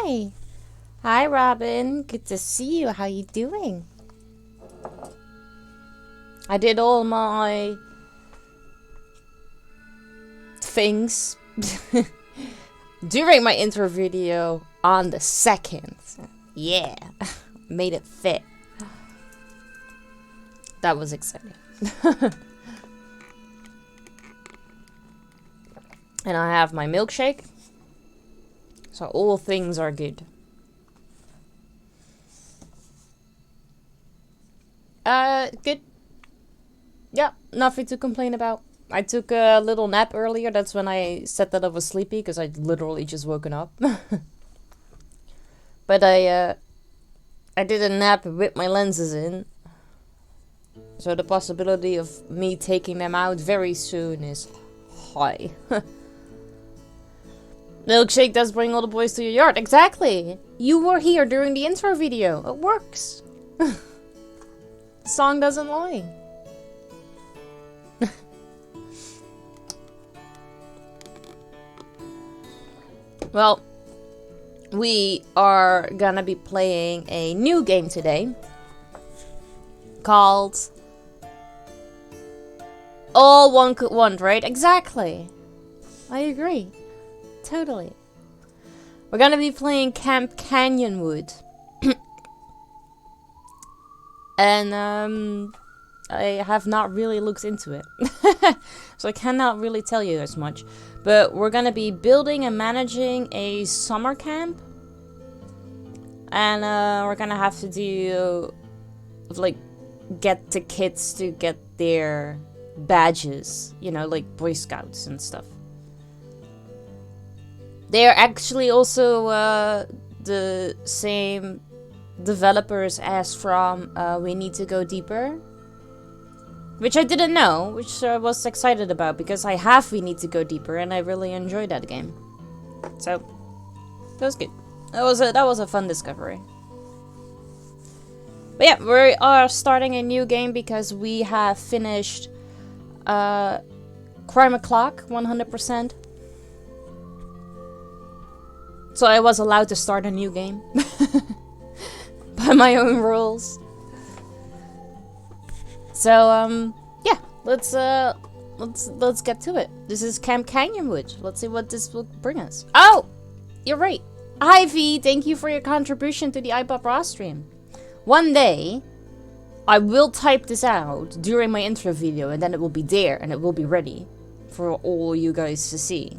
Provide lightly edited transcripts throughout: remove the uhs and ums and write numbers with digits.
Hi. Hi, Robin. Good to see you. How you doing? I did all my things during my intro video on the 2nd. Yeah. Made it fit. That was exciting. And I have my milkshake. So all things are good. Good. Yeah, nothing to complain about. I took a little nap earlier. That's when I said that I was sleepy, because I'd literally just woken up. But I did a nap with my lenses in. So the possibility of me taking them out very soon is high. Milkshake does bring all the boys to your yard. Exactly. You were here during the intro video. It works. The song doesn't lie. Well, we are gonna be playing a new game today called All One Could Want, right? Exactly. I agree. Totally. We're gonna be playing Camp Canyonwood. And I have not really looked into it. So I cannot really tell you as much. But we're gonna be building and managing a summer camp. And we're gonna have to do, like, get the kids to get their badges. You know, like Boy Scouts and stuff. They are actually also the same developers as from We Need to Go Deeper. Which I didn't know, which I was excited about, because I have We Need to Go Deeper and I really enjoyed that game. So, that was good. That was a fun discovery. But yeah, we are starting a new game because we have finished Crime O'Clock 100%. So I was allowed to start a new game. By my own rules. So, yeah, let's get to it. This is Camp Canyonwood. Let's see what this will bring us. Oh, you're right. Ivy, thank you for your contribution to the iPop Raw stream. One day, I will type this out during my intro video, and then it will be there, and it will be ready for all you guys to see.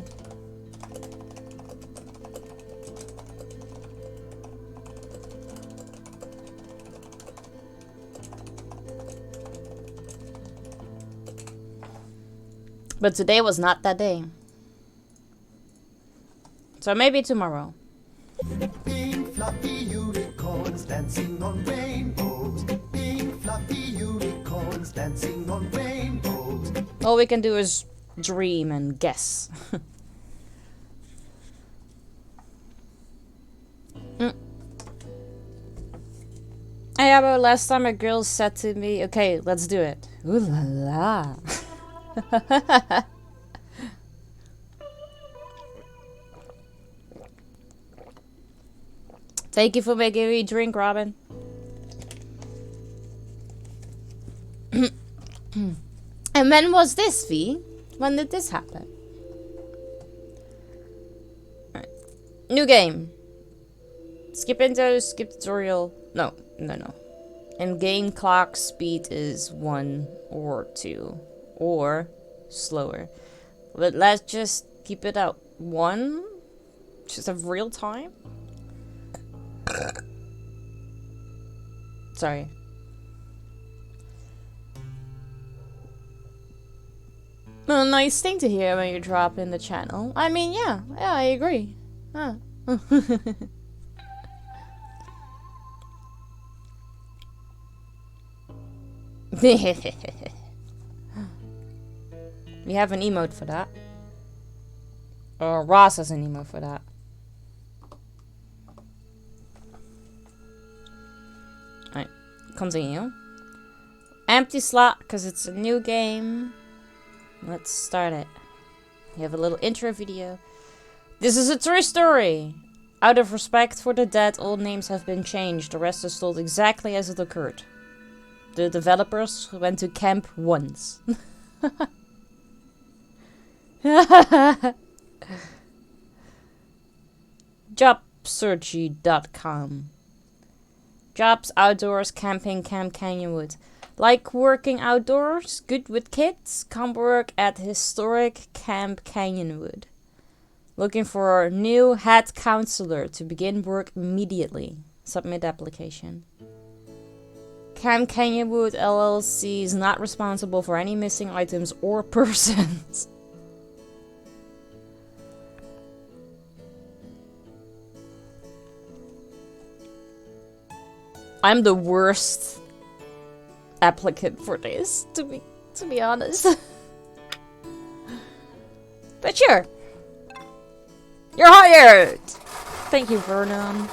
But today was not that day. So maybe tomorrow. Pink fluffy unicorns dancing on rainbows. Pink fluffy unicorns dancing on rainbows. All we can do is dream and guess. Yeah, but last time a girl said to me, okay, let's do it. Ooh la la. Thank you for making me drink, Robin. And when was this, V? When did this happen? Right. New game. Skip intro, skip tutorial. No. And game clock speed is 1 or 2. Or slower. But let's just keep it at 1. Just of real time. Sorry. Well, nice thing to hear when you drop in the channel. I mean, yeah, I agree. Huh. We have an emote for that. Or Ross has an emote for that. Alright, continue. Empty slot, because it's a new game. Let's start it. We have a little intro video. This is a true story. Out of respect for the dead, all names have been changed. The rest is told exactly as it occurred. The developers went to camp once. Jobsearchy.com. Jobs outdoors, camping, Camp Canyonwood. Like working outdoors, good with kids? Come work at historic Camp Canyonwood. Looking for a new head counselor to begin work immediately. Submit application. Camp Canyonwood LLC is not responsible for any missing items or persons. I'm the worst applicant for this, to be honest. But sure. You're hired! Thank you, Vernon.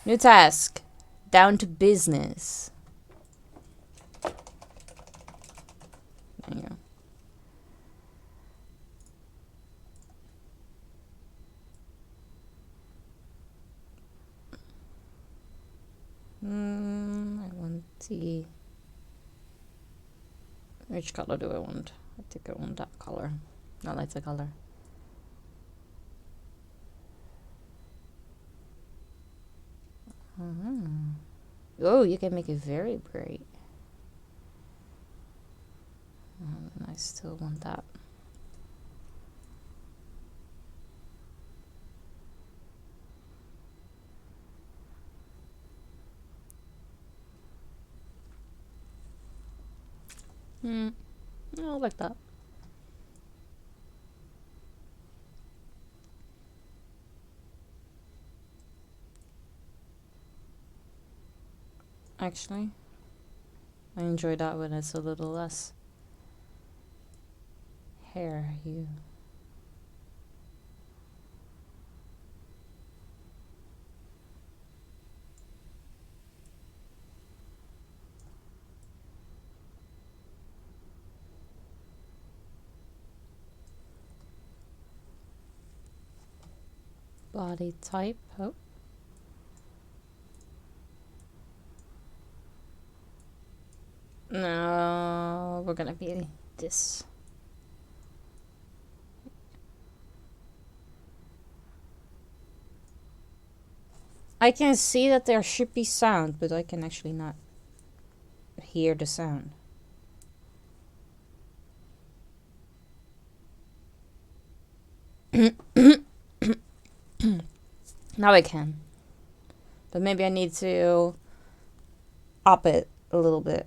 New task. Down to business. There you go. I want the... Which color do I want? I think I want that color. I like the color. Oh, you can make it very bright. I still want that. I like that. Actually, I enjoy that when it's a little less hair hue. Body type. Oh. No, we're gonna be this. I can see that there should be sound, but I can actually not hear the sound. Now I can. But maybe I need to up it a little bit.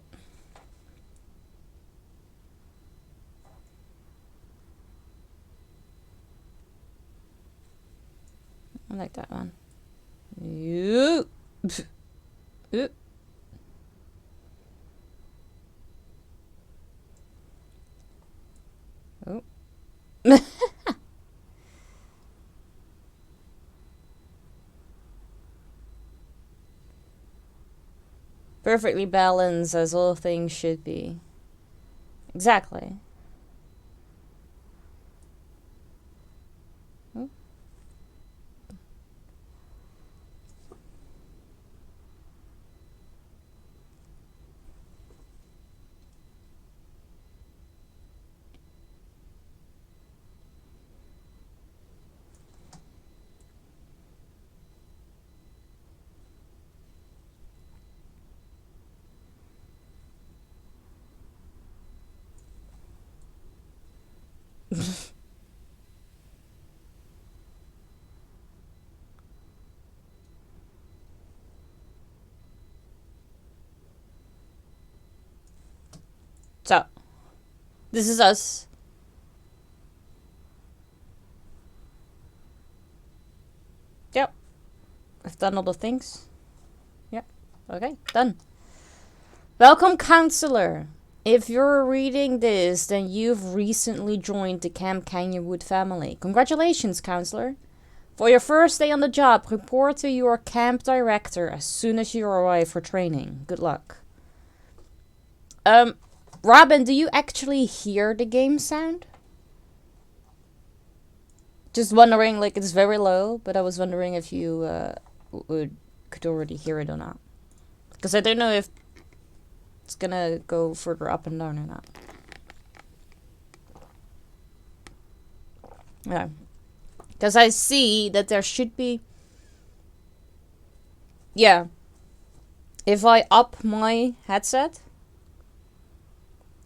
I like that one. Oh. Perfectly balanced as all things should be. Exactly. Oh. So, this is us. Yep. I've done all the things. Yep. Okay, done. Welcome, counselor. If you're reading this, then you've recently joined the Camp Canyonwood family. Congratulations, counselor. For your first day on the job, report to your camp director as soon as you arrive for training. Good luck. Robin, do you actually hear the game sound? Just wondering, like, it's very low, but I was wondering if you could already hear it or not. Because I don't know if it's gonna go further up and down or not. Yeah. Because I see that there should be... Yeah. If I up my headset,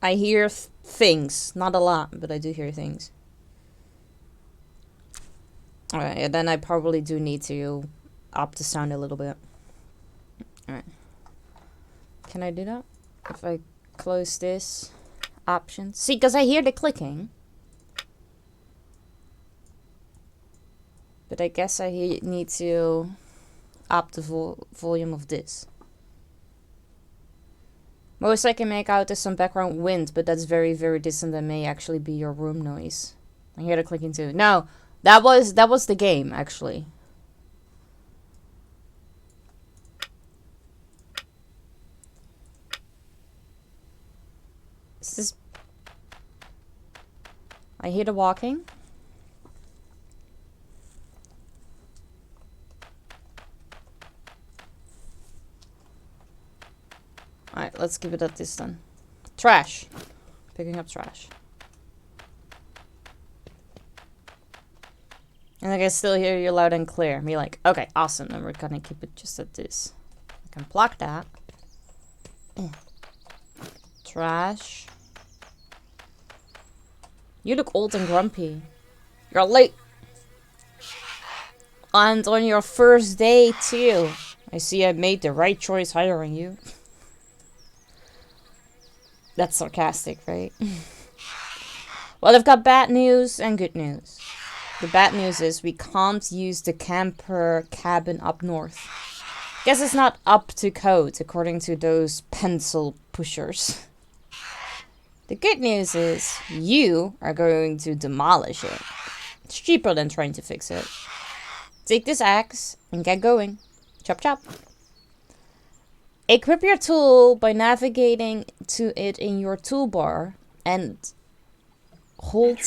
I hear things. Not a lot, but I do hear things. Alright, and then I probably do need to up the sound a little bit. Alright. Can I do that? If I close this option. See, because I hear the clicking. But I guess I need to up the volume of this. Most I can make out is some background wind, but that's very, very distant and may actually be your room noise. I hear the clicking too. No, that was the game, actually. Is this... I hear the walking. Alright, let's give it at this then. Trash. Picking up trash. And I can still hear you loud and clear. Me like, okay, awesome. Then we're gonna keep it just at this. I can block that. Trash. You look old and grumpy. You're late. And on your first day too. I see I made the right choice hiring you. That's sarcastic, right? Well, I've got bad news and good news. The bad news is we can't use the camper cabin up north. Guess it's not up to code, according to those pencil pushers. The good news is you are going to demolish it. It's cheaper than trying to fix it. Take this axe and get going. Chop chop. Equip your tool by navigating to it in your toolbar, and hold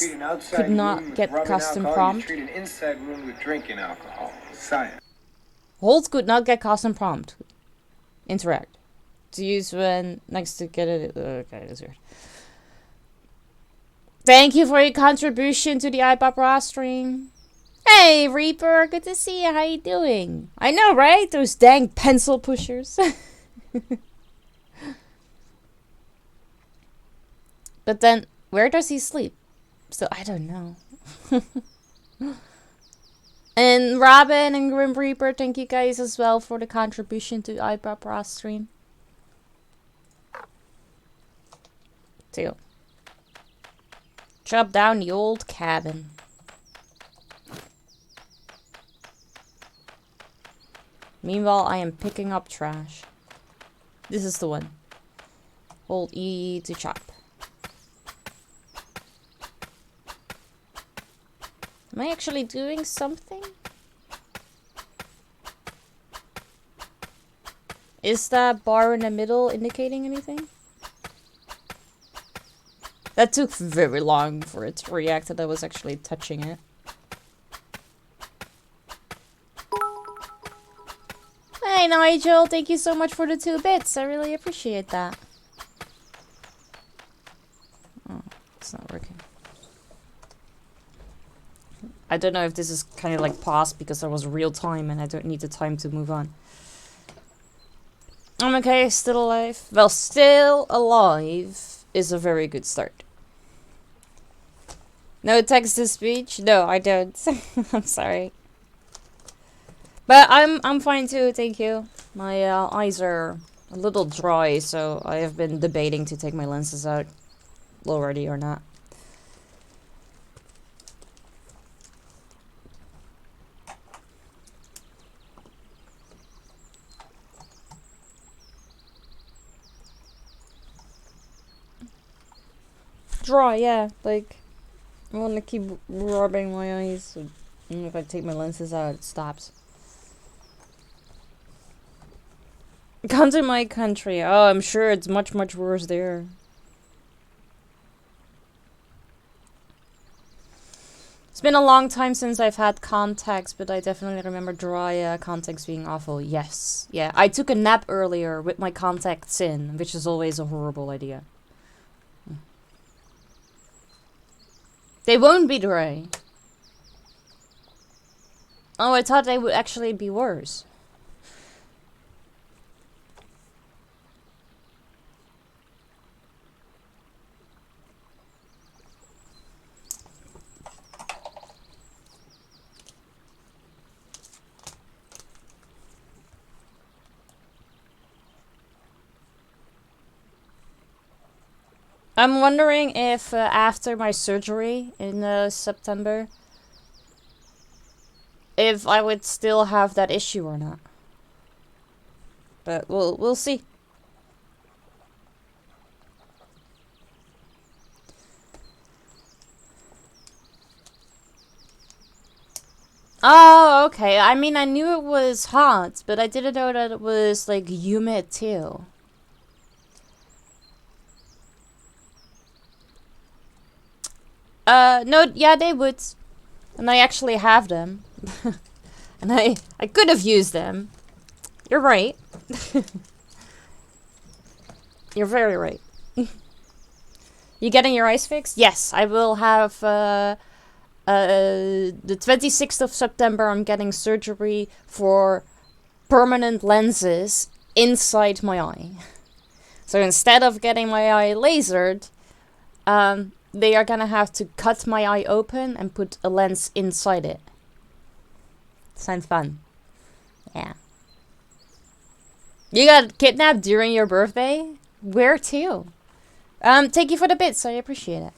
could not get custom prompt. Treat an inside room with drinking alcohol. Science. Hold could not get custom prompt. Interact. To use when next to get it. Okay, that's weird. Thank you for your contribution to the iPop Raw stream. Hey Reaper, good to see you. How you doing? I know, right? Those dang pencil pushers. But then, where does he sleep? So I don't know. And Robin and Grim Reaper, thank you guys as well for the contribution to iPop Raw stream. Two. Chop down the old cabin. Meanwhile, I am picking up trash. This is the one. Hold E to chop. Am I actually doing something? Is that bar in the middle indicating anything? That took very long for it to react that I was actually touching it. Hey Nigel, thank you so much for the 2 bits. I really appreciate that. Oh, it's not working. I don't know if this is kind of like paused because there was real time and I don't need the time to move on. I'm okay, still alive. Well, still alive is a very good start. No text-to-speech? No, I don't. I'm sorry. But I'm fine too, thank you. My eyes are a little dry, so I have been debating to take my lenses out already or not. Dry, yeah. Like, I want to keep rubbing my eyes. So if I take my lenses out, it stops. Come to my country. Oh, I'm sure it's much, much worse there. It's been a long time since I've had contacts, but I definitely remember dry contacts being awful. Yes. Yeah, I took a nap earlier with my contacts in, which is always a horrible idea. They won't be dry. Oh, I thought they would actually be worse. I'm wondering if after my surgery in September, if I would still have that issue or not. But we'll see. Oh, okay. I mean, I knew it was hot, but I didn't know that it was like humid too. No, yeah, they would. And I actually have them. And I could have used them. You're right. You're very right. You getting your eyes fixed? Yes, I will have, the 26th of September, I'm getting surgery for permanent lenses inside my eye. So instead of getting my eye lasered, they are gonna have to cut my eye open and put a lens inside it. Sounds fun. Yeah. You got kidnapped during your birthday? Where to? Thank you for the bits, I appreciate it.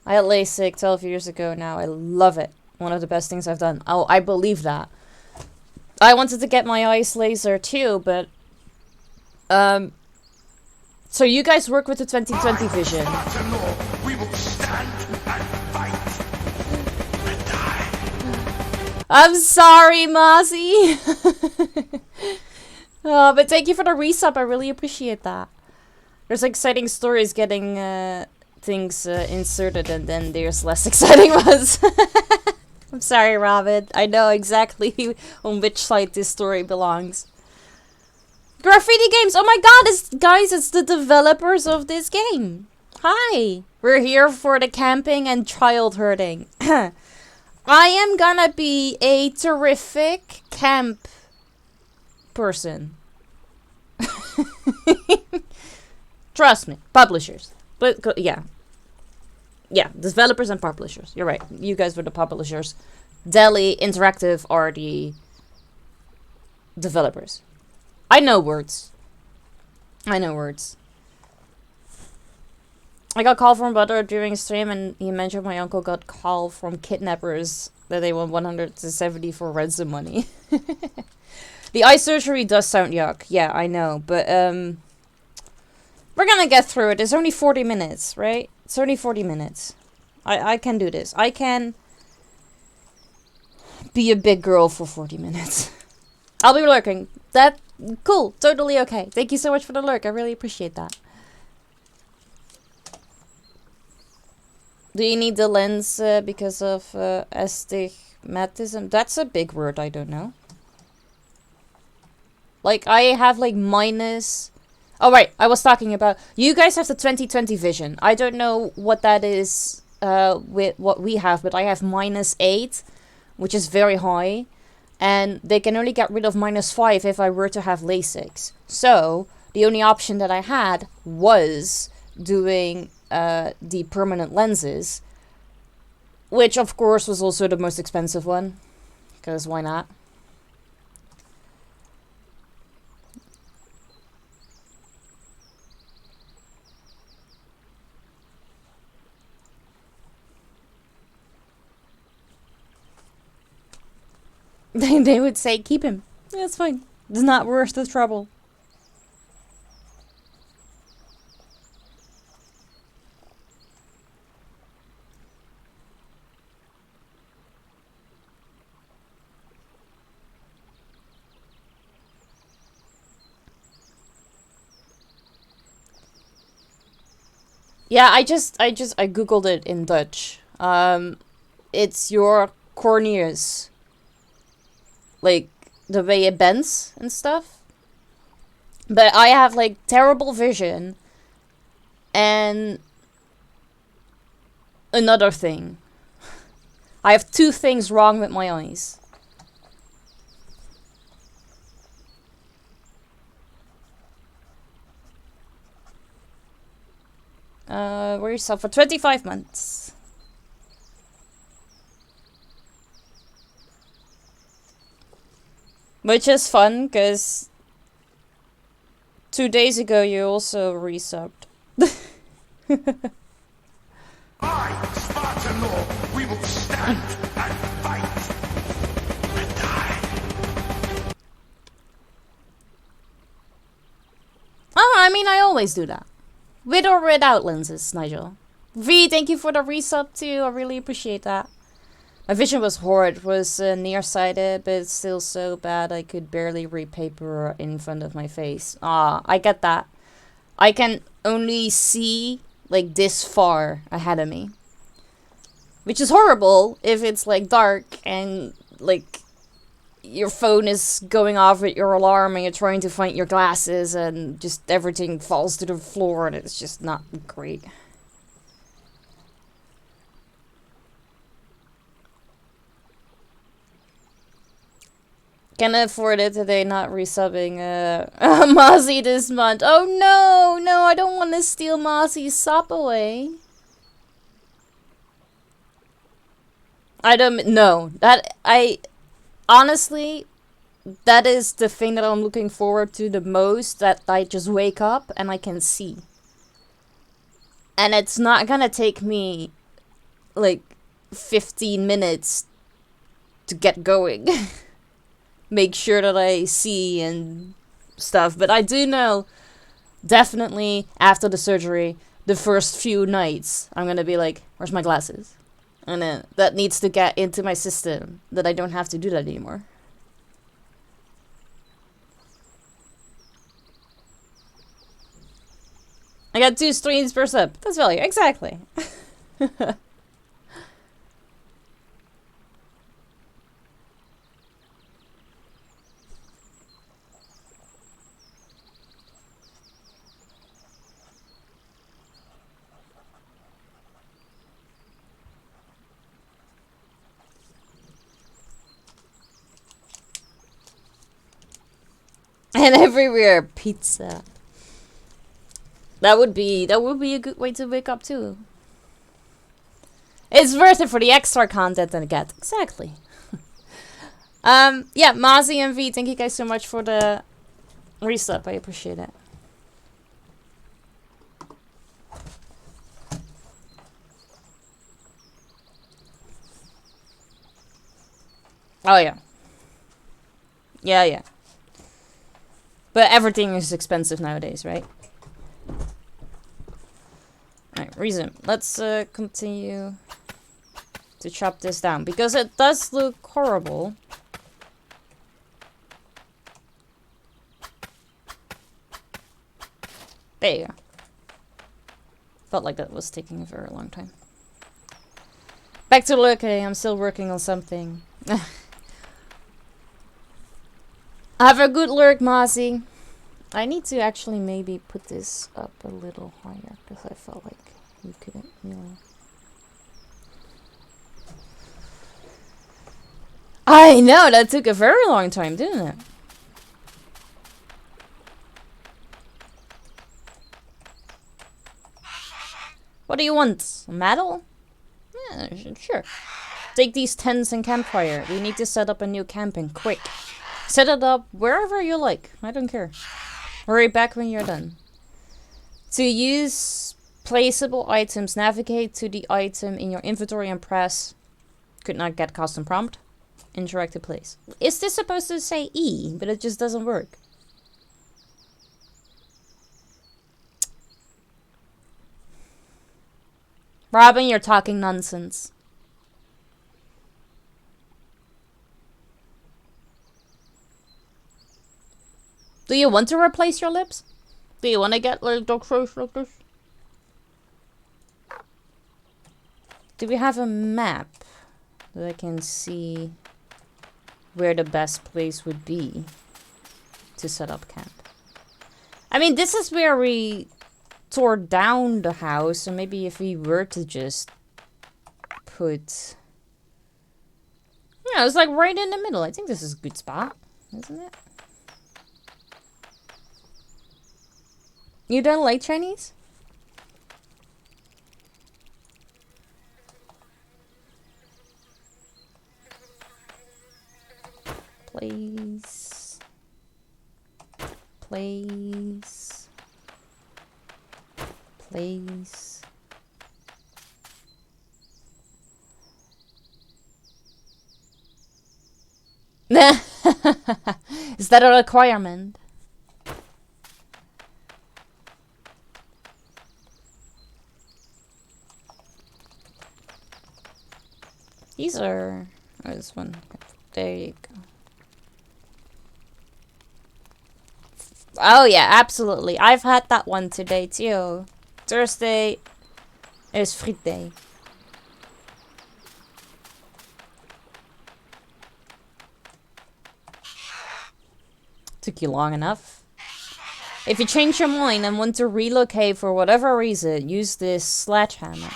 I had LASIK 12 years ago now. I love it. One of the best things I've done. Oh, I believe that. I wanted to get my eyes laser too, but... So you guys work with the 2020 vision. I'm sorry, Mozzie. Oh, but thank you for the resub. I really appreciate that. There's exciting stories getting things inserted, and then there's less exciting ones. I'm sorry, Robin. I know exactly on which side this story belongs. Graffiti Games! Oh my god, guys, it's the developers of this game. Hi! We're here for the camping and child herding. I am gonna be a terrific camp person. Trust me. Publishers. But, yeah. Yeah, developers and publishers. You're right. You guys were the publishers. Deli Interactive are the developers. I know words. I know words. I got a call from brother during stream, and he mentioned my uncle got call from kidnappers that they want 170 for ransom money. The eye surgery does sound yuck. Yeah, I know, but we're gonna get through it. It's only 40 minutes, right? It's only 40 minutes. I can do this. I can be a big girl for 40 minutes. I'll be lurking. That cool. Totally okay. Thank you so much for the lurk. I really appreciate that. Do you need the lens because of astigmatism? That's a big word. I don't know. Like, I have like minus... Oh, right. I was talking about... You guys have the 2020 vision. I don't know what that is with what we have, but I have -8, which is very high. And they can only get rid of -5 if I were to have LASIK. So, the only option that I had was doing the permanent lenses. Which, of course, was also the most expensive one. Because why not? They would say, keep him. Yeah, it's fine. It's not worth the trouble. Yeah, I googled it in Dutch. It's your corneas, like the way it bends and stuff. But I have like terrible vision, and another thing. I have two things wrong with my eyes. Wear yourself for 25 months. Which is fun, because 2 days ago you also resubbed. I, Spartan Lord, we will stand and fight and die. Oh, I mean, I always do that. With or without lenses, Nigel. V, thank you for the resub too. I really appreciate that. My vision was horrid. It was nearsighted, but it's still so bad I could barely read paper in front of my face. Ah, I get that. I can only see like this far ahead of me. Which is horrible if it's like dark and like your phone is going off with your alarm and you're trying to find your glasses and just everything falls to the floor and it's just not great. Can afford it today, not resubbing Mozzie this month. Oh no, I don't want to steal Mozzie's sub away. I don't know. Honestly, that is the thing that I'm looking forward to the most, that I just wake up and I can see. And it's not gonna take me like 15 minutes to get going. Make sure that I see and stuff. But I do know, definitely after the surgery, the first few nights, I'm gonna be like, where's my glasses? And then that needs to get into my system, that I don't have to do that anymore. I got 2 streams per sub. That's value, exactly. And everywhere, pizza. That would be a good way to wake up too. It's worth it for the extra content that I get. Exactly. Yeah, Mozzie and V, thank you guys so much for the resub. I appreciate it. Oh yeah. Yeah. But everything is expensive nowadays, right? Alright, resume. Let's continue to chop this down, because it does look horrible. There you go. Felt like that was taking a very long time. Back to lurking. I'm still working on something. Have a good lurk, Mozzie. I need to actually maybe put this up a little higher, because I felt like you couldn't really... I know, that took a very long time, didn't it? What do you want? A medal? Yeah, sure. Take these tents and campfire. We need to set up a new camping, quick. Set it up wherever you like. I don't care. Hurry back when you're done. To use placeable items, navigate to the item in your inventory and press. Could not get custom prompt. Interact to place. Is this supposed to say E? But it just doesn't work. Robin, you're talking nonsense. Do you want to replace your lips? Do you want to get little dog face like this? Do we have a map that I can see where the best place would be to set up camp? I mean, this is where we tore down the house, so maybe if we were to just put... Yeah, it's like right in the middle. I think this is a good spot, isn't it? You don't like Chinese? Please. Please. Please. Is that a requirement? These are... Oh, this one. There you go. Oh yeah, absolutely. I've had that one today too. Thursday is friet day. Took you long enough. If you change your mind and want to relocate for whatever reason, use this sledgehammer.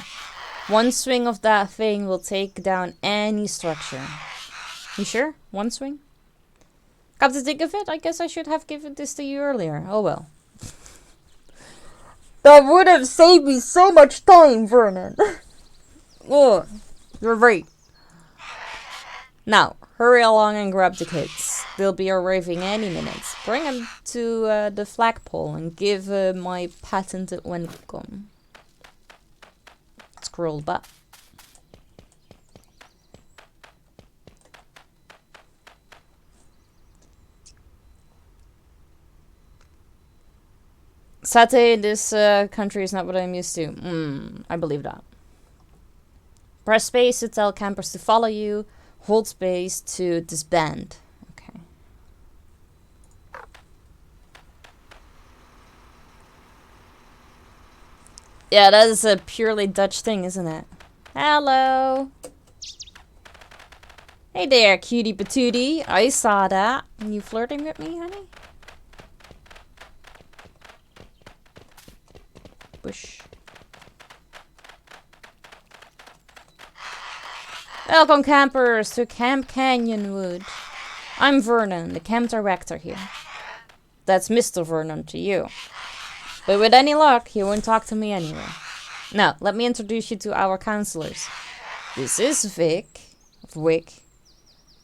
One swing of that thing will take down any structure. You sure? One swing? Come to think of it, I guess I should have given this to you earlier. Oh well. That would have saved me so much time, Vernon. Oh, you're right. Now, hurry along and grab the kids. They'll be arriving any minute. Bring them to the flagpole and give my patented welcome. Scroll back. Satay in this country is not what I'm used to. I believe that. Press space to tell campers to follow you. Hold space to disband. Okay. Yeah, that is a purely Dutch thing, isn't it? Hello. Hey there, cutie patootie. I saw that. Are you flirting with me, honey? Bush. Welcome campers to Camp Canyonwood. I'm Vernon, the camp director here. That's Mr. Vernon to you. But with any luck, he won't talk to me anyway. Now, let me introduce you to our counselors. This is Vic.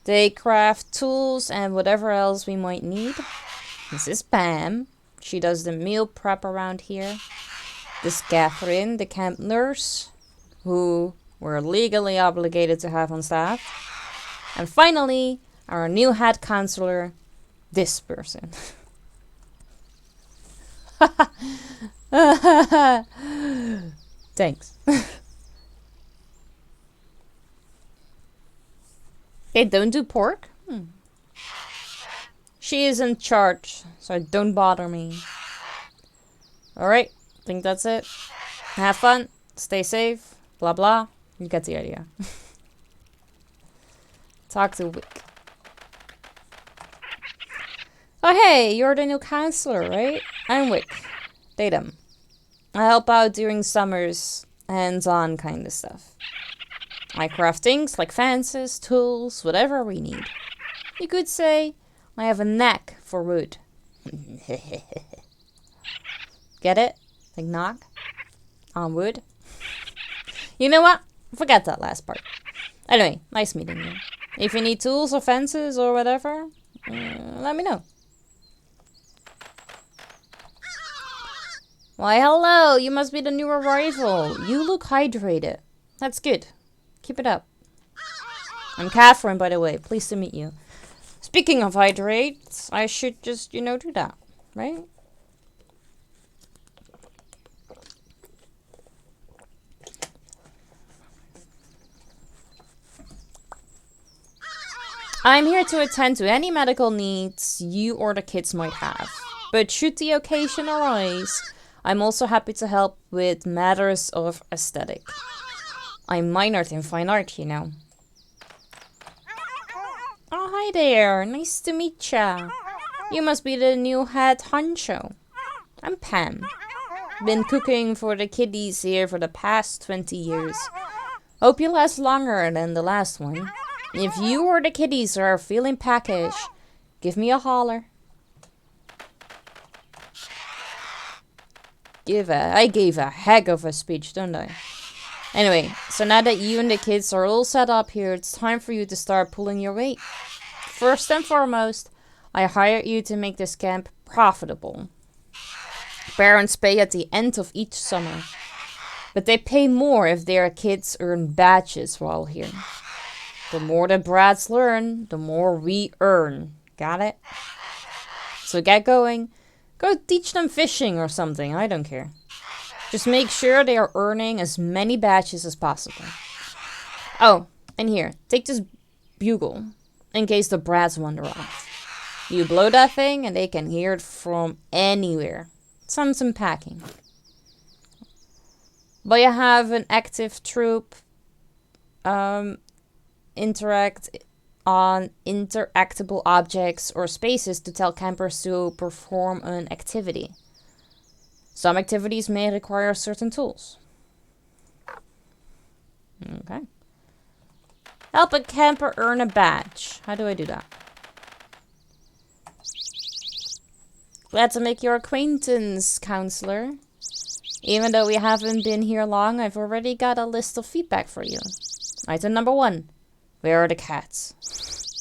They craft tools and whatever else we might need. This is Pam. She does the meal prep around here. This is Catherine, the camp nurse, who we're legally obligated to have on staff. And finally, our new head counselor, this person. Thanks. They don't do pork? She is in charge, so don't bother me. Alright. Think that's it. Have fun. Stay safe. Blah blah. You get the idea. Talk to Wick. Oh hey, you're the new counselor, right? I'm Wick. Datum. I help out during summers, hands-on kind of stuff. I craft things like fences, tools, whatever we need. You could say I have a knack for wood. Get it? Like knock on wood. You know what? Forget that last part. Anyway, nice meeting you. If you need tools or fences or whatever, let me know. Why, hello! You must be the new arrival. You look hydrated. That's good. Keep it up. I'm Catherine, by the way. Pleased to meet you. Speaking of hydrate, I should just, do that, right? I'm here to attend to any medical needs you or the kids might have. But should the occasion arise, I'm also happy to help with matters of aesthetic. I minored in fine art, you know. Oh, hi there. Nice to meet ya. You must be the new head honcho. I'm Pam. Been cooking for the kiddies here for the past 20 years. Hope you last longer than the last one. If you or the kiddies are feeling peckish, give me a holler. I gave a heck of a speech, don't I? Anyway, so now that you and the kids are all set up here, it's time for you to start pulling your weight. First and foremost, I hired you to make this camp profitable. Parents pay at the end of each summer, but they pay more if their kids earn badges while here. The more the brats learn, the more we earn. Got it? So get going. Go teach them fishing or something, I don't care. Just make sure they are earning as many badges as possible. Oh, and here, take this bugle, in case the brats wander off. You blow that thing and they can hear it from anywhere. Some packing. But you have an active troop, interact on interactable objects or spaces to tell campers to perform an activity. Some activities may require certain tools. Okay. Help a camper earn a badge. How do I do that? Glad to make your acquaintance, counselor. Even though we haven't been here long, I've already got a list of feedback for you. Item number 1. Where are the cats?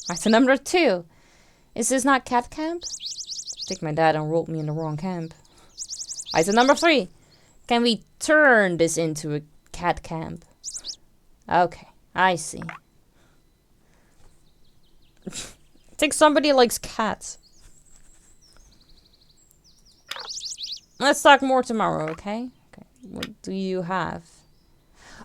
Item number 2. Is this not cat camp? I think my dad enrolled me in the wrong camp. Item number 3. Can we turn this into a cat camp? Okay, I see. I think somebody likes cats. Let's talk more tomorrow, okay? Okay. What do you have?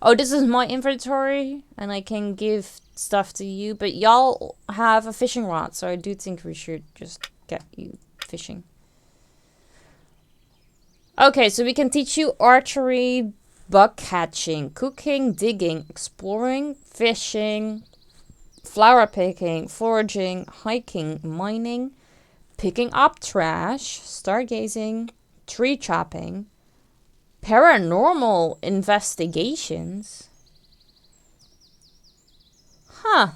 Oh, this is my inventory, and I can give stuff to you, but y'all have a fishing rod, so I do think we should just get you fishing. Okay, so we can teach you archery, bug catching, cooking, digging, exploring, fishing, flower picking, foraging, hiking, mining, picking up trash, stargazing, tree chopping, paranormal investigations. Huh.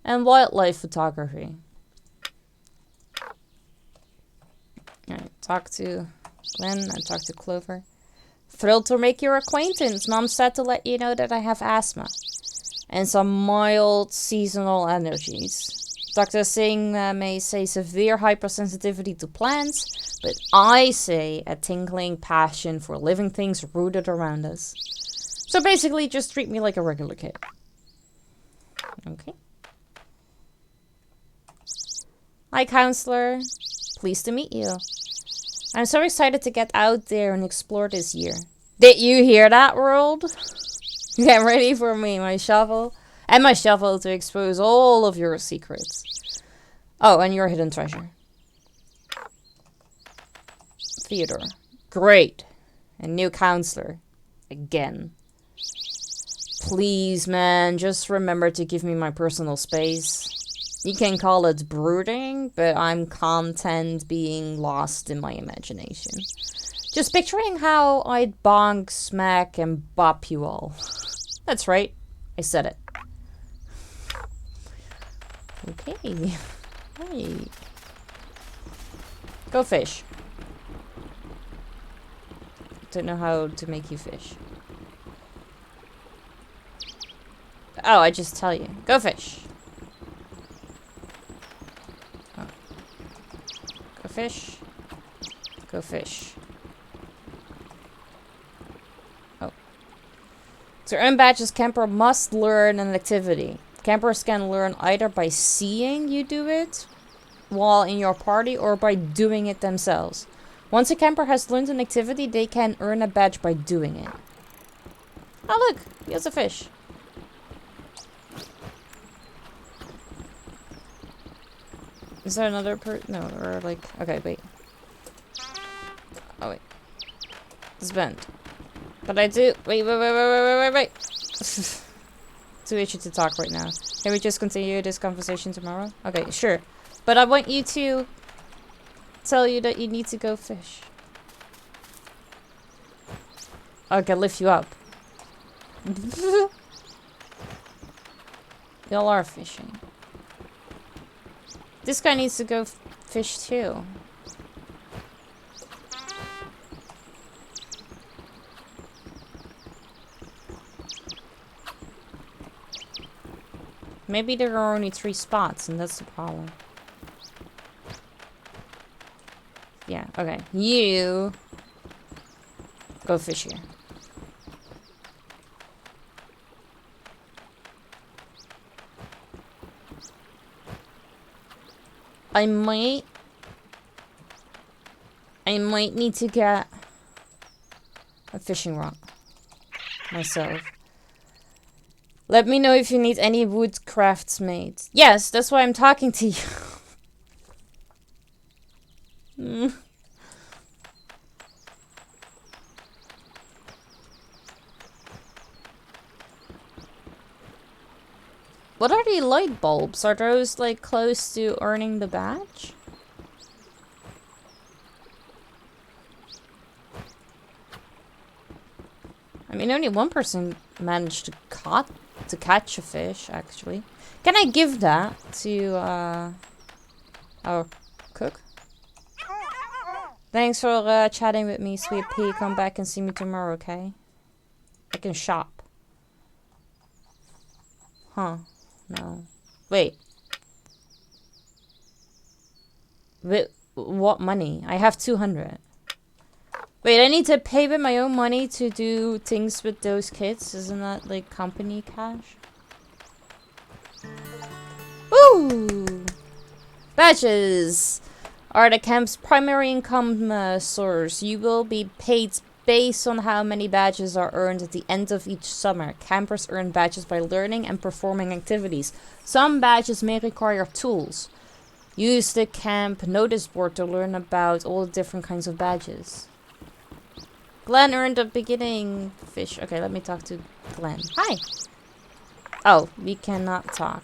And wildlife photography. Alright, talk to Glenn and talk to Clover. Thrilled to make your acquaintance. Mom said to let you know that I have asthma and some mild seasonal allergies. Dr. Singh may say severe hypersensitivity to plants, but I say a tingling passion for living things rooted around us. So basically, just treat me like a regular kid. Okay. Hi, counselor. Pleased to meet you. I'm so excited to get out there and explore this year. Did you hear that, world? Get ready for me, my shovel to expose all of your secrets. Oh, and your hidden treasure. Theodore. Great. A new counselor. Again. Please, man, just remember to give me my personal space. You can call it brooding, but I'm content being lost in my imagination. Just picturing how I'd bonk, smack, and bop you all. That's right. I said it. Okay. Right. Go fish. Don't know how to make you fish. Oh, I just tell you. Go fish. Oh. Go fish. Go fish. Oh. To earn badges, camper must learn an activity. Campers can learn either by seeing you do it while in your party or by doing it themselves. Once a camper has learned an activity, they can earn a badge by doing it. Oh look, he has a fish. Is there another no, or like, okay, wait. Oh wait. It's bent. But I do. Wait. Too itchy to talk right now. Can we just continue this conversation tomorrow? Okay, sure. But I want you to tell you that you need to go fish. I can lift you up. Y'all are fishing. This guy needs to go fish too. Maybe there are only 3 spots and that's the problem. Yeah, okay. You go fish here. I might need to get a fishing rod myself. Let me know if you need any wood crafts made. Yes, that's why I'm talking to you. What are the light bulbs? Are those like close to earning the badge? I mean, only one person managed to catch a fish, actually. Can I give that to our cook? Thanks for chatting with me, Sweet Pea. Come back and see me tomorrow, okay? I can shop. Huh. No. Wait. What money? I have 200. Wait, I need to pay with my own money to do things with those kids? Isn't that like company cash? Woo! Badges are the camp's primary income source. You will be paid based on how many badges are earned at the end of each summer. Campers earn badges by learning and performing activities. Some badges may require tools. Use the camp notice board to learn about all the different kinds of badges. Glenn earned a beginning fish. Okay, let me talk to Glenn. Hi. Oh, we cannot talk.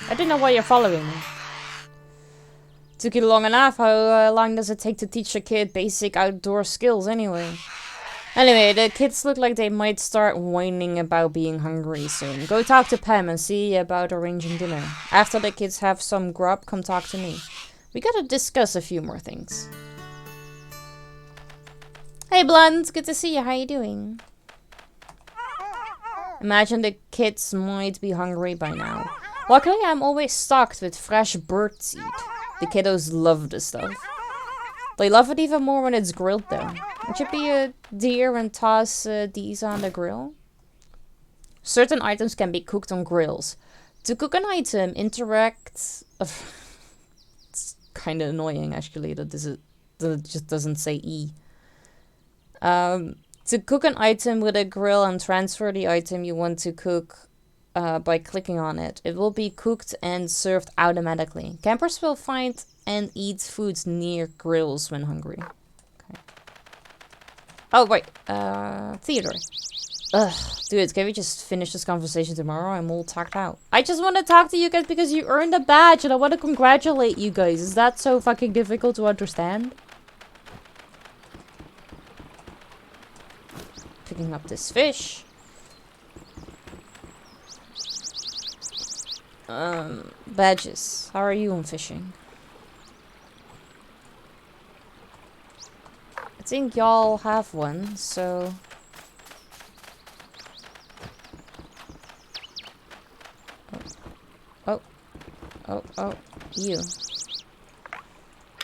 I don't know why you're following me. Took you long enough. How long does it take to teach a kid basic outdoor skills anyway? Anyway, the kids look like they might start whining about being hungry soon. Go talk to Pam and see about arranging dinner. After the kids have some grub, come talk to me. We gotta discuss a few more things. Hey Blunt, good to see you. How you doing? Imagine the kids might be hungry by now. Luckily, I'm always stocked with fresh bird seed. The kiddos love this stuff. They love it even more when it's grilled though. Would you be a deer and toss these on the grill? Certain items can be cooked on grills. To cook an item, interact... It's kind of annoying actually that that it just doesn't say E. To cook an item with a grill and transfer the item you want to cook by clicking on it. It will be cooked and served automatically. Campers will find and eat foods near grills when hungry. Okay. Oh, wait. Theodore. Ugh, dude, can we just finish this conversation tomorrow? I'm all tacked out. I just want to talk to you guys because you earned a badge and I want to congratulate you guys. Is that so fucking difficult to understand? Picking up this fish. Badges. How are you on fishing? I think y'all have one, so... Oh, you.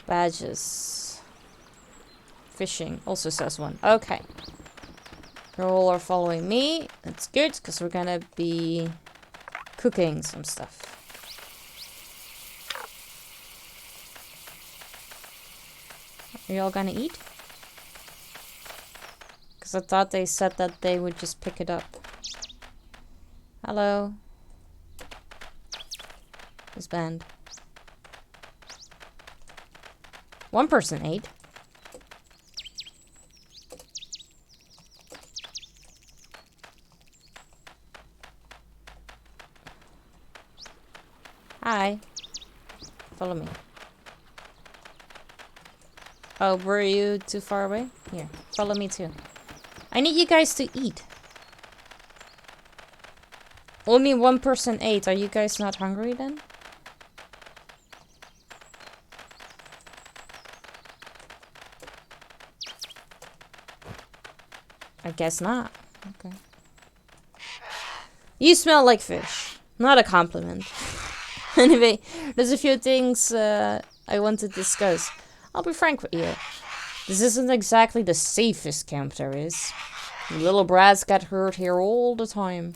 Badges. Fishing also says one. Okay. You all are following me. That's good, because we're gonna be cooking some stuff. Are y'all gonna eat? Because I thought they said that they would just pick it up. Hello. This band. One person ate. Hi. Follow me. Oh, were you too far away? Here, follow me too. I need you guys to eat. Only one person ate. Are you guys not hungry then? I guess not. Okay. You smell like fish. Not a compliment. Anyway, there's a few things I want to discuss. I'll be frank with you. This isn't exactly the safest camp there is. The little brats get hurt here all the time.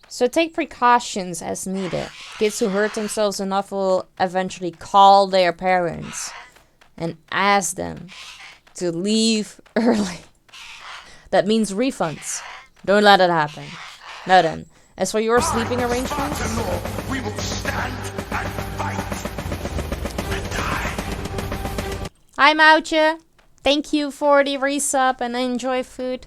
So take precautions as needed. Kids who hurt themselves enough will eventually call their parents and ask them to leave early. That means refunds. Don't let it happen. Now then, as for your sleeping arrangements... Spartan, we will stand and fight and die. Hi, Moucha. Thank you for the resub and enjoy food.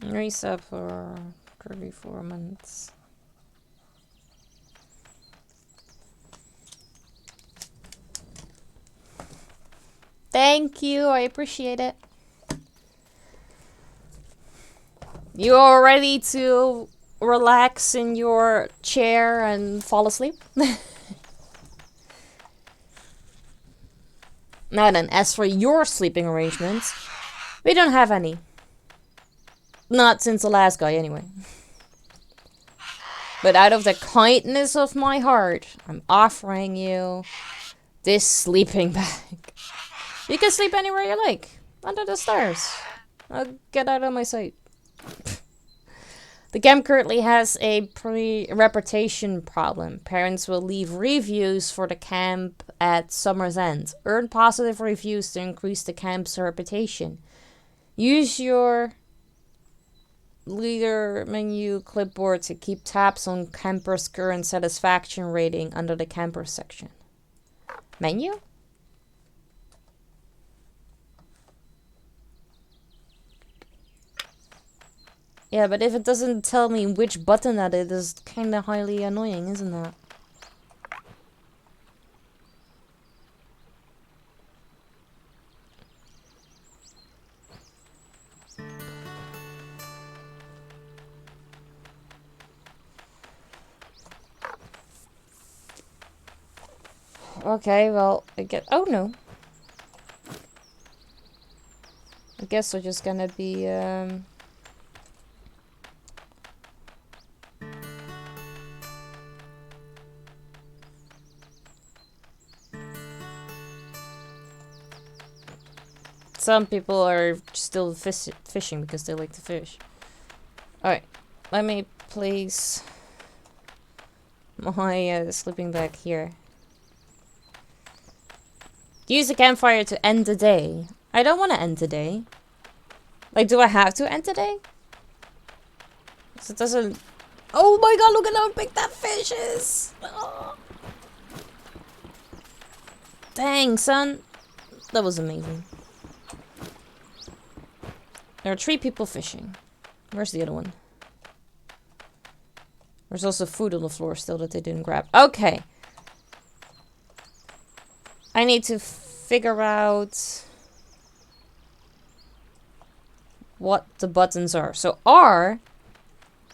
Resub for 34 months. Thank you, I appreciate it. You all ready to relax in your chair and fall asleep? Now then, as for your sleeping arrangements, we don't have any. Not since the last guy, anyway. But out of the kindness of my heart, I'm offering you this sleeping bag. You can sleep anywhere you like. Under the stairs. Get out of my sight. The camp currently has a reputation problem. Parents will leave reviews for the camp at summer's end. Earn positive reviews to increase the camp's reputation. Use your leader menu clipboard to keep tabs on campers' current satisfaction rating under the campers section. Menu? Yeah, but if it doesn't tell me which button that is kind of highly annoying, isn't that? Okay, well, I get... Oh, no. I guess we're just gonna be, Some people are still fishing because they like to fish. Alright, let me place my sleeping bag here. Use a campfire to end the day. I don't want to end the day. Like, do I have to end the day? So it doesn't... Oh my god, look at how big that fish is! Oh. Dang, son. That was amazing. There are 3 people fishing. Where's the other one? There's also food on the floor still that they didn't grab. Okay. I need to figure out what the buttons are. So R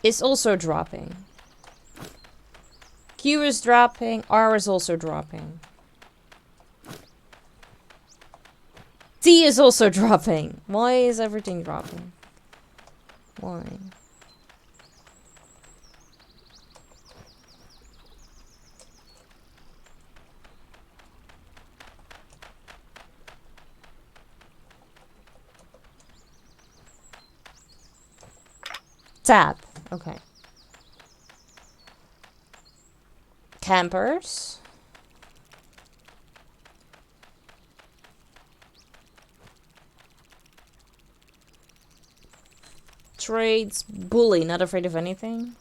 is also dropping. Q is dropping. R is also dropping. D is also dropping. Why is everything dropping? Why? Tab. Okay. Campers. Trades. Bully. Not afraid of anything.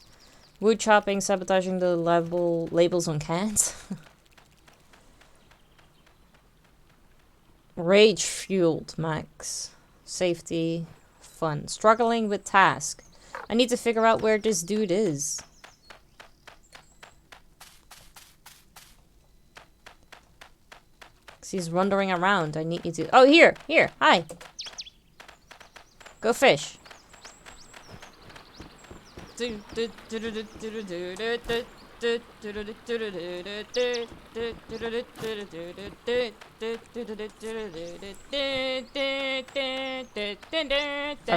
Wood chopping. Sabotaging the labels on cans. Rage fueled. Max. Safety. Fun. Struggling with task. I need to figure out where this dude is. He's wandering around. I need you to... Oh, here! Here! Hi! Go fish. I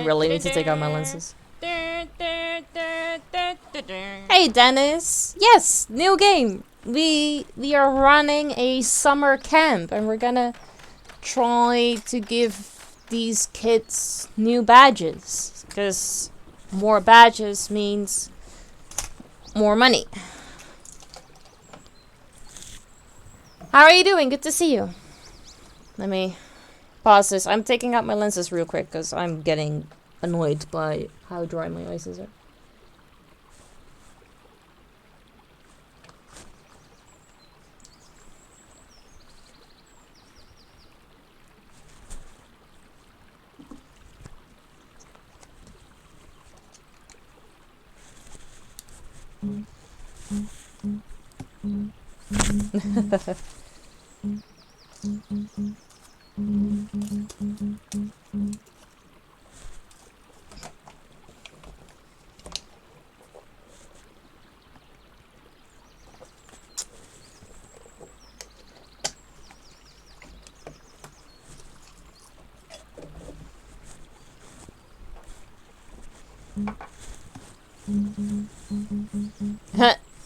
really need to take out my lenses. Hey, Dennis! Yes! New game! We are running a summer camp and we're gonna try to give these kids new badges. Because more badges means more money. How are you doing? Good to see you. Let me pause this. I'm taking out my lenses real quick because I'm getting annoyed by how dry my eyes are.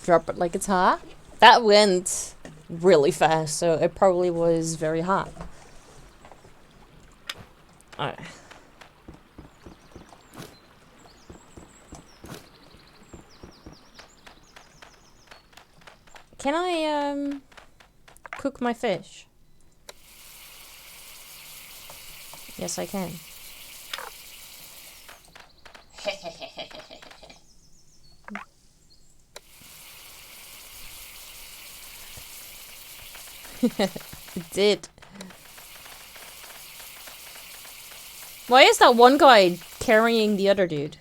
Drop it like it's hot. That went really fast, so it probably was very hot. Alright. Can I, cook my fish? Yes, I can. It did. Why is that one guy carrying the other dude?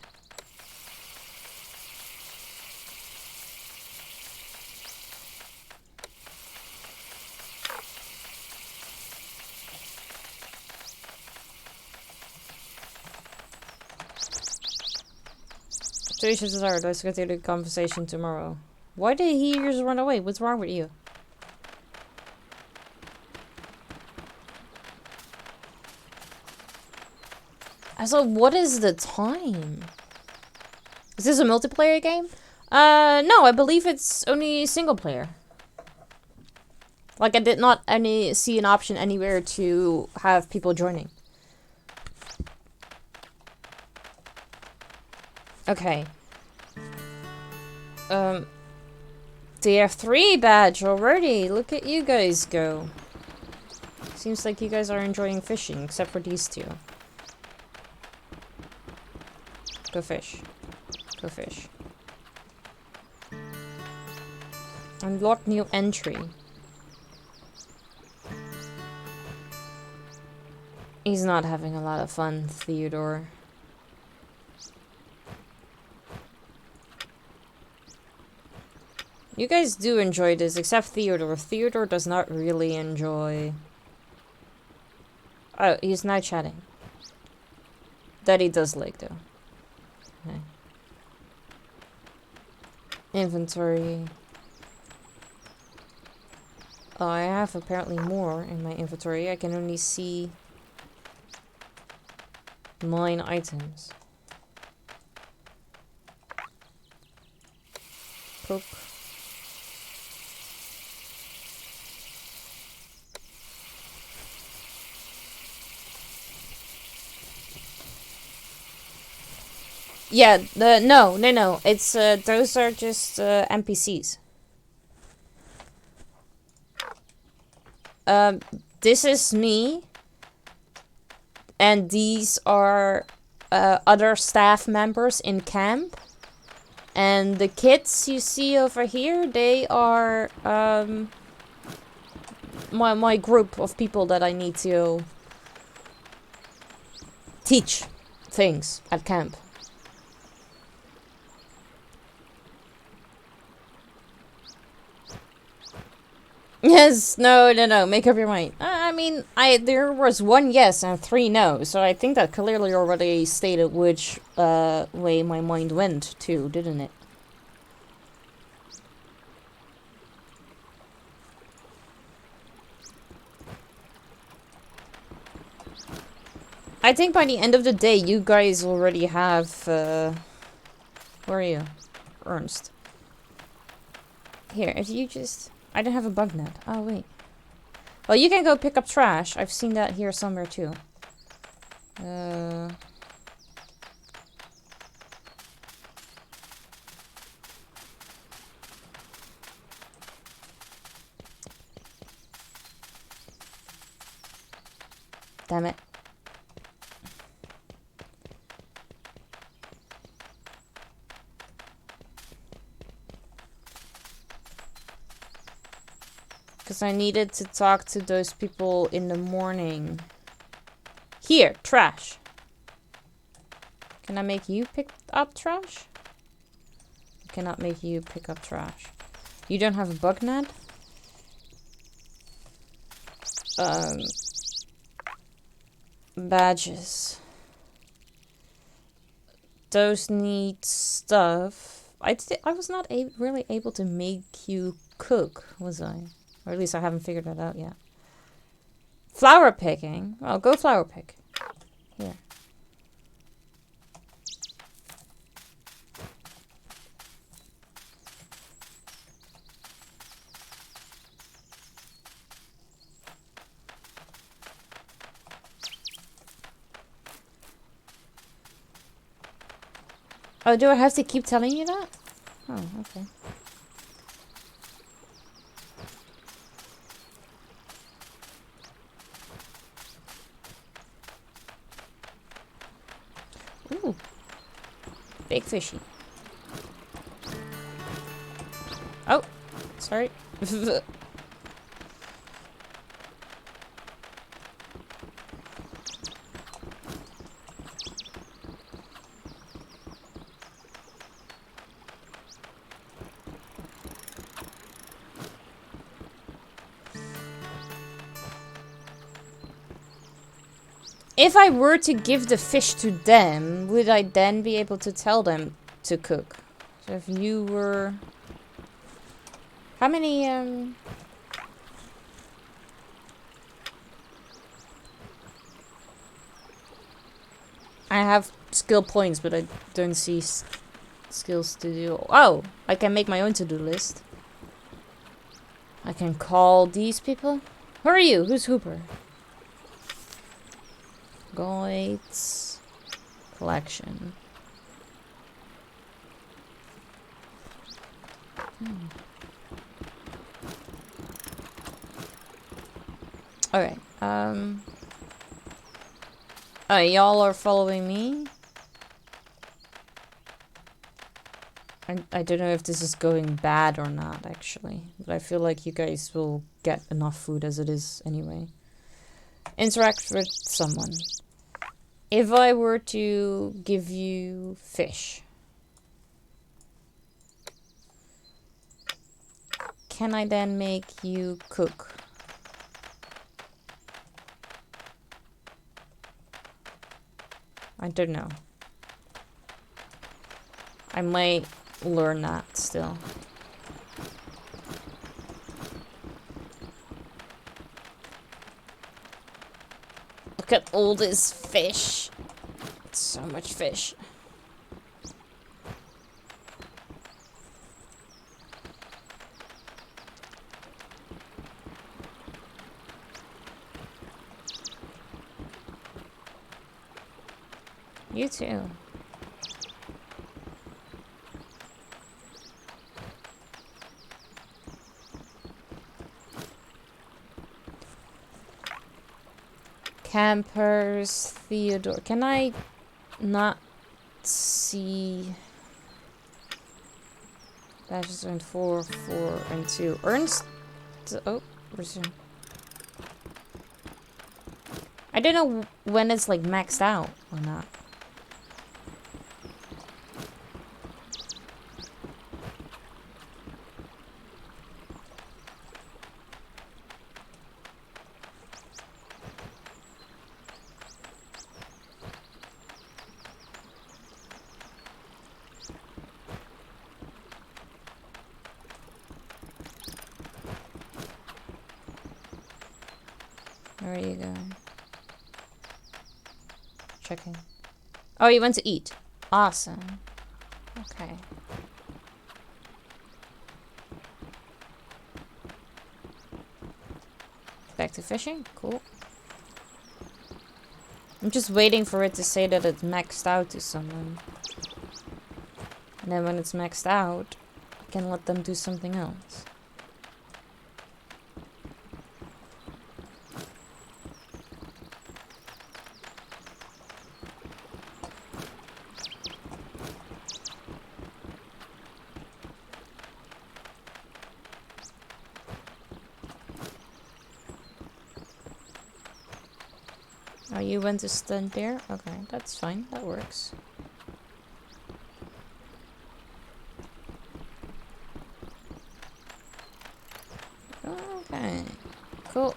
Situations is hard. Let's continue the conversation tomorrow. Why did he just run away? What's wrong with you? So what is the time? Is this a multiplayer game? No, I believe it's only single player. Like I did not see an option anywhere to have people joining. Okay. Tier 3 badge already. Look at you guys go. Seems like you guys are enjoying fishing, except for these two. Go fish. Go fish. Unlock new entry. He's not having a lot of fun, Theodore. You guys do enjoy this, except Theodore. Theodore does not really enjoy... Oh, he's not chatting. That he does like, though. Okay. Inventory. Oh, I have apparently more in my inventory. I can only see 9 items. Cook. Yeah, no. It's those are just NPCs. This is me, and these are other staff members in camp. And the kids you see over here, they are my group of people that I need to teach things at camp. Yes, no, make up your mind. I mean, there was 1 yes and 3 no, so I think that clearly already stated which way my mind went to, didn't it? I think by the end of the day, you guys already have, where are you? Ernst. Here, if you just... I don't have a bug net. Oh, wait. Well, you can go pick up trash. I've seen that here somewhere, too. Damn it. Because I needed to talk to those people in the morning. Here, trash. Can I make you pick up trash? I cannot make you pick up trash. You don't have a bug net? Badges. Those need stuff. I was not really able to make you cook, was I? Or at least I haven't figured that out yet. Flower picking? Well, go flower pick. Here. Oh, do I have to keep telling you that? Oh, okay. Ooh. Big fishy. Oh, sorry. If I were to give the fish to them, would I then be able to tell them to cook? So if you were... How many, I have skill points, but I don't see skills to do... Oh! I can make my own to-do list. I can call these people. Who are you? Who's Hooper? Guides. Collection. Alright, oh, y'all are following me? I don't know if this is going bad or not, actually. But I feel like you guys will get enough food as it is anyway. Interact with someone. If I were to give you fish, can I then make you cook? I don't know. I might learn that still. Look at all this fish. So much fish. You too. Campers, Theodore. Can I not see? Dashes earned 4, 4, and 2. Earns. Oh, resume. I don't know when it's like maxed out or not. Where are you going? Checking. Oh, you went to eat. Awesome. Okay. Back to fishing? Cool. I'm just waiting for it to say that it's maxed out to someone. And then when it's maxed out, I can let them do something else. Oh, you went to stand there? Okay, that's fine. That works. Okay. Cool.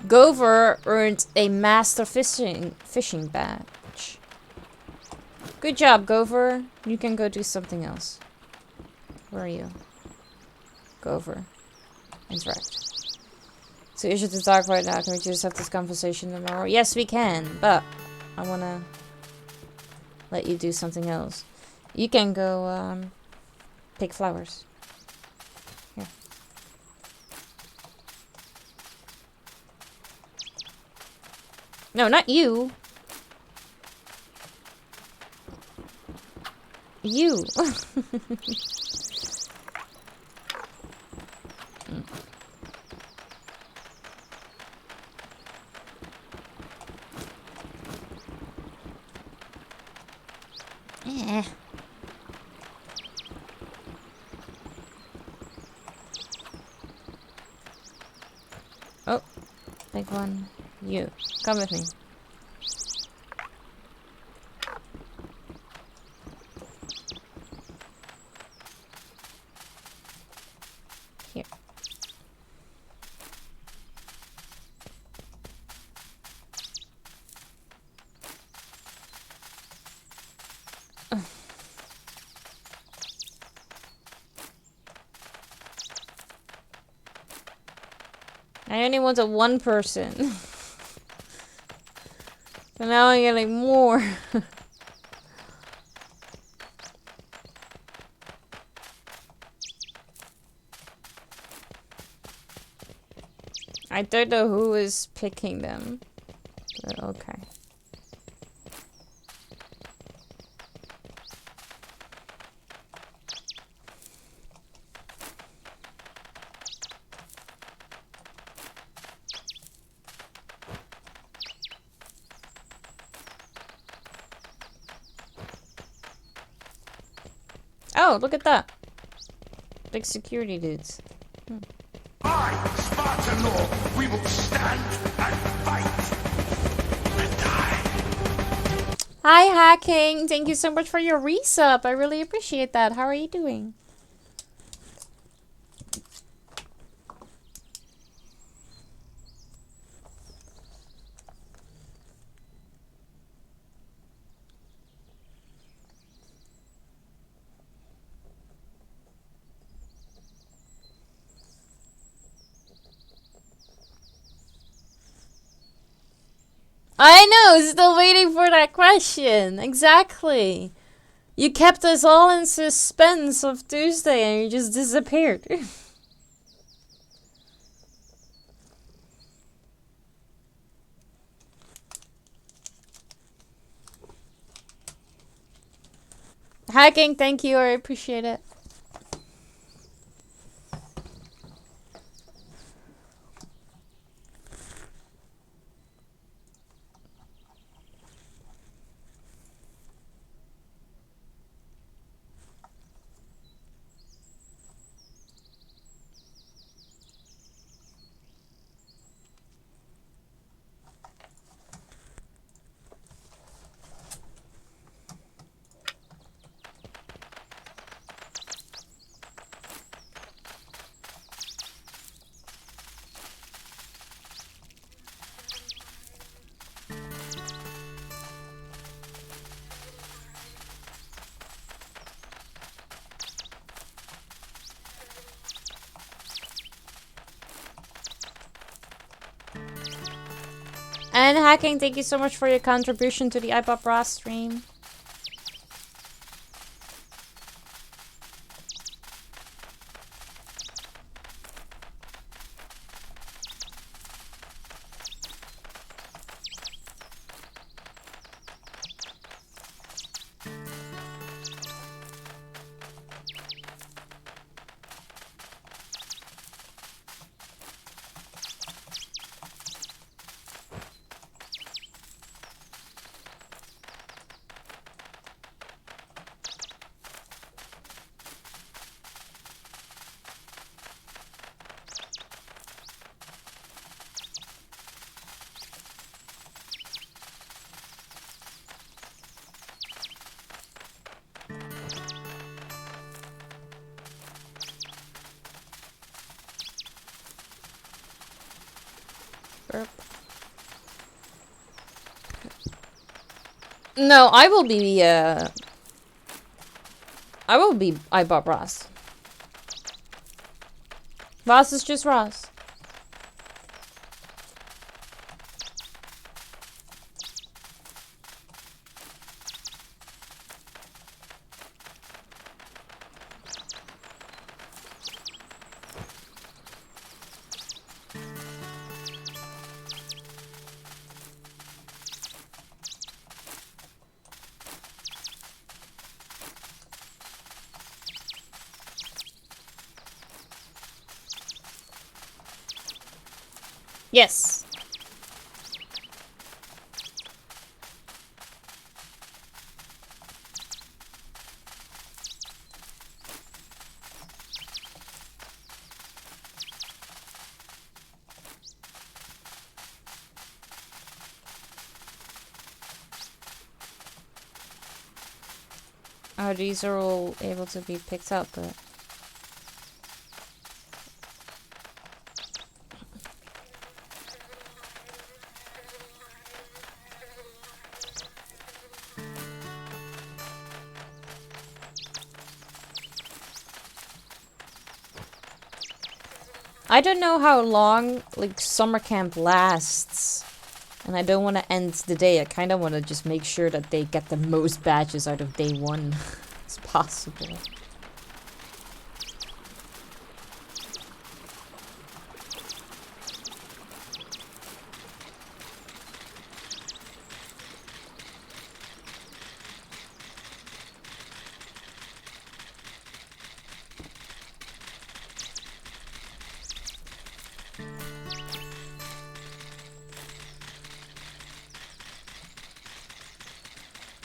Gover earned a master fishing badge. Good job, Gover. You can go do something else. Where are you? Gover. Interact. So is it to talk right now? Can we just have this conversation tomorrow? Yes, we can, but I wanna let you do something else. You can go pick flowers. Here. No, not you. You. Yeah. Oh, big one. You. Come with me. Here. I only wanted one person. So now I'm getting more. I don't know who is picking them. But okay. Oh, look at that. Big security dudes. I, Spartan Law, we will stand and fight and die. Hi, Hacking. Thank you so much for your resub. I really appreciate that. How are you doing? I know, still waiting for that question. Exactly. You kept us all in suspense of Tuesday and you just disappeared. Hacking, thank you. I appreciate it. And Hacking, thank you so much for your contribution to the iPop Raw stream. Burp. No, I will be iPop Ross. Ross is just Ross. Yes. Oh, these are all able to be picked up, but... I don't know how long, like, summer camp lasts. And I don't want to end the day. I kind of want to just make sure that they get the most badges out of day one as possible.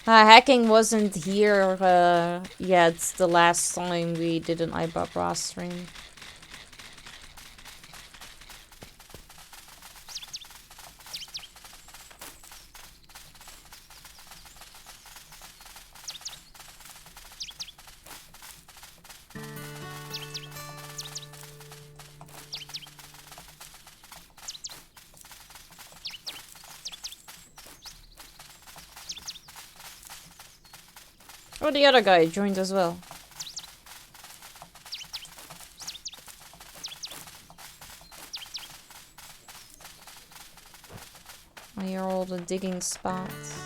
Hacking wasn't here yet the last time we did an iBot Raw stream. Oh, the other guy joined as well. Oh, here are all the digging spots.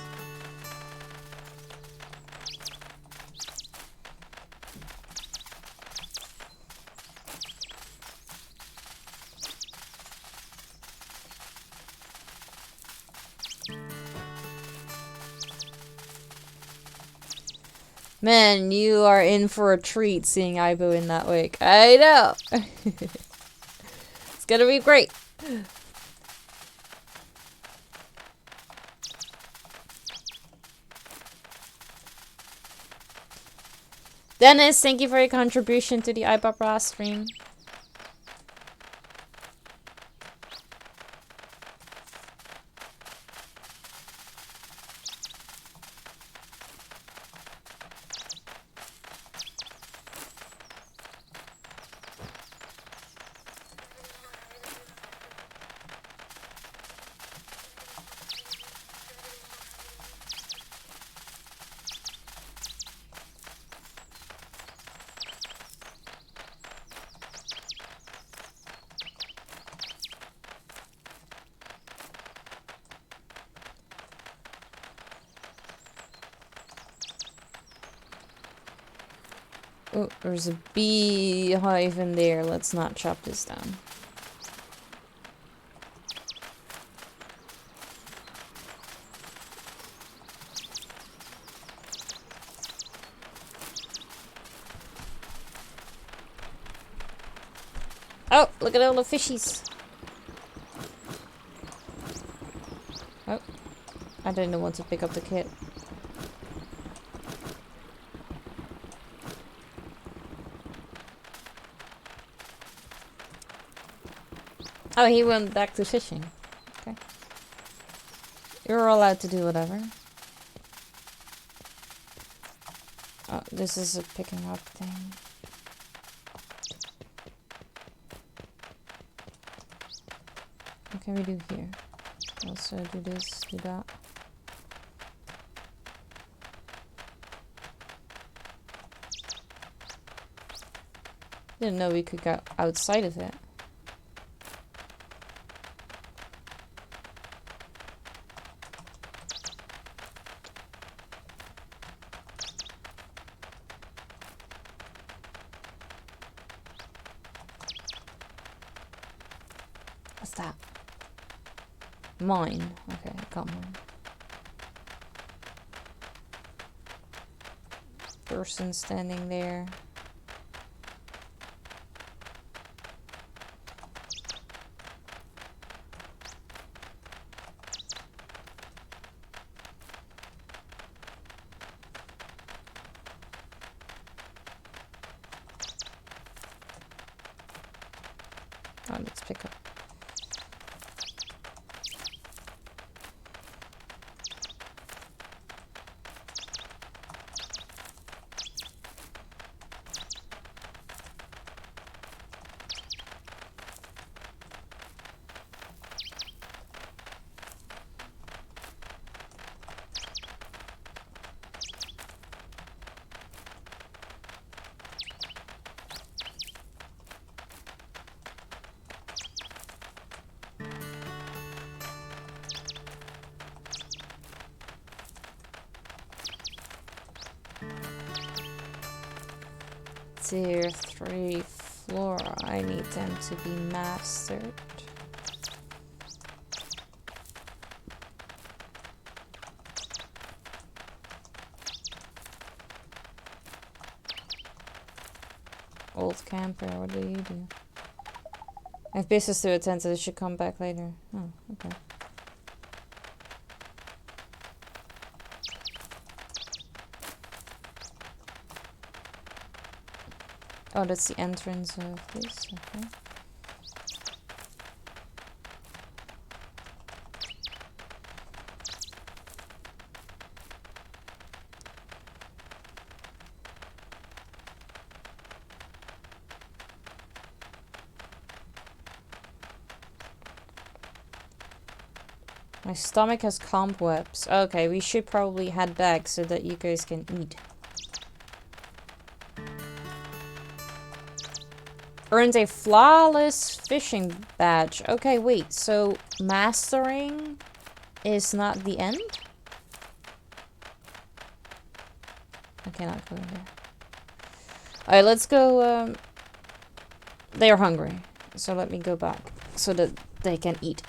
Man, you are in for a treat seeing Aibo in that wig. I know. It's gonna be great. Dennis, thank you for your contribution to the iPopra stream. Oh, there's a beehive in there. Let's not chop this down. Oh, look at all the fishies. Oh, I didn't want to pick up the kit. Oh, he went back to fishing. Okay. You're allowed to do whatever. Oh, this is a picking up thing. What can we do here? Also do this, do that. Didn't know we could go outside of it. What's that? Mine. Okay, I got mine. Person standing there. Oh, let's pick up. Tier 3 flora. I need them to be mastered. Old camper, what do you do? I have business to attend to. I should come back later. Oh, okay. Oh, that's the entrance of this, okay. My stomach has cobwebs. Okay, we should probably head back so that you guys can eat. Earns a flawless fishing badge. Okay, wait. So mastering is not the end? I cannot go in there. Alright, let's go. They are hungry. So let me go back so that they can eat.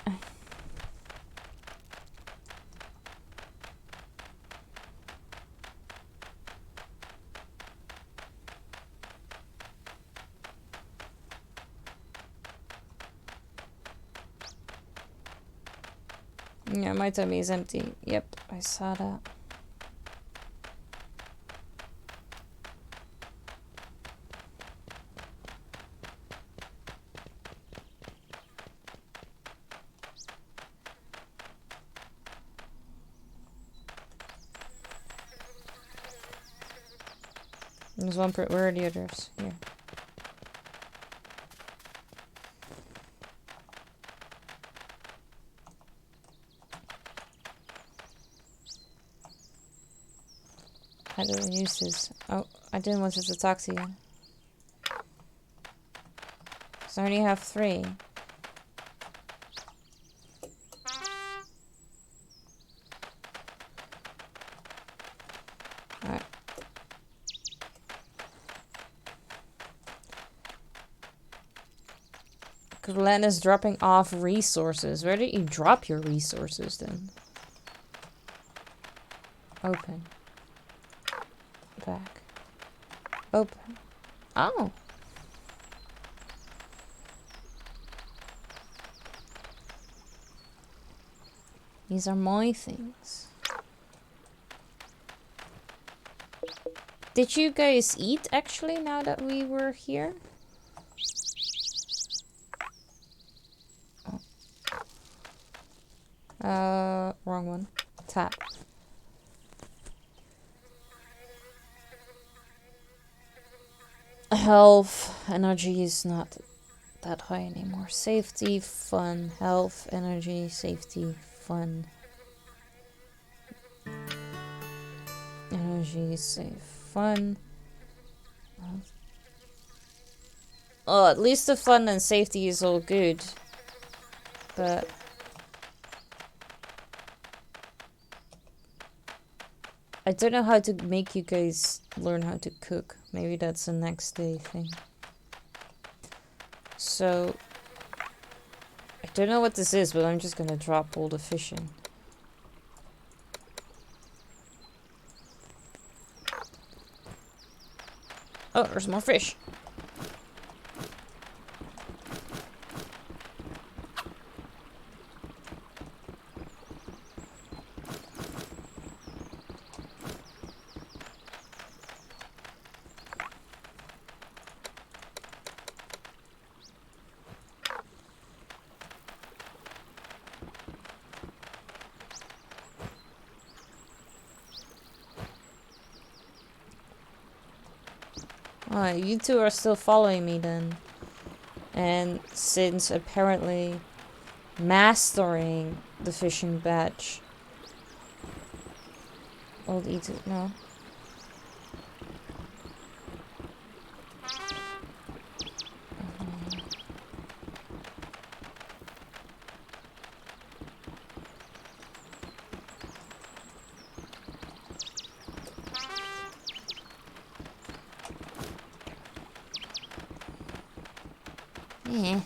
Yeah, my tummy is empty. Yep, I saw that. There's one per- where are the others? Here. How do I use this? Oh, I didn't want it to talk to you. So I only have 3. Alright. Glenn is dropping off resources. Where did you drop your resources then? Open. Back. Open. Oh. These are my things. Did you guys eat actually now that we were here? Wrong one. Tap. Health, energy is not that high anymore. Safety, fun, health, energy, safety, fun. Energy, safe, fun. Oh, at least the fun and safety is all good. But I don't know how to make you guys learn how to cook. Maybe that's a next day thing. So I don't know what this is, but I'm just gonna drop all the fish in. Oh, there's more fish. Ah, you two are still following me then. And since apparently mastering the fishing badge. Old eat it, no. Yeah.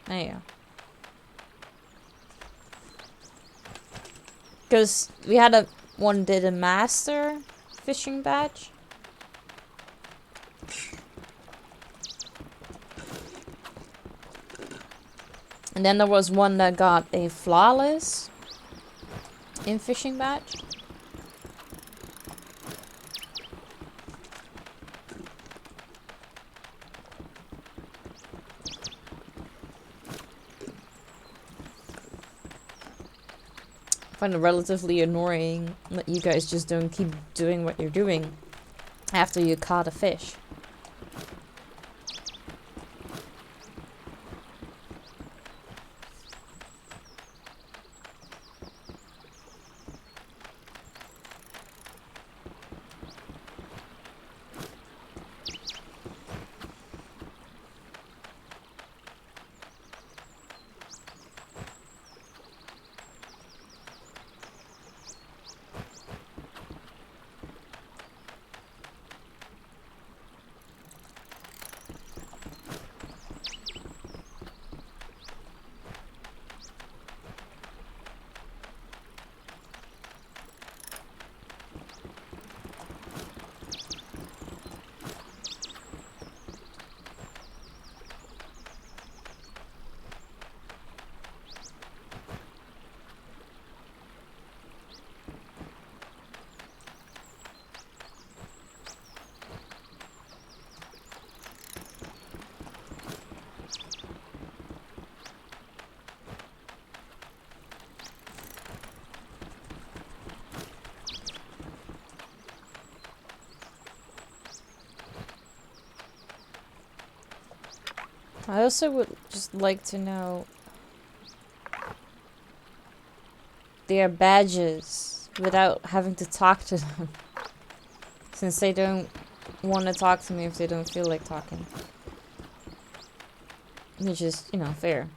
There you go. Because we had a one did a master fishing badge. And then there was one that got a flawless in fishing badge. I find it relatively annoying that you guys just don't keep doing what you're doing after you caught a fish. I also would just like to know their badges without having to talk to them. Since they don't want to talk to me if they don't feel like talking. Which is, you know, fair.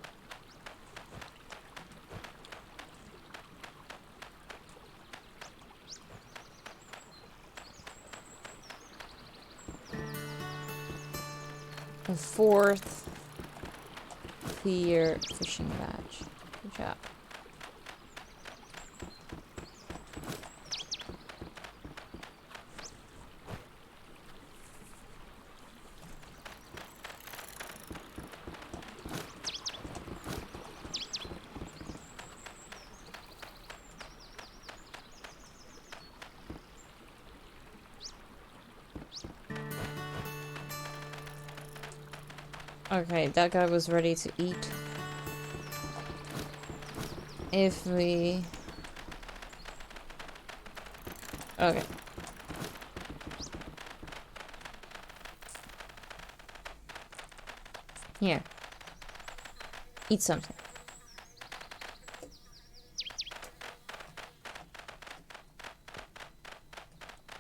A 4th clear fishing badge. Good job. Okay, that guy was ready to eat. If we... Okay. Here. Eat something.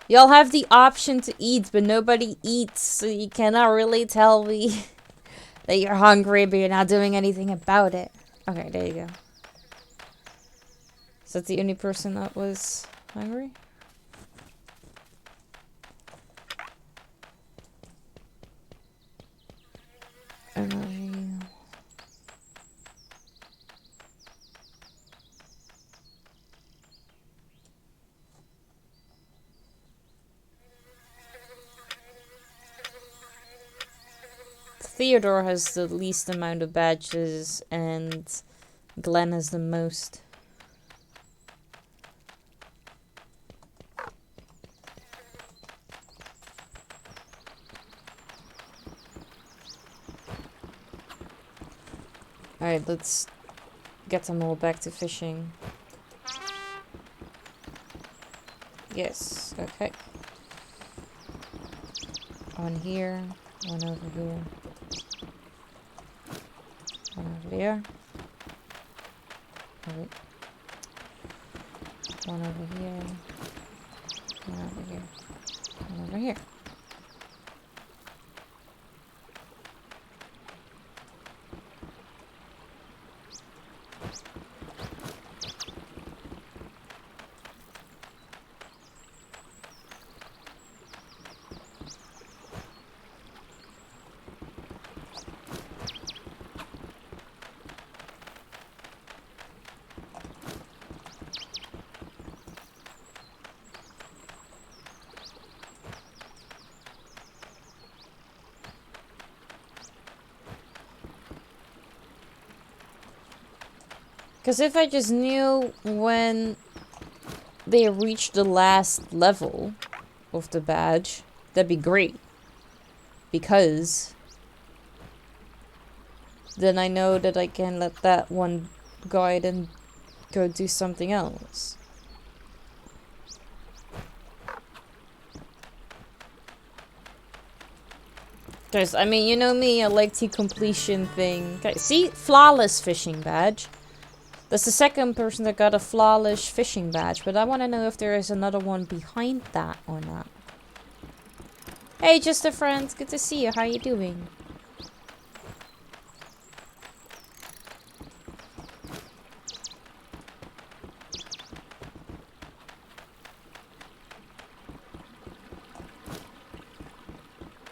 Y'all have the option to eat, but nobody eats, so you cannot really tell me that you're hungry, but you're not doing anything about it. Okay, there you go. Is that the only person that was hungry? Energy. Theodore has the least amount of badges, and Glenn has the most. Alright, let's get them all back to fishing. Yes, okay. One here, one over here. One over there. Oh, wait. One over here. One over here. One over here. Because if I just knew when they reached the last level of the badge, that'd be great. Because then I know that I can let that one guide and go do something else. Because, I mean, you know me, I like the completion thing. Okay, see? Flawless fishing badge. That's the second person that got a flawless fishing badge, but I want to know if there is another one behind that or not. Hey, just a friend. Good to see you. How you doing?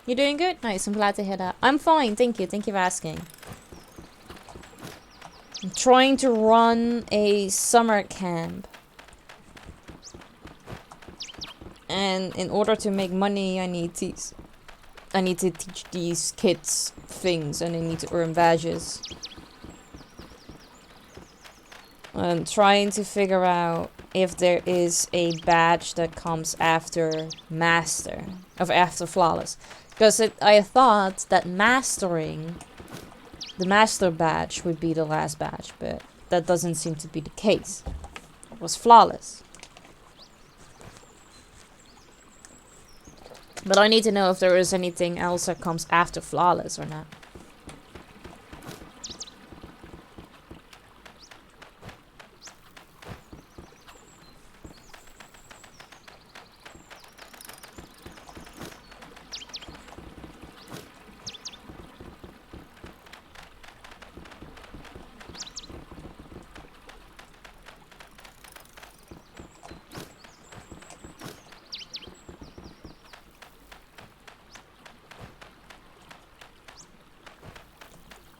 You doing good? Nice. I'm glad to hear that. I'm fine. Thank you. Thank you for asking. I'm trying to run a summer camp. And in order to make money, I need to teach these kids things, and they need to earn badges. I'm trying to figure out if there is a badge that comes after Master, after Flawless. Because I thought that mastering, the Master badge would be the last badge, but that doesn't seem to be the case. It was Flawless. But I need to know if there is anything else that comes after Flawless or not.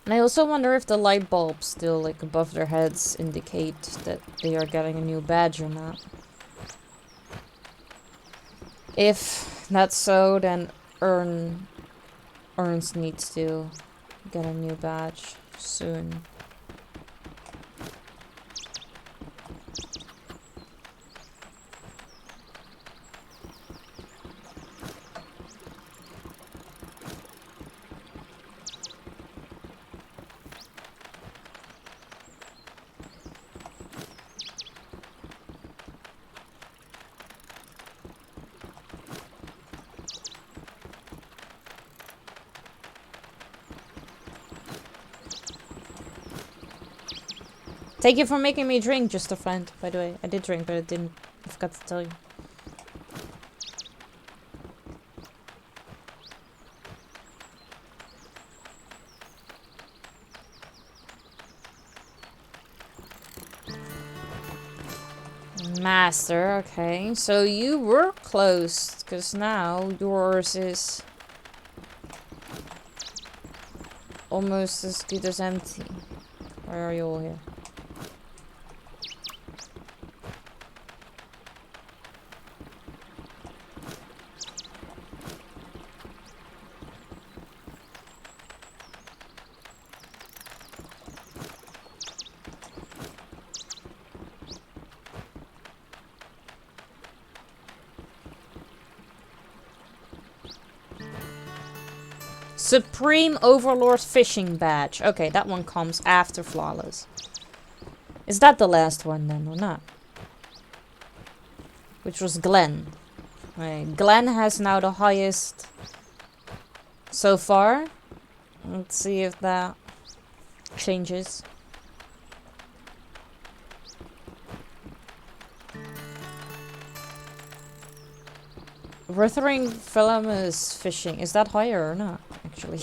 And I also wonder if the light bulbs still, like, above their heads indicate that they are getting a new badge or not. If that's so, then Ernst needs to get a new badge soon. Thank you for making me drink, just a friend, by the way. I did drink, but I didn't. I forgot to tell you. Master, okay. So you were close, because now yours is almost as good as empty. Why are you all here? Supreme Overlord Fishing Badge. Okay, that one comes after Flawless. Is that the last one then, or not? Which was Glenn. Okay, Glenn has now the highest so far. Let's see if that changes. Wuthering Philemus Fishing. Is that higher or not, actually?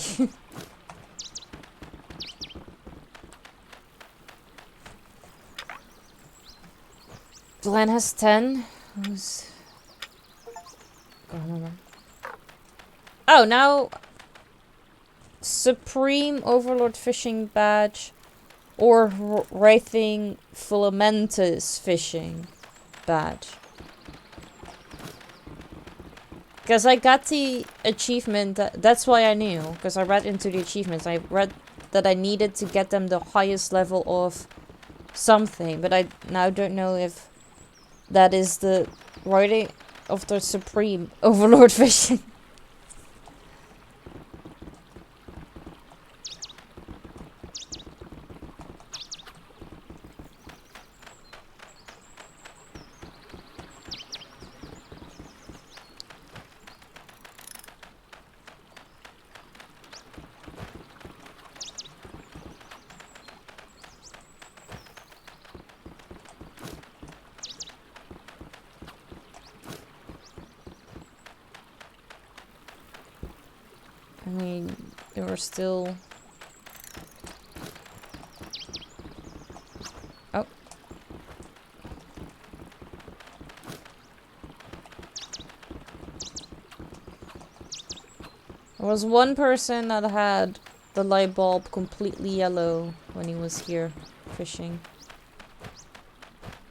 Glenn has 10. Who's... Oh, now... Supreme Overlord Fishing Badge. Or Wraithing Filamentus Fishing Badge. Because I got the achievement, that's why I knew. Because I read into the achievements. I read that I needed to get them the highest level of something. But I now don't know if that is the writing of the Supreme Overlord Fishing. I mean, you're still... Oh. There was one person that had the light bulb completely yellow when he was here fishing.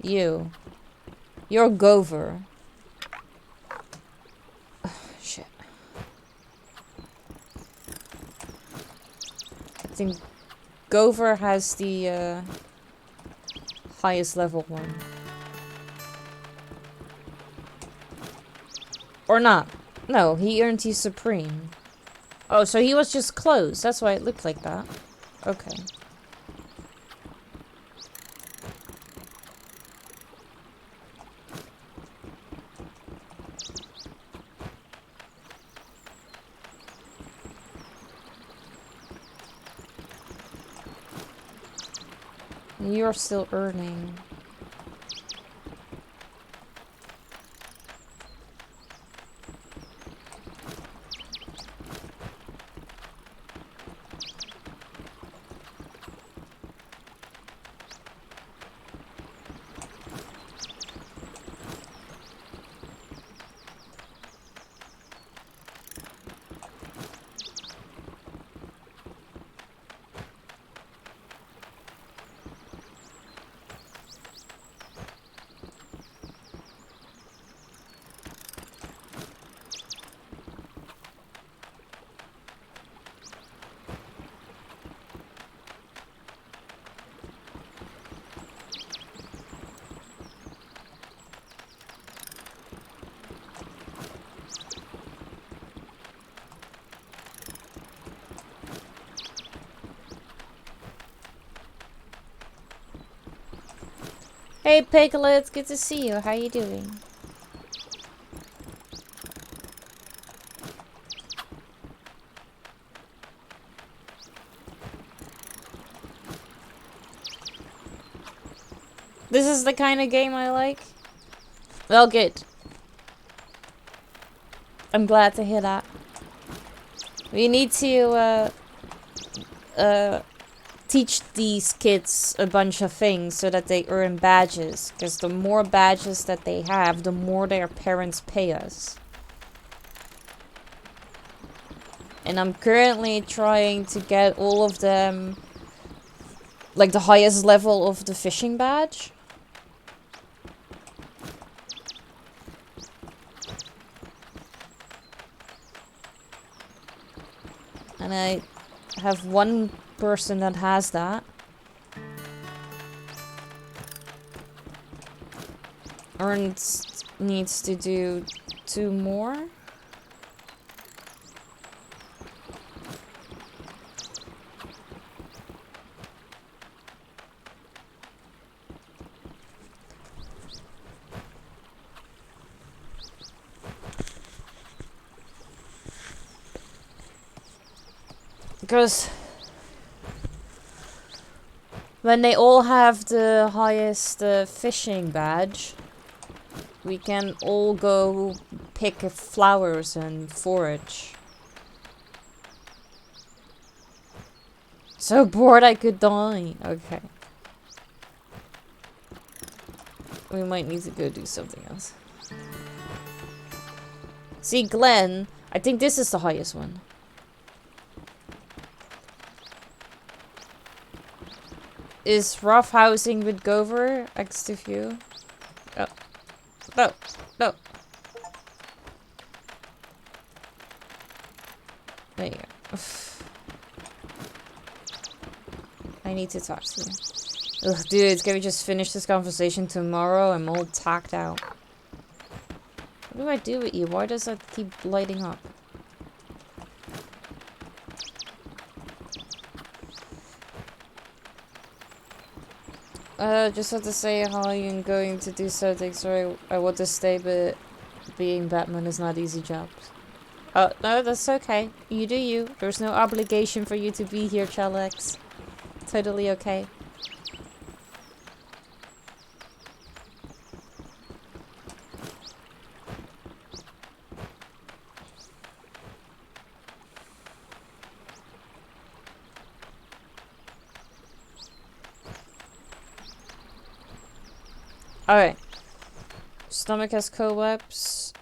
You. You're Gover. Shit. I think Gover has the highest level one. Or not. No, he earned his Supreme. Oh, so he was just close. That's why it looked like that. Okay. You're still earning. Hey Piglet, good to see you. How you doing? This is the kind of game I like. Well, good. I'm glad to hear that. We need to teach these kids a bunch of things so that they earn badges. Because the more badges that they have, the more their parents pay us. And I'm currently trying to get all of them, like the highest level of the fishing badge. And I have one person that has that. Ernst needs to do 2 more. Because when they all have the highest fishing badge, we can all go pick flowers and forage. So bored I could die. Okay. We might need to go do something else. See, Glenn, I think this is the highest one. Is roughhousing with Gover X to view? Oh. No. No. There you go. I need to talk to you. Ugh, dude, can we just finish this conversation tomorrow? I'm all tacked out. What do I do with you? Why does that keep lighting up? Just have to say how I'm going to do something. Sorry, I want to stay, but being Batman is not easy job. Oh, no, that's okay. You do you. There's no obligation for you to be here, Chalex. Totally okay. Alright. Stomach has co-ops.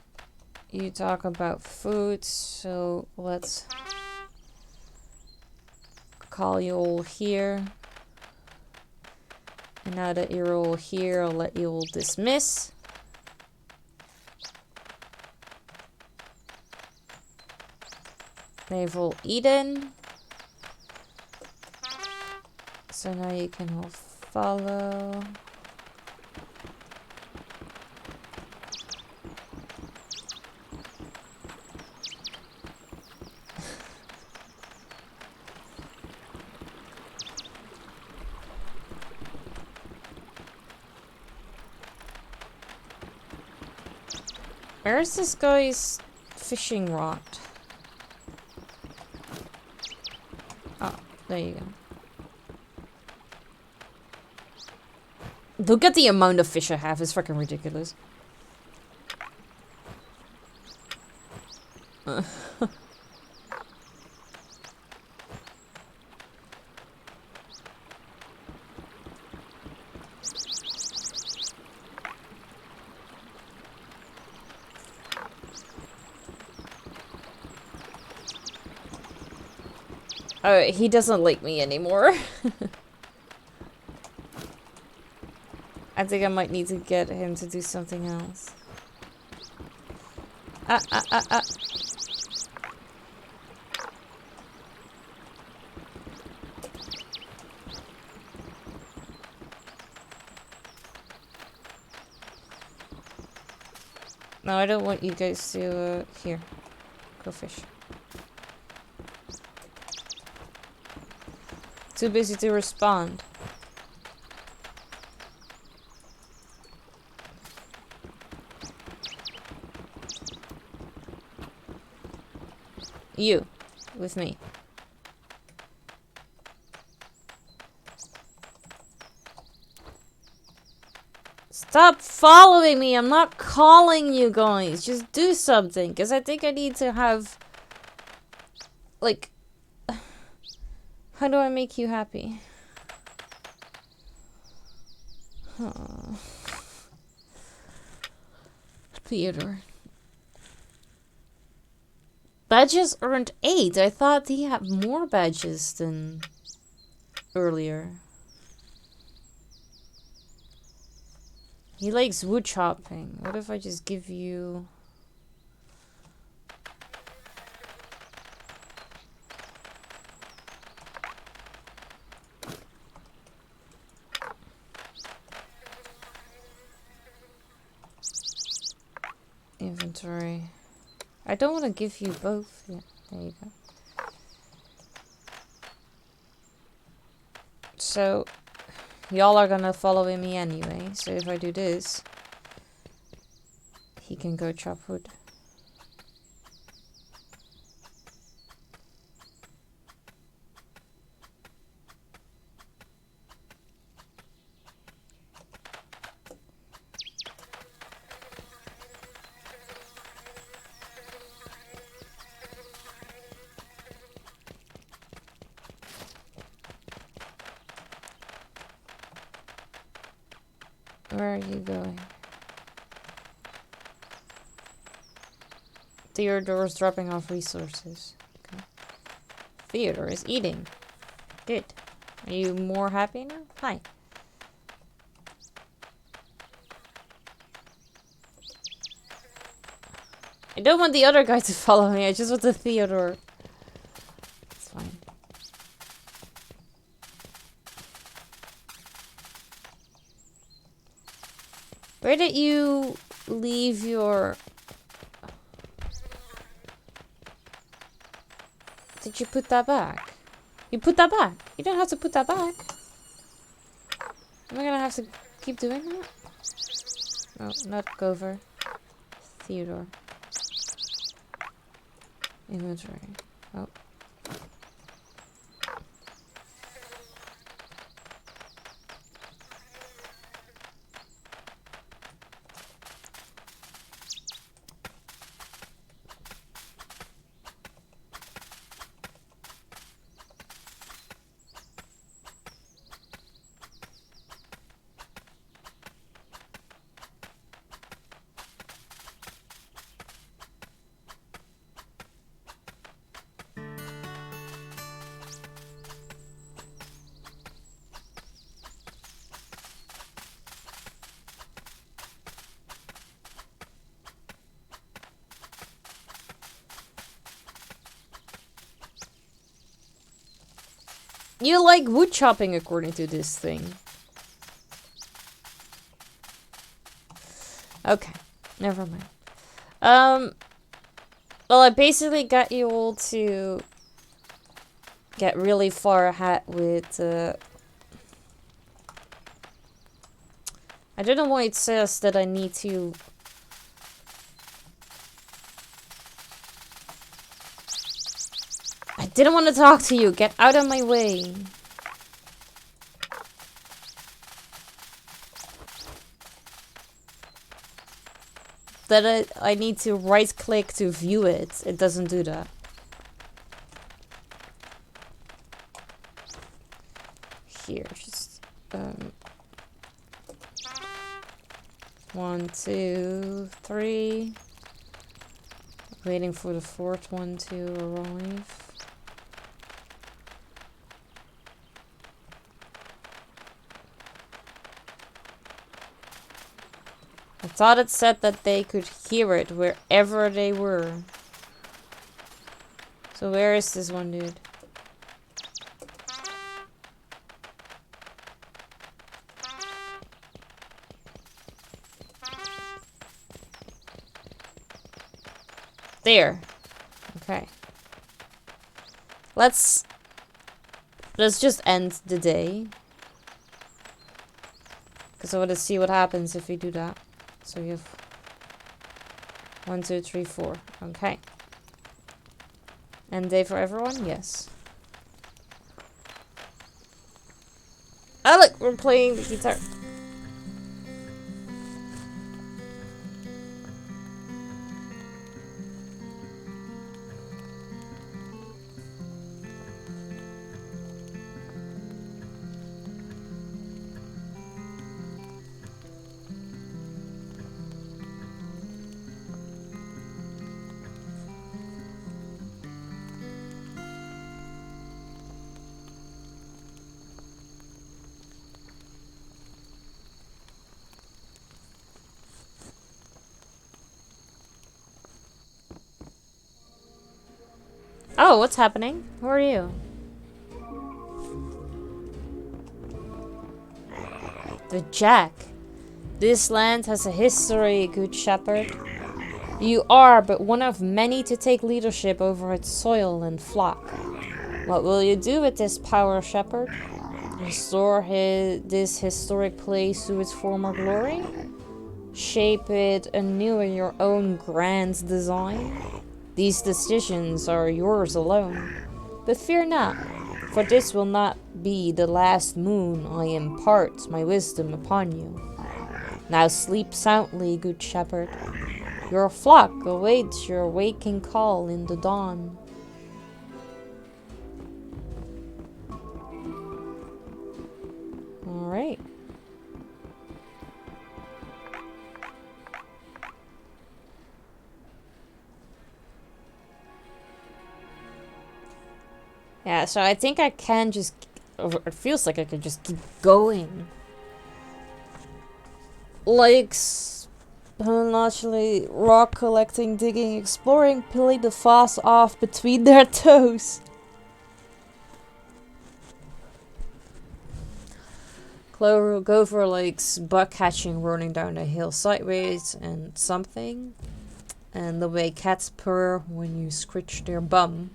You talk about food, so let's call you all here. And now that you're all here, I'll let you all dismiss. They've all eaten. So now you can all follow. Where's this guy's fishing rod? Oh, there you go. Look at the amount of fish I have. It's fucking ridiculous. Oh, he doesn't like me anymore. I think I might need to get him to do something else. No, I don't want you guys to, here. Go fish. Too busy to respond. You. With me. Stop following me! I'm not calling you guys! Just do something! Because I think I need to have... Like... How do I make you happy? Huh. Theodore. Badges earned 8. I thought he had more badges than earlier. He likes wood chopping. What if I just give you... Inventory. I don't want to give you both. Yeah, there you go. So, y'all are gonna follow me anyway. So if I do this, he can go chop wood. Where are you going? Theodore's dropping off resources. Okay. Theodore is eating. Good. Are you more happy now? Hi. I don't want the other guy to follow me. I just want the Theodore. It's fine. Where did you leave your... Did you put that back? You put that back? You don't have to put that back. Am I gonna have to keep doing that? No, not Gover. Theodore. Inventory. Oh. You like wood chopping according to this thing. Okay, never mind. Well, I basically got you all to get really far ahead with, I don't know why it says that I need to... I didn't want to talk to you. Get out of my way. That I need to right click to view it. It doesn't do that. Here, just 1, 2, 3. Waiting for the 4th one to arrive. I thought it said that they could hear it wherever they were. So where is this one dude? There. Okay. Let's just end the day. Because I want to see what happens if we do that. So you have 1, 2, 3, 4. Okay. End day for everyone? Yes. Oh look, we're playing the guitar. Oh, what's happening? Who are you? The Jack. This land has a history, good shepherd. You are but one of many to take leadership over its soil and flock. What will you do with this power, shepherd? Restore this historic place to its former glory? Shape it anew in your own grand design? These decisions are yours alone. But fear not, for this will not be the last moon I impart my wisdom upon you. Now sleep soundly, good shepherd. Your flock awaits your waking call in the dawn. Alright. Yeah, so I think I can just... It feels like I can just keep going. Like... Naturally, rock collecting, digging, exploring, peeling the foss off between their toes. Clover Gopher likes buck catching, running down a hill sideways, and something. And the way cats purr when you scritch their bum.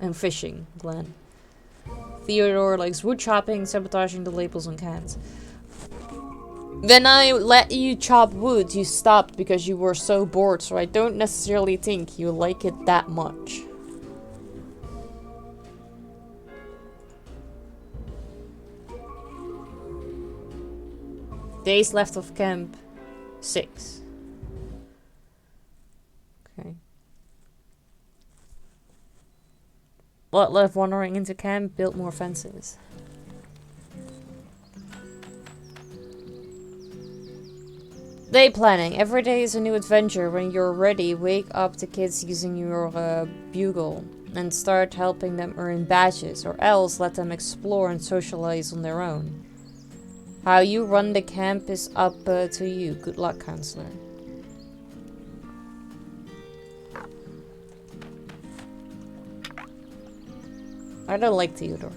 And fishing, Glenn. Theodore likes wood chopping, sabotaging the labels on cans. When I let you chop wood, you stopped because you were so bored, so I don't necessarily think you like it that much. Days left of camp, 6. Okay. Lot left wandering into camp, build more fences. Day planning. Every day is a new adventure. When you're ready, wake up the kids using your bugle and start helping them earn badges, or else let them explore and socialize on their own. How you run the camp is up to you. Good luck, counselor. I don't like Theodore.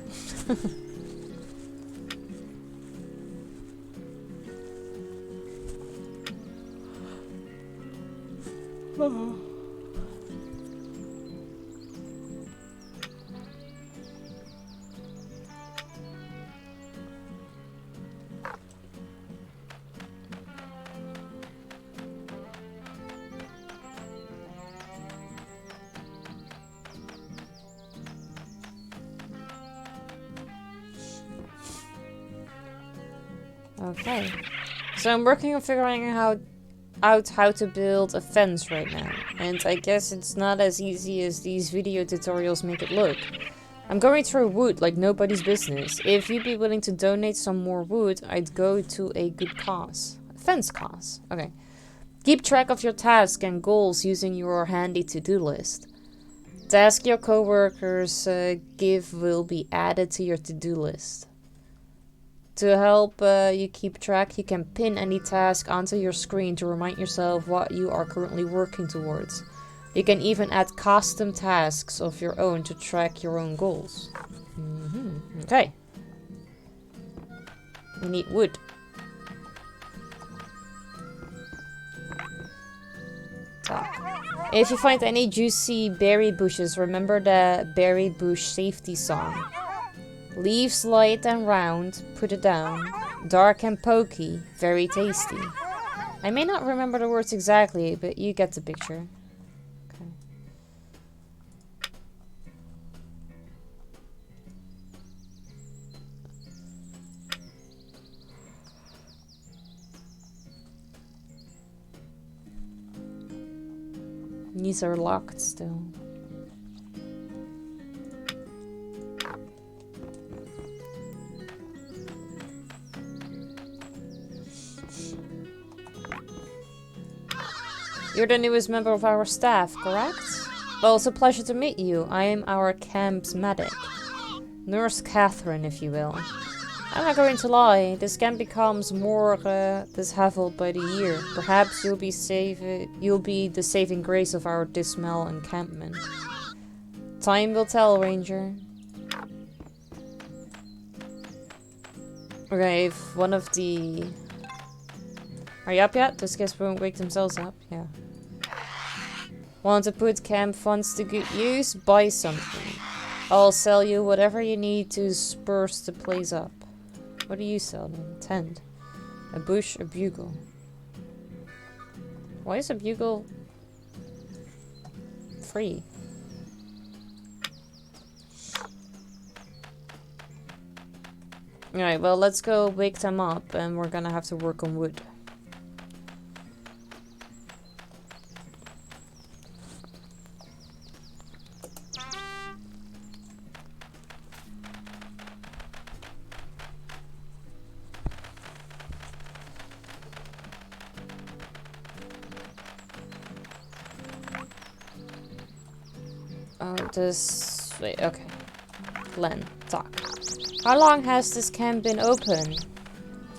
Okay, so I'm working on figuring out how to build a fence right now, and I guess it's not as easy as these video tutorials make it look. I'm going through wood like nobody's business. If you'd be willing to donate some more wood, I'd go to a good cause. A fence cause. Okay. Keep track of your tasks and goals using your handy to-do list. Task your coworkers give will be added to your to-do list. To help you keep track, you can pin any task onto your screen to remind yourself what you are currently working towards. You can even add custom tasks of your own to track your own goals. Okay. We need wood. So, if you find any juicy berry bushes, remember the berry bush safety song. Leaves light and round, put it down. Dark and pokey, very tasty. I may not remember the words exactly, but you get the picture. Okay. These are locked still. You're the newest member of our staff, correct? Well, it's a pleasure to meet you. I am our camp's medic. Nurse Catherine, if you will. I'm not going to lie, this camp becomes more disheveled by the year. Perhaps you'll be the saving grace of our dismal encampment. Time will tell, Ranger. Okay, if one of the... Are you up yet? Those guys won't wake themselves up. Yeah. Want to put camp funds to good use? Buy something. I'll sell you whatever you need to spruce the place up. What do you sell then? Tent. A bush, a bugle. Why is a bugle free? Alright, well, let's go wake them up and we're gonna have to work on wood. Wait, okay. Glenn, talk. How long has this camp been open?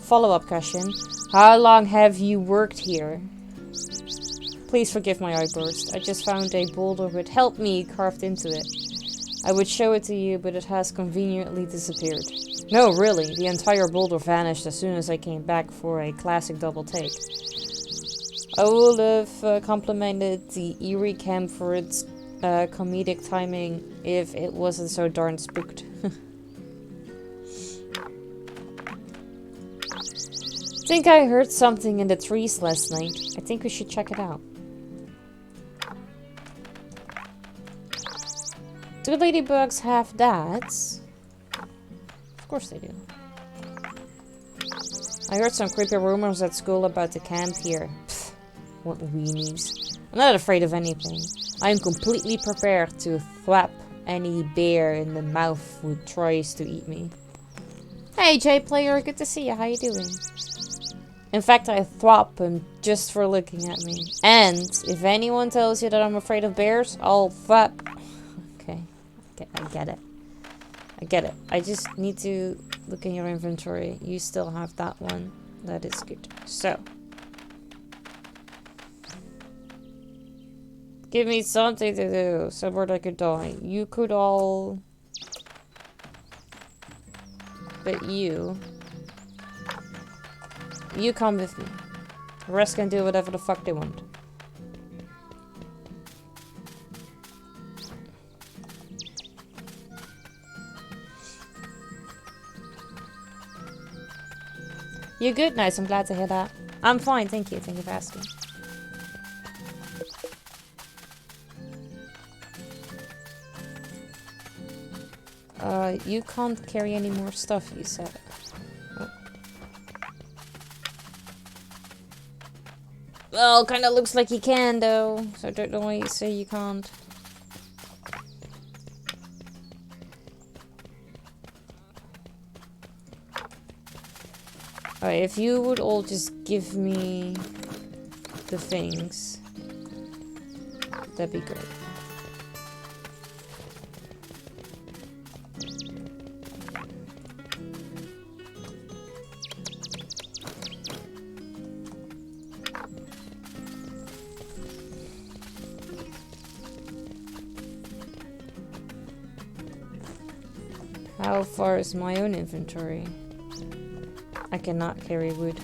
Follow-up question. How long have you worked here? Please forgive my outburst. I just found a boulder with "Help me" carved into it. I would show it to you, but it has conveniently disappeared. No, really. The entire boulder vanished as soon as I came back for a classic double take. I would have complimented the Eerie camp for its comedic timing if it wasn't so darn spooked. Think I heard something in the trees last night. I think we should check it out. Do ladybugs have dads? Of course they do. I heard some creepy rumors at school about the camp here. Pfft, what weenies. I'm not afraid of anything. I am completely prepared to thwap any bear in the mouth who tries to eat me. Hey J-Player, good to see you. How you doing? In fact, I thwap him just for looking at me. And if anyone tells you that I'm afraid of bears, I'll thwap. Okay, I get it. I get it. I just need to look in your inventory. You still have that one. That is good. So. Give me something to do, somewhere I could die. You could all... But you... You come with me. The rest can do whatever the fuck they want. You good? Nice, I'm glad to hear that. I'm fine, thank you. Thank you for asking. You can't carry any more stuff, you said. Oh. Well, kinda looks like you can, though. So I don't know why you say you can't. Alright, if you would all just give me the things, that'd be great. How far is my own inventory? I cannot carry wood.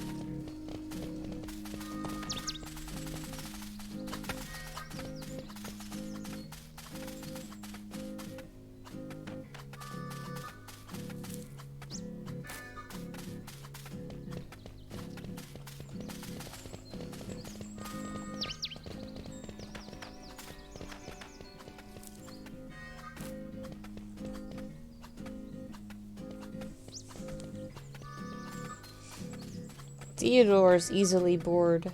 Theodore's easily bored.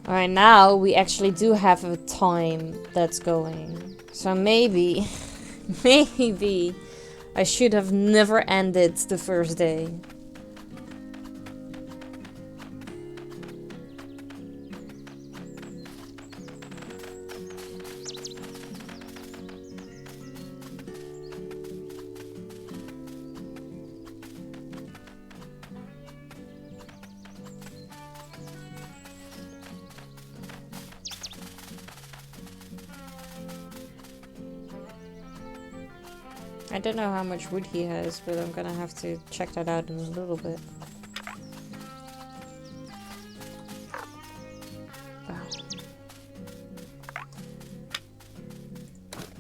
Alright, now we actually do have a time that's going. So maybe, maybe I should have never ended the first day. I don't know how much wood he has, but I'm gonna have to check that out in a little bit.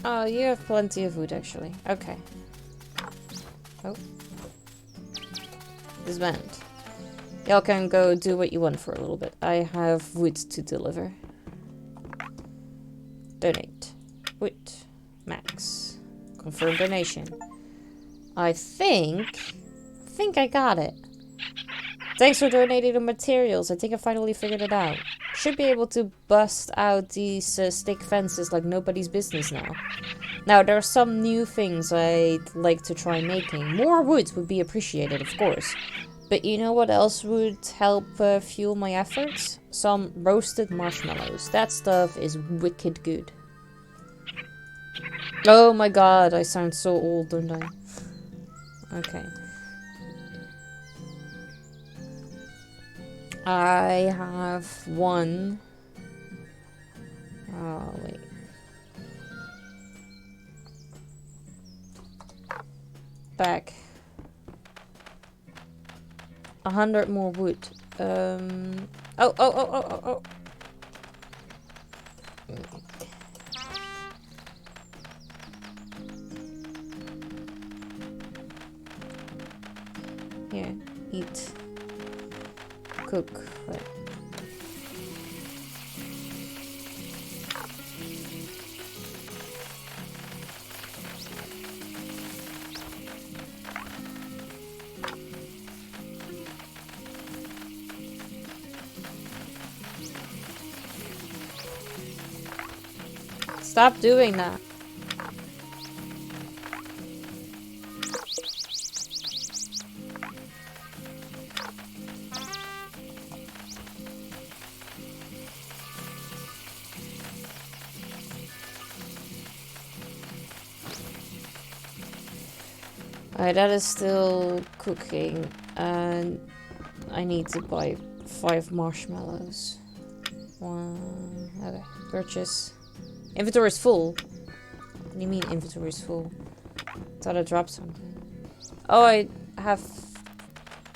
Oh, you have plenty of wood actually. Okay. Oh. Disband. Y'all can go do what you want for a little bit. I have wood to deliver. Donate. Wood. Max. Confirm donation. I think I got it. Thanks for donating the materials. I think I finally figured it out. Should be able to bust out these stick fences like nobody's business now. Now, there are some new things I'd like to try making. More wood would be appreciated, of course. But you know what else would help fuel my efforts? Some roasted marshmallows. That stuff is wicked good. Oh my god, I sound so old, don't I? Okay. I have one. Oh, wait. Back. 100 more wood. Oh. Here, eat, cook. Right. Stop doing that. Alright, that is still cooking, and I need to buy 5 marshmallows. One, okay, purchase. Inventory is full. What do you mean inventory is full? Thought I dropped something. Oh, I have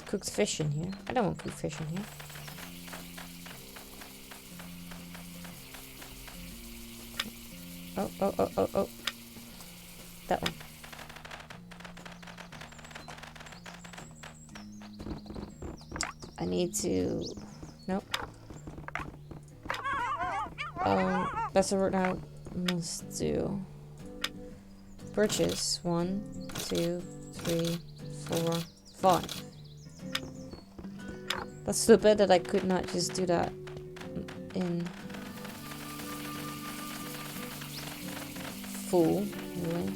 cooked fish in here. I don't want cooked fish in here. Oh. That one. I need to... Nope. That's what now must do. Purchase 1, 2, 3, 4, 5. That's stupid that I could not just do that in full, really.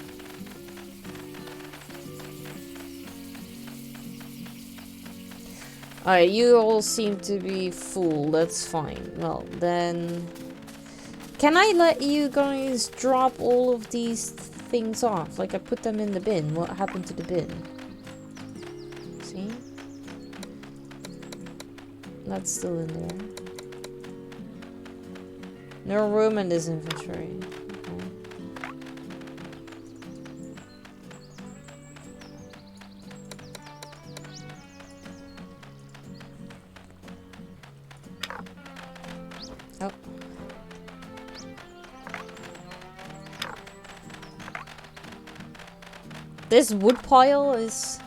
Alright, you all seem to be full, that's fine. Well, then... Can I let you guys drop all of these things off? Like, I put them in the bin. What happened to the bin? See? That's still in there. No room in this inventory. Oh. This wood pile is...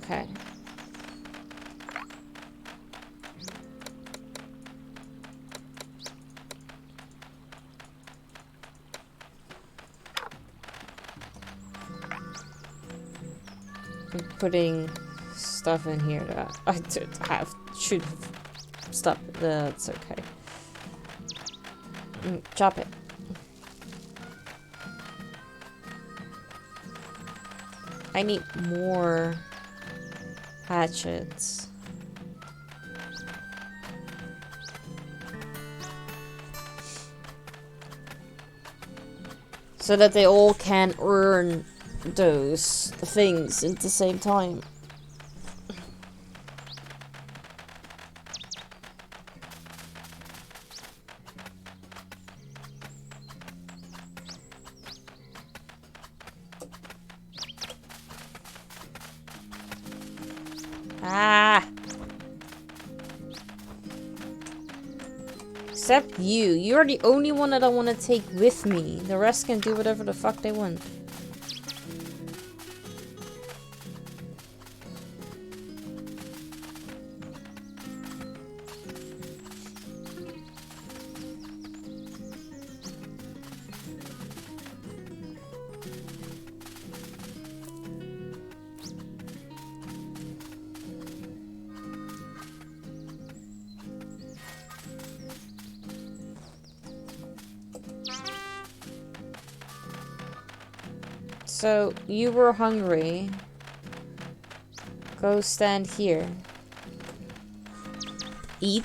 Okay. I'm putting stuff in here that I should have stopped. That's okay. Chop it. I need more hatchets. So that they all can earn those things at the same time. Ah! Except you. You're the only one that I want to take with me. The rest can do whatever the fuck they want. So, you were hungry. Go stand here. Eat.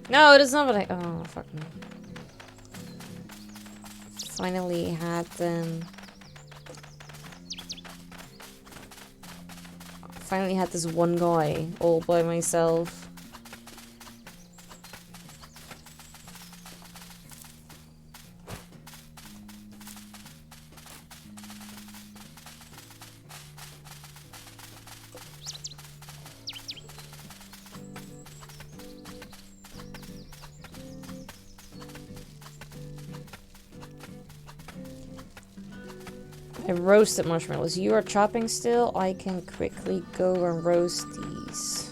No, it is not what I... Oh, fuck me. Finally had them... Finally had this one guy all by myself. I roasted marshmallows. You are chopping still? I can quickly go and roast these.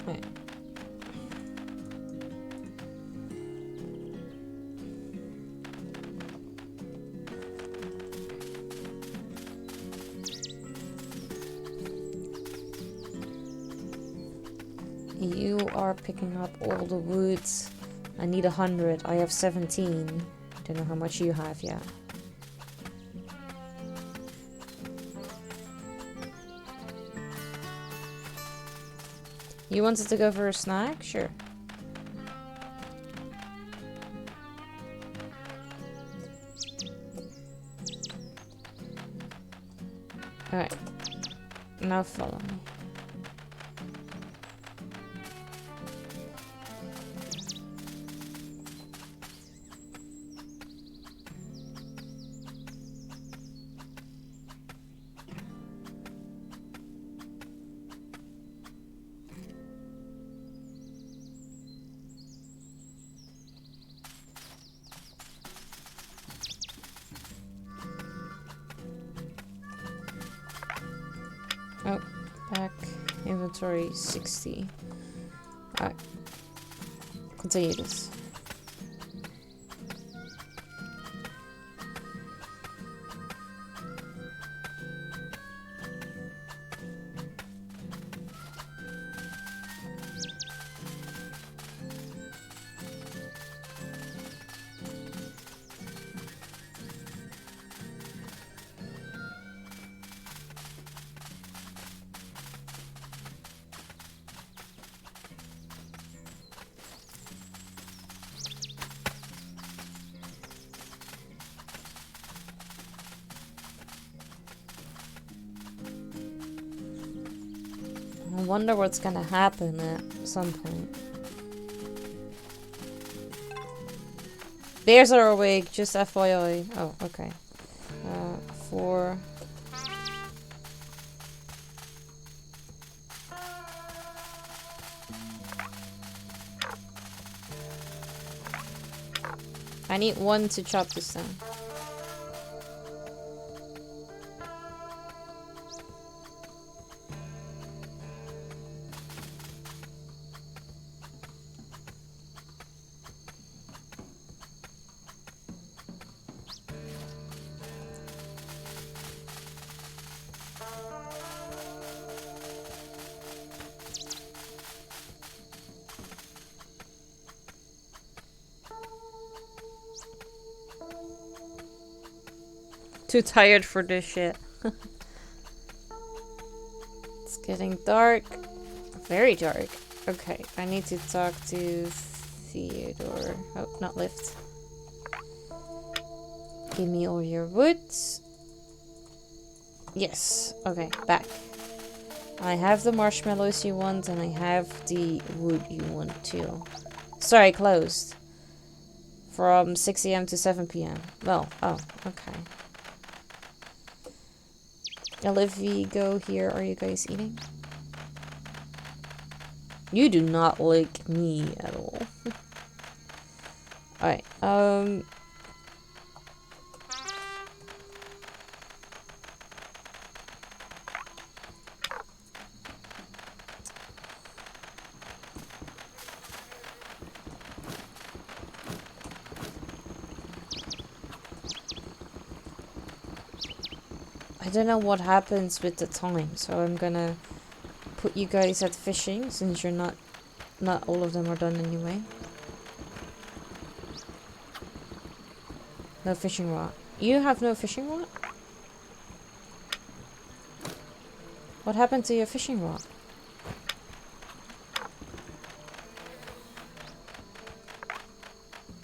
Right. You are picking up all the woods. I need 100. I have 17. Don't know how much you have yet. You wanted to go for a snack? Sure. Alright. Now follow me. Oh, back. Inventory 60. Alright. Continue this. I wonder what's gonna happen at some point. Bears are awake, just FYI. Oh, okay. 4. I need 1 to chop this down. Too tired for this shit. It's getting dark. Very dark. Okay, I need to talk to Theodore. Oh, not lift. Give me all your woods. Yes. Okay, back. I have the marshmallows you want, and I have the wood you want too. Sorry, closed. From 6 AM to 7 PM. Well, oh, okay. Olivia, go here. Are you guys eating? You do not like me at all. Alright, I don't know what happens with the time, so I'm gonna put you guys at fishing since you're not all of them are done anyway. No fishing rod. You have no fishing rod? What happened to your fishing rod?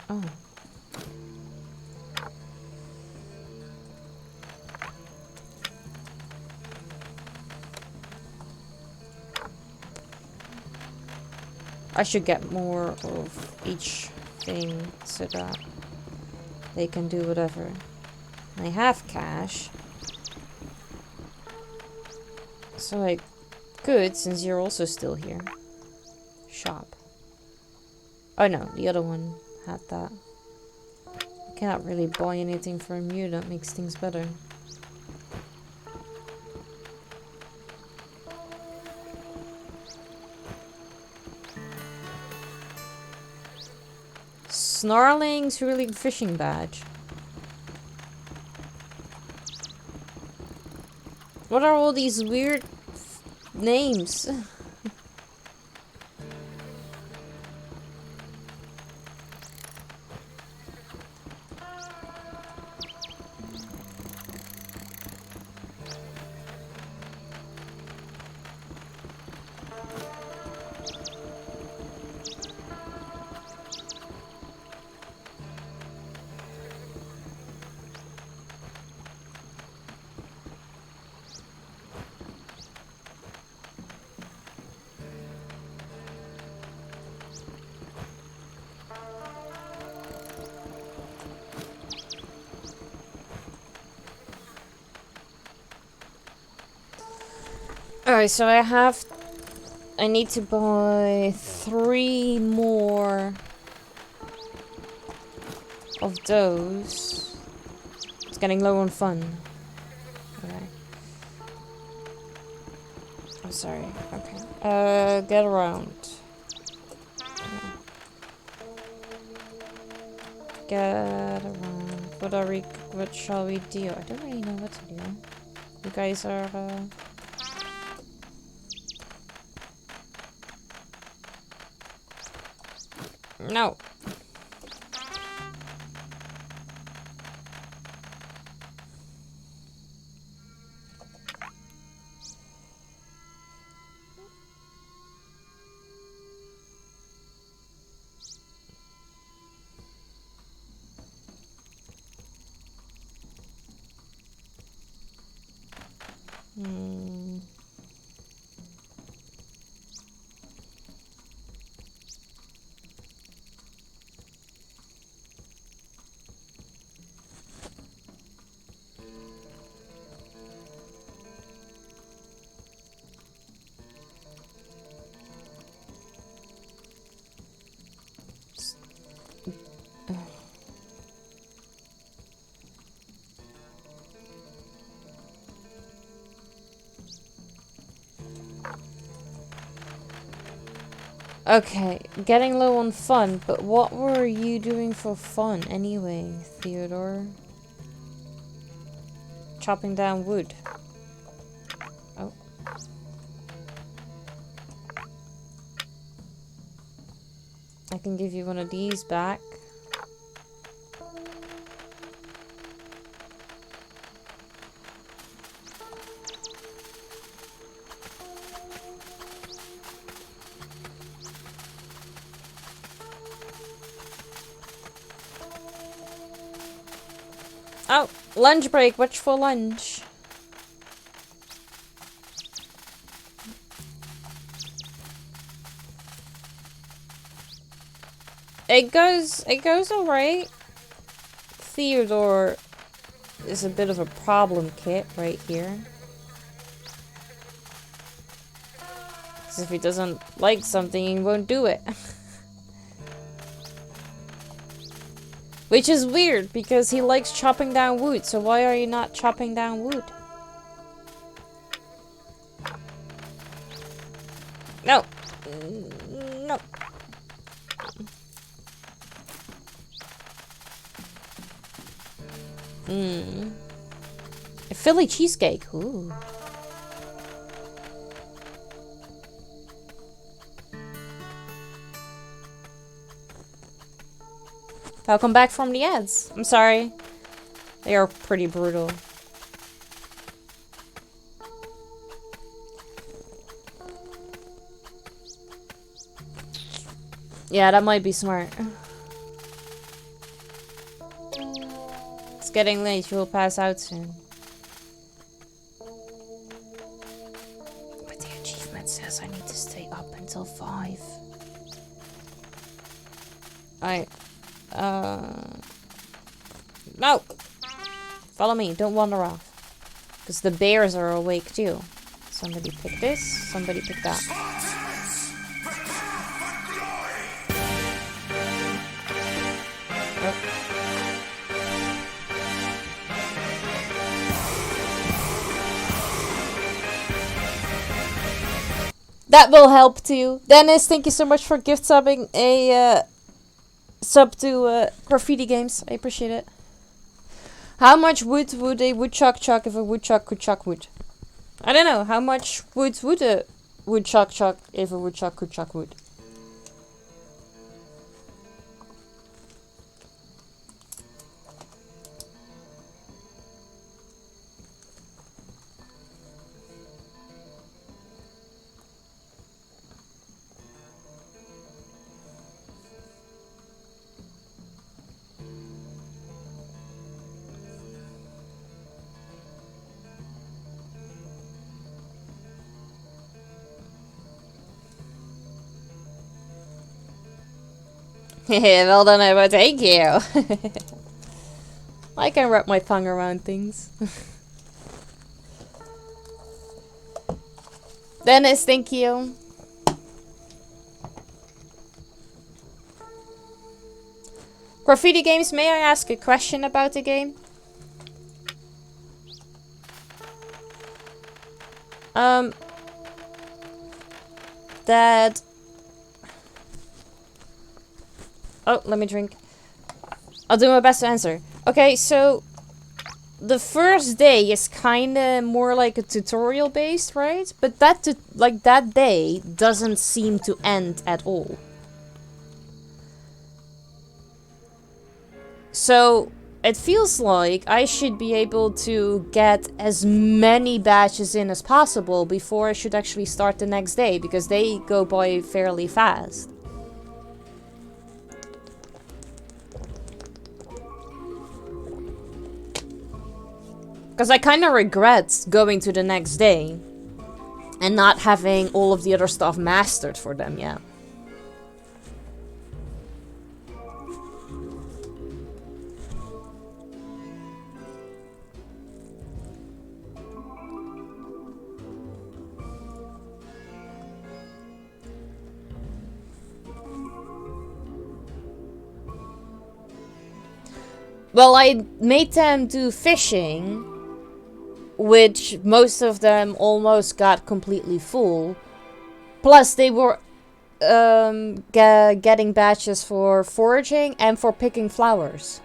Oh. I should get more of each thing so that they can do whatever. I have cash. So I could, since you're also still here. Shop. Oh no, the other one had that. I cannot really buy anything from you that makes things better. Snarling's really fishing badge. What are all these weird names? Alright, so I need to buy 3 more of those. It's getting low on fun. Okay. I'm sorry. Okay. Get around. Get around. What shall we do? I don't really know what to do. You guys are, No. Okay, getting low on fun, but what were you doing for fun anyway, Theodore? Chopping down wood. Oh. I can give you one of these back. Oh, lunch break. What's for lunch? It goes alright. Theodore is a bit of a problem kid right here. 'Cause if he doesn't like something, he won't do it. Which is weird, because he likes chopping down wood, so why are you not chopping down wood? No. No. A Philly cheesecake. Ooh. Welcome back from the ads. I'm sorry. They are pretty brutal. Yeah, that might be smart. It's getting late. You will pass out soon. But the achievement says I need to stay up until 5. No! Follow me, don't wander off. Because the bears are awake too. Somebody pick this, somebody pick that. Oh. That will help too. Dennis, thank you so much for gift subbing a sub to Graffiti Games. I appreciate it. How much wood would a woodchuck chuck if a woodchuck could chuck wood? I don't know. How much wood would a woodchuck chuck if a woodchuck could chuck wood? Well done, Eva. Thank you. I can wrap my tongue around things. Dennis, thank you. Graffiti Games, may I ask a question about the game? That... Oh, let me drink. I'll do my best to answer. Okay, so the first day is kind of more like a tutorial based, right? But that day doesn't seem to end at all. So it feels like I should be able to get as many batches in as possible before I should actually start the next day, because they go by fairly fast. Because I kind of regret going to the next day and not having all of the other stuff mastered for them yet. Well, I made them do fishing, which most of them almost got completely full. Plus, they were getting badges for foraging and for picking flowers.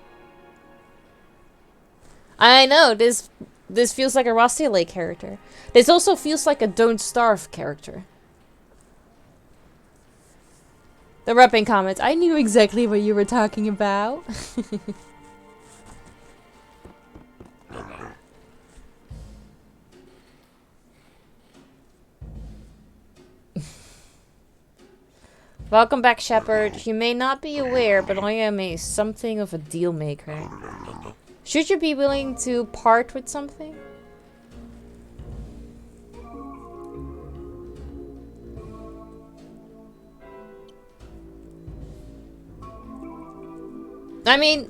I know, this feels like a Rusty Lake character. This also feels like a Don't Starve character. The rapping comments. I knew exactly what you were talking about. Welcome back, Shepard. You may not be aware, but I am something of a deal maker. Should you be willing to part with something? I mean,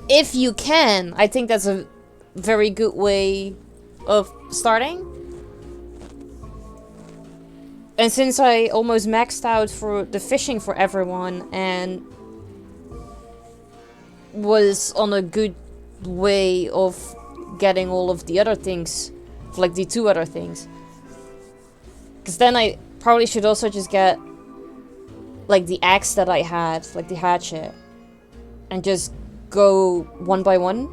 if you can, I think that's a very good way of starting. And since I almost maxed out for the fishing for everyone and was on a good way of getting all of the other things, like the 2 other things. Because then I probably should also just get like the axe that I had, like the hatchet. And just go one by one.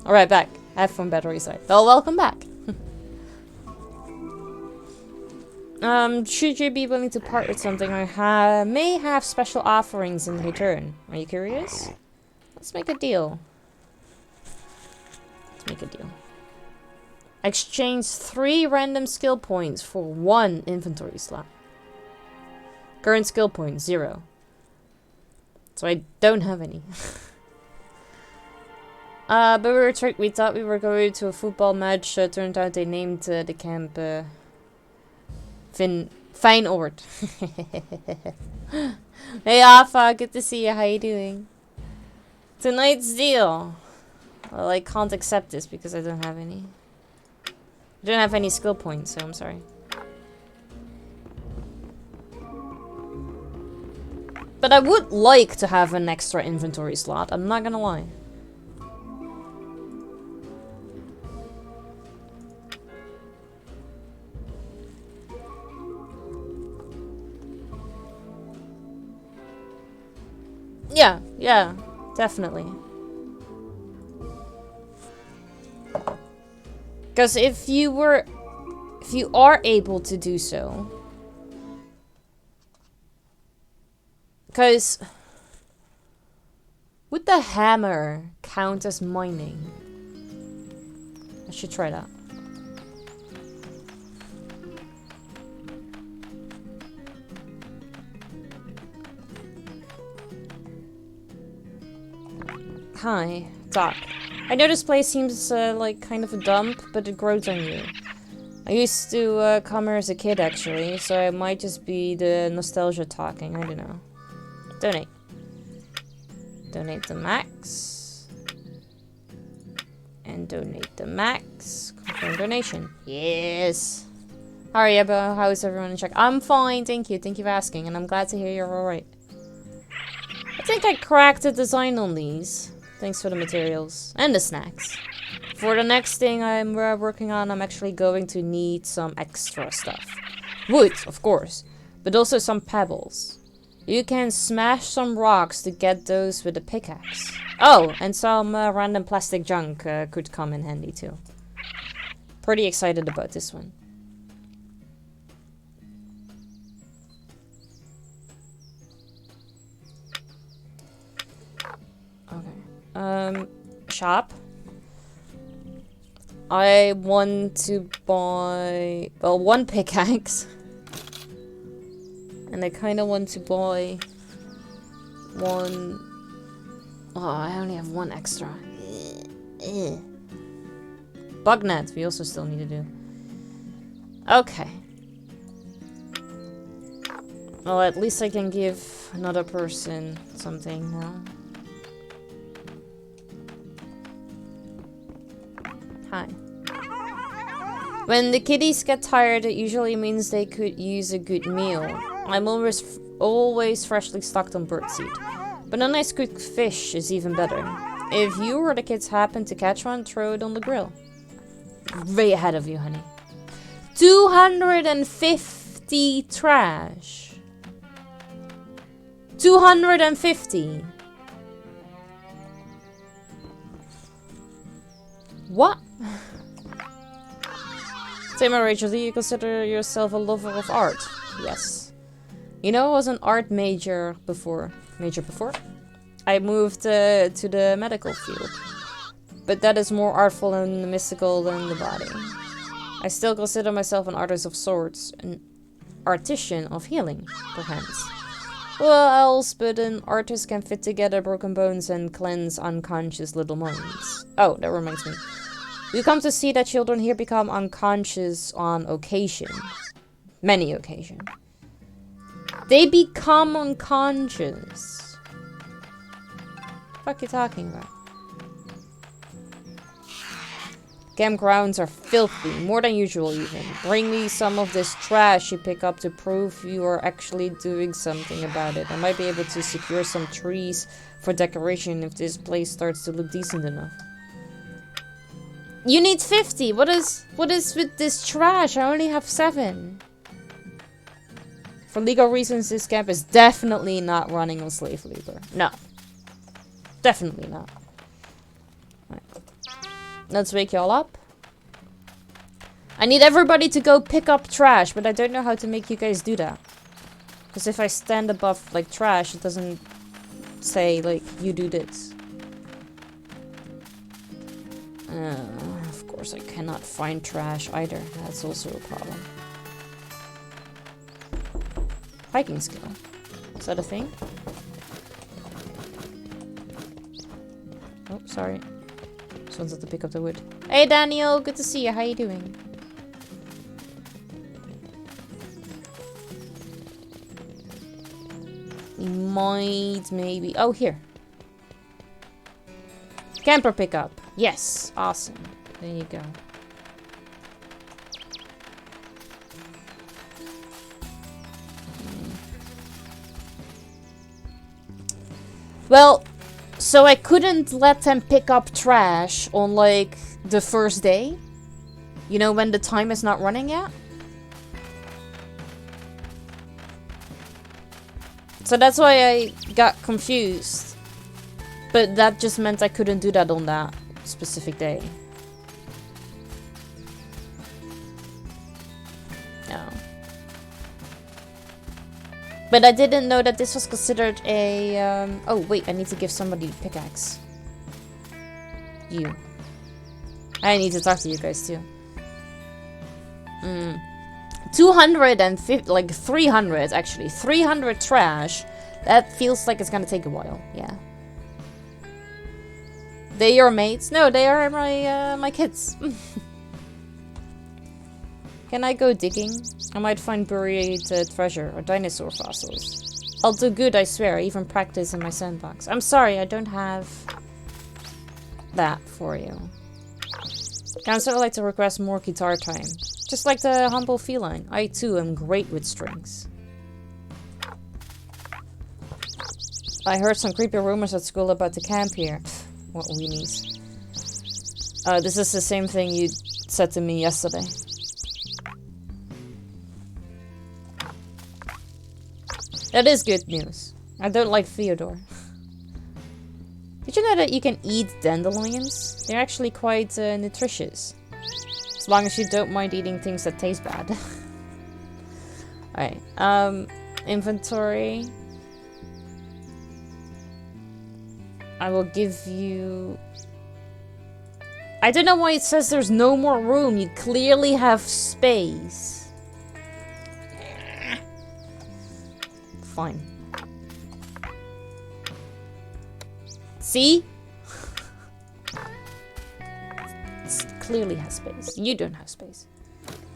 Alright, back. Have fun, battery side. Oh, welcome back. Should you be willing to part with something, I may have special offerings in return. Are you curious? Let's make a deal. Let's make a deal. Exchange 3 random skill points for 1 inventory slot. Current skill point, 0. So I don't have any. But we thought we were going to a football match. Turned out they named the camp Feyenoord. Hey Alpha, good to see you. How you doing? Tonight's deal. Well, I can't accept this because I don't have any. I don't have any skill points, so I'm sorry. But I would like to have an extra inventory slot, I'm not gonna lie. Yeah, definitely. Because if you are able to do so, because would the hammer count as mining? I should try that. Hi, Doc. I know this place seems like kind of a dump, but it grows on you. I used to come here as a kid, actually, so it might just be the nostalgia talking. I don't know. Donate. Donate the max. And donate the max. Confirm donation. Yes. Alright, Ebba, how is everyone in check? I'm fine, thank you. Thank you for asking, and I'm glad to hear you're alright. I think I cracked the design on these. Thanks for the materials. And the snacks. For the next thing I'm working on, I'm actually going to need some extra stuff. Wood, of course. But also some pebbles. You can smash some rocks to get those with a pickaxe. Oh, and some random plastic junk could come in handy too. Pretty excited about this one. Okay. Shop. I want to buy, well, 1 pickaxe. And I kind of want to buy 1... Oh, I only have 1 extra. Bug net, we also still need to do. Okay. Well, at least I can give another person something now. Hi. When the kitties get tired, it usually means they could use a good meal. I'm always freshly stocked on birdseed. But a nice cooked fish is even better. If you or the kids happen to catch one, throw it on the grill. Way ahead of you, honey. 250 250 trash. 250. What? Tamara Rachel, do you consider yourself a lover of art? Yes. You know, I was an art major before. I moved to the medical field. But that is more artful and mystical than the body. I still consider myself an artist of sorts. An artisan of healing, perhaps. Well, else, but an artist can fit together broken bones and cleanse unconscious little minds. Oh, that reminds me. You come to see that children here become unconscious on occasion. Many occasions. They become unconscious. What are you talking about? Campgrounds are filthy, more than usual even. Bring me some of this trash you pick up to prove you are actually doing something about it. I might be able to secure some trees for decoration if this place starts to look decent enough. You need 50! What is with this trash? I only have 7. For legal reasons, this camp is definitely not running on slave labor. No. Definitely not. Right. Let's wake y'all up. I need everybody to go pick up trash, but I don't know how to make you guys do that. Because if I stand above, like, trash, it doesn't say, like, you do this. Of course, I cannot find trash either. That's also a problem. Hiking skill. Is that a thing? Oh, sorry. Just wanted to pick up the wood. Hey, Daniel! Good to see you. How you doing? We might, maybe... Oh, here. Camper pickup. Yes. Awesome. There you go. Well, so I couldn't let them pick up trash on, like, the first day? You know, when the time is not running yet? So that's why I got confused. But that just meant I couldn't do that on that specific day. No. But I didn't know that this was considered a... Oh, wait, I need to give somebody a pickaxe. You. I need to talk to you guys, too. 250, like 300, actually. 300 trash. That feels like it's gonna take a while, yeah. They your mates? No, they are my kids. Can I go digging? I might find buried treasure or dinosaur fossils. I'll do good, I swear. I even practice in my sandbox. I'm sorry, I don't have that for you. I'd sort of like to request more guitar time. Just like the humble feline. I too am great with strings. I heard some creepy rumors at school about the camp here. What weenies. This is the same thing you said to me yesterday. That is good news. I don't like Theodore. Did you know that you can eat dandelions? They're actually quite nutritious. As long as you don't mind eating things that taste bad. Alright, inventory. I will give you... I don't know why it says there's no more room. You clearly have space. Fine. See? It clearly has space. You don't have space.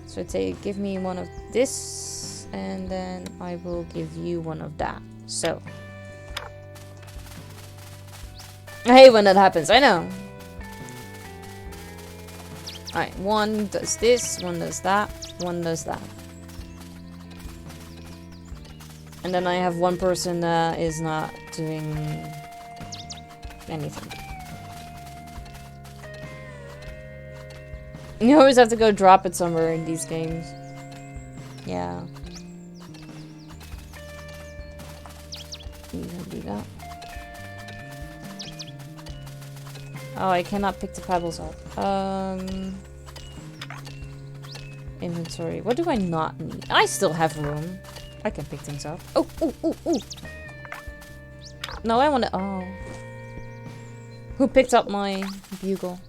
So give me one of this, and then I will give you one of that. So. I hate when that happens, I know. Alright, one does this, one does that, one does that. And then I have one person that is not doing anything. You always have to go drop it somewhere in these games. Yeah. You can do that. Oh, I cannot pick the pebbles up. Inventory. What do I not need? I still have room. I can pick things up. Oh, oh, oh, oh. No, I want to. Oh. Who picked up my bugle?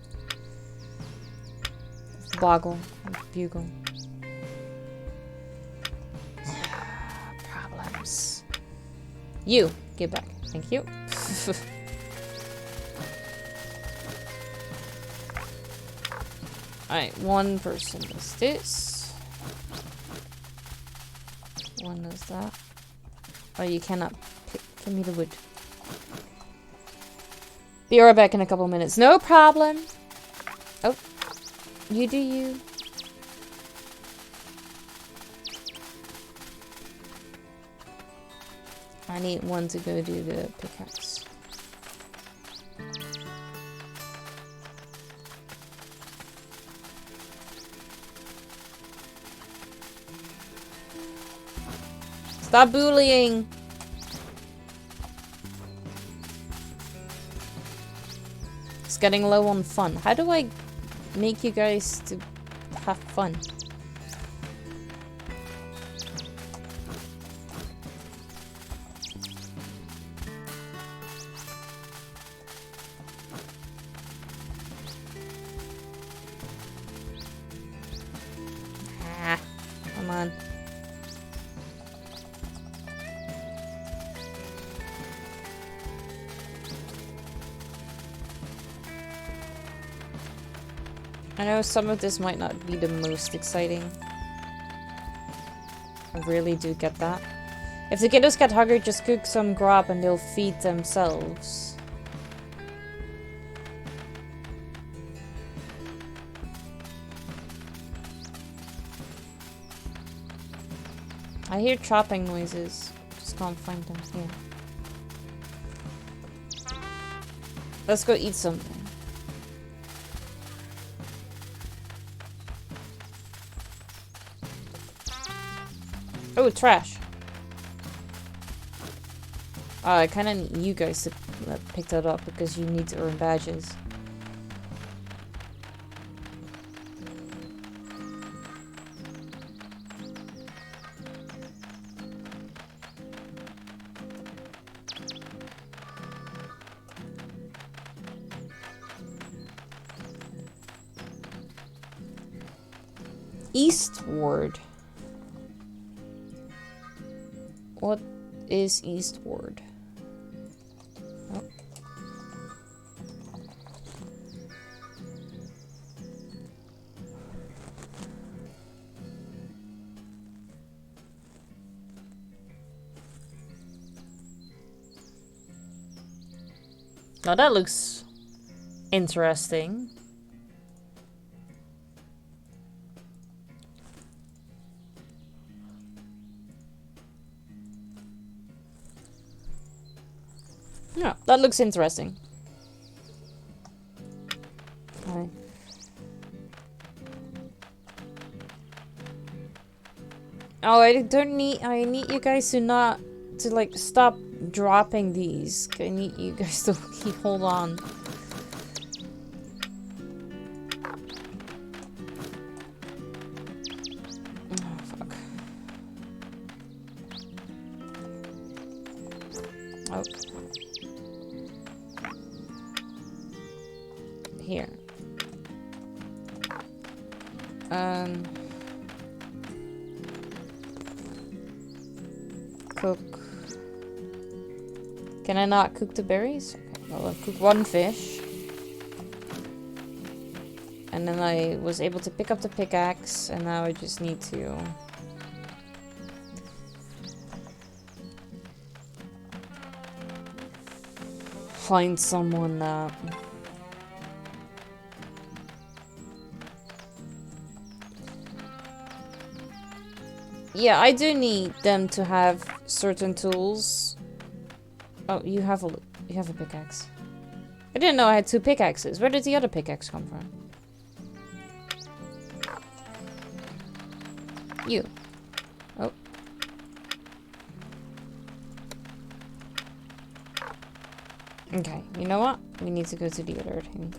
Boggle. Bugle. Problems. You. Get back. Thank you. Alright, one person does this. One does that. Oh, you cannot pick. Give me the wood. Be right back in a couple minutes. No problem. Oh. You do you. I need one to go do the pickaxe. Stop bullying! It's getting low on fun. How do I make you guys to have fun? Ah, come on. I know some of this might not be the most exciting. I really do get that. If the kiddos get hungry, just cook some grub and they'll feed themselves. I hear chopping noises. Just can't find them here. Let's go eat something. Oh, trash. Oh, I kind of need you guys to pick that up because you need to earn badges. Eastward. What is Eastward? Oh. Now that looks interesting. Yeah, that looks interesting. Okay. Oh, I need you guys to not, to like stop dropping these. I need you guys to keep hold on. Oh, fuck. Oh. Here. Cook. Can I not cook the berries? Okay, well, I'll cook one fish. And then I was able to pick up the pickaxe, and now I just need to... find someone that... Yeah, I do need them to have certain tools. Oh, you have a pickaxe. I didn't know I had 2 pickaxes. Where did the other pickaxe come from? You. Oh. Okay, you know what? We need to go to the other thing.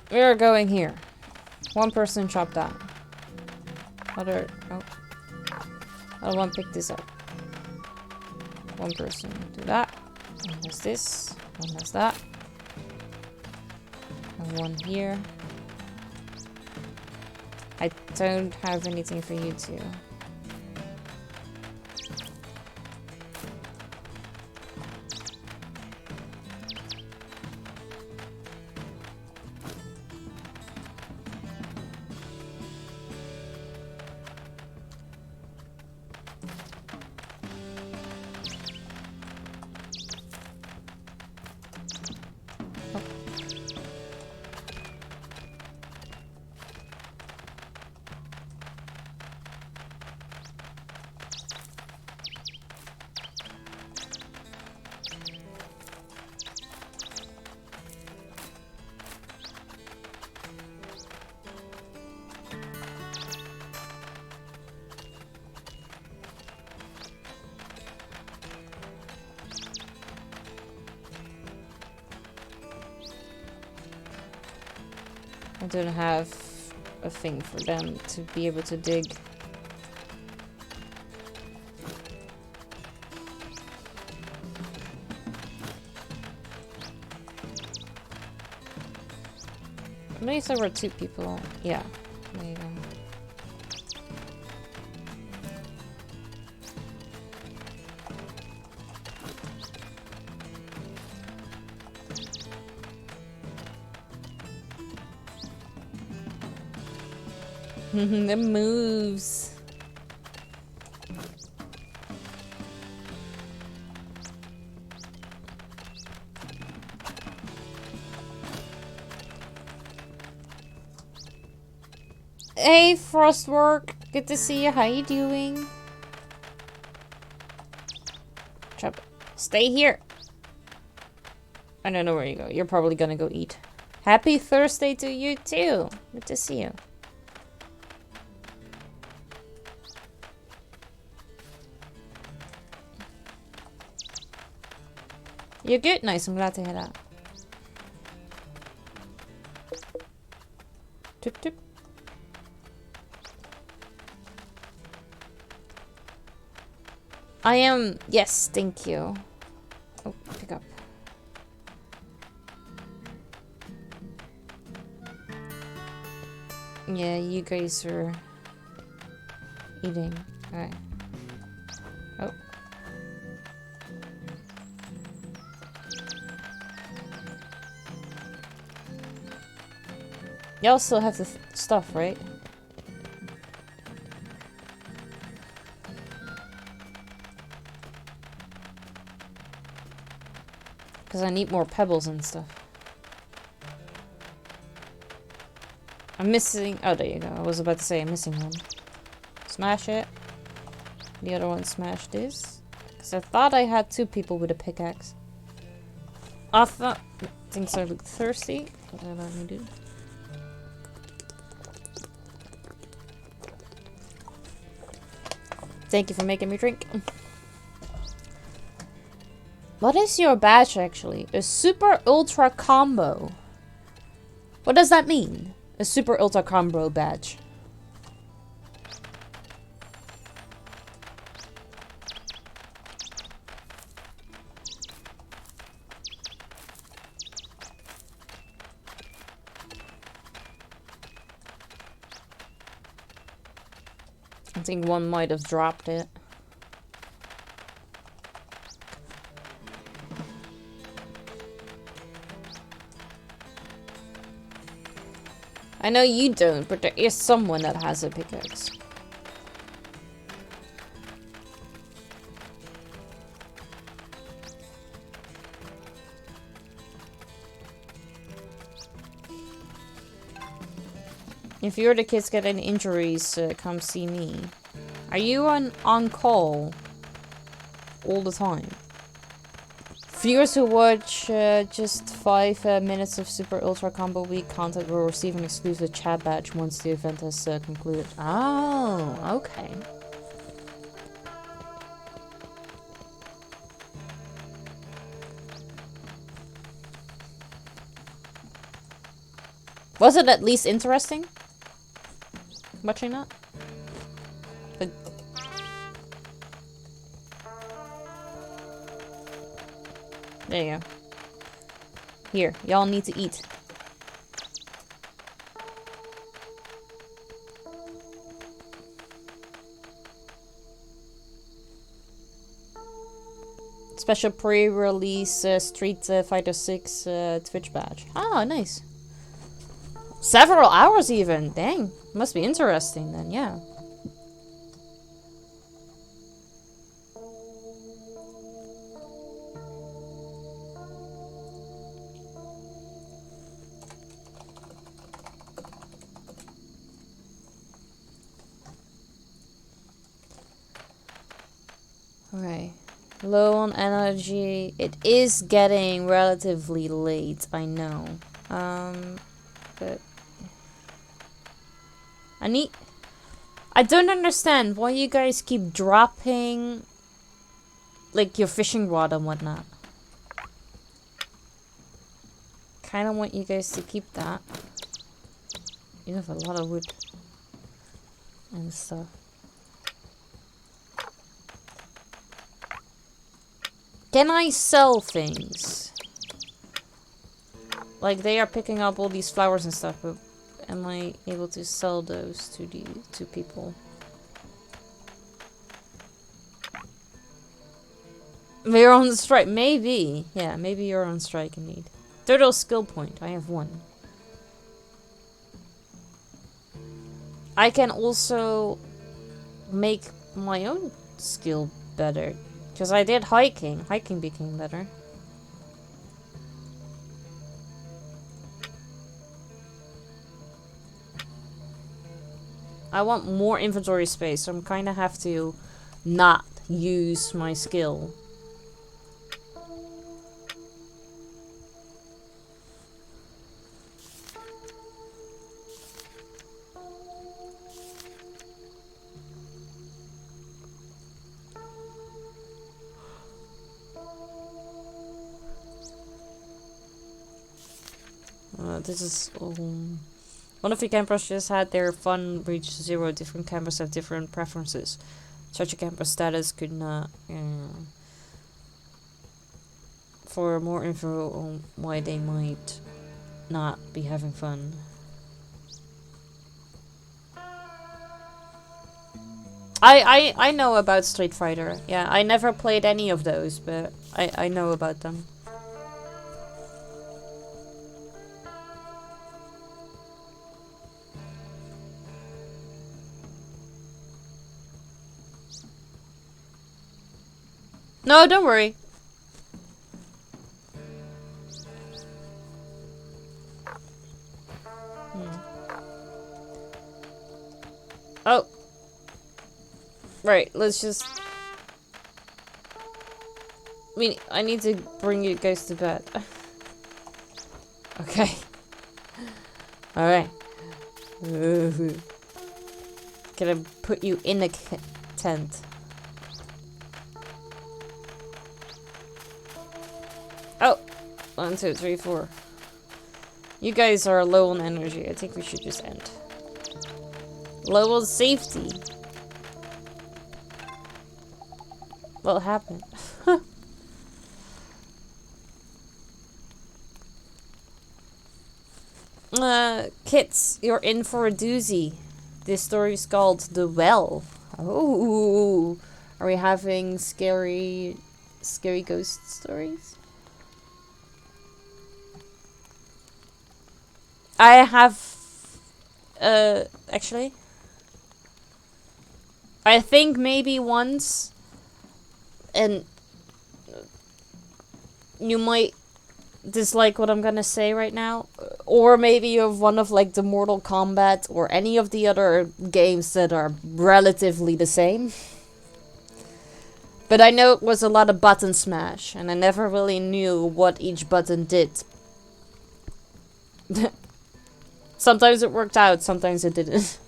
We are going here. One person chop that. Other... Oh. Other one pick this up. One person do that. One has this. One has that. And one here. I don't have anything for you two. I don't have a thing for them to be able to dig. At least there were 2 people. Yeah. There you go. It moves. Hey, Frostwork. Good to see you. How you doing? Chop. Stay here. I don't know where you go. You're probably gonna go eat. Happy Thursday to you too. Good to see you. You're good? Nice, I'm glad to hear that. Tip tip. I am... Yes, thank you. Oh, pick up. Yeah, you guys are... eating. Alright. Oh. Y'all still have the stuff, right? Because I need more pebbles and stuff. I'm missing... Oh, there you go. I was about to say I'm missing one. Smash it. The other one smash this. Because I thought I had 2 people with a pickaxe. I thought... Things are look thirsty. What did I let me do? Thank you for making me drink. What is your badge actually? A super ultra combo. What does that mean? A super ultra combo badge. I think one might have dropped it. I know you don't, but there is someone that has a pickaxe. If you or the kids get any injuries, come see me. Are you on call all the time? Viewers who watch just 5 minutes of Super Ultra Combo Week content will receive an exclusive chat badge once the event has concluded. Oh, okay. Was it at least interesting? Watching that? But there you go. Here, y'all need to eat. Special pre-release Street Fighter 6 Twitch badge. Oh, nice. Several hours even. Dang. Must be interesting then, yeah. Alright. Low on energy. It is getting relatively late, I know. But I don't understand why you guys keep dropping like your fishing rod and whatnot. Kinda want you guys to keep that. You have a lot of wood and stuff. Can I sell things? Like, they are picking up all these flowers and stuff, but am I able to sell those to people? We're on strike. Maybe. Yeah, maybe you're on strike indeed. Total skill point. I have 1. I can also make my own skill better. Because I did hiking. Hiking became better. I want more inventory space, so I'm kind of have to not use my skill. This is... one of the campers just had their fun reach 0. Different campers have different preferences. Such a camper status could not... for more info on why they might not be having fun. I know about Street Fighter. Yeah, I never played any of those, but I know about them. No, don't worry. Oh. Right, let's just... I need to bring you guys to bed. Okay. Alright. Can I put you in a tent? Oh! 1, 2, 3, 4. You guys are low on energy. I think we should just end. Low on safety. What happened? Kids, you're in for a doozy. This story is called The Well. Oh, are we having scary ghost stories? I have, actually, I think maybe once, and you might dislike what I'm gonna say right now, or maybe you have one of like the Mortal Kombat or any of the other games that are relatively the same. But I know it was a lot of button smash, and I never really knew what each button did. Sometimes it worked out, sometimes it didn't.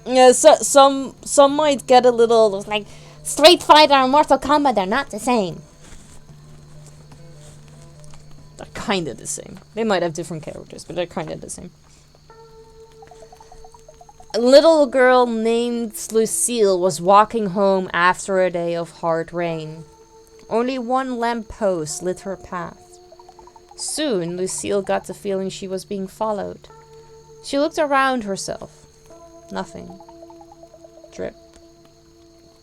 Yeah, so some might get a little like Street Fighter and Mortal Kombat are not the same. They're kinda the same. They might have different characters, but they're kinda the same. A little girl named Lucille was walking home after a day of hard rain. Only one lamppost lit her path. Soon, Lucille got the feeling she was being followed. She looked around herself. Nothing. Drip.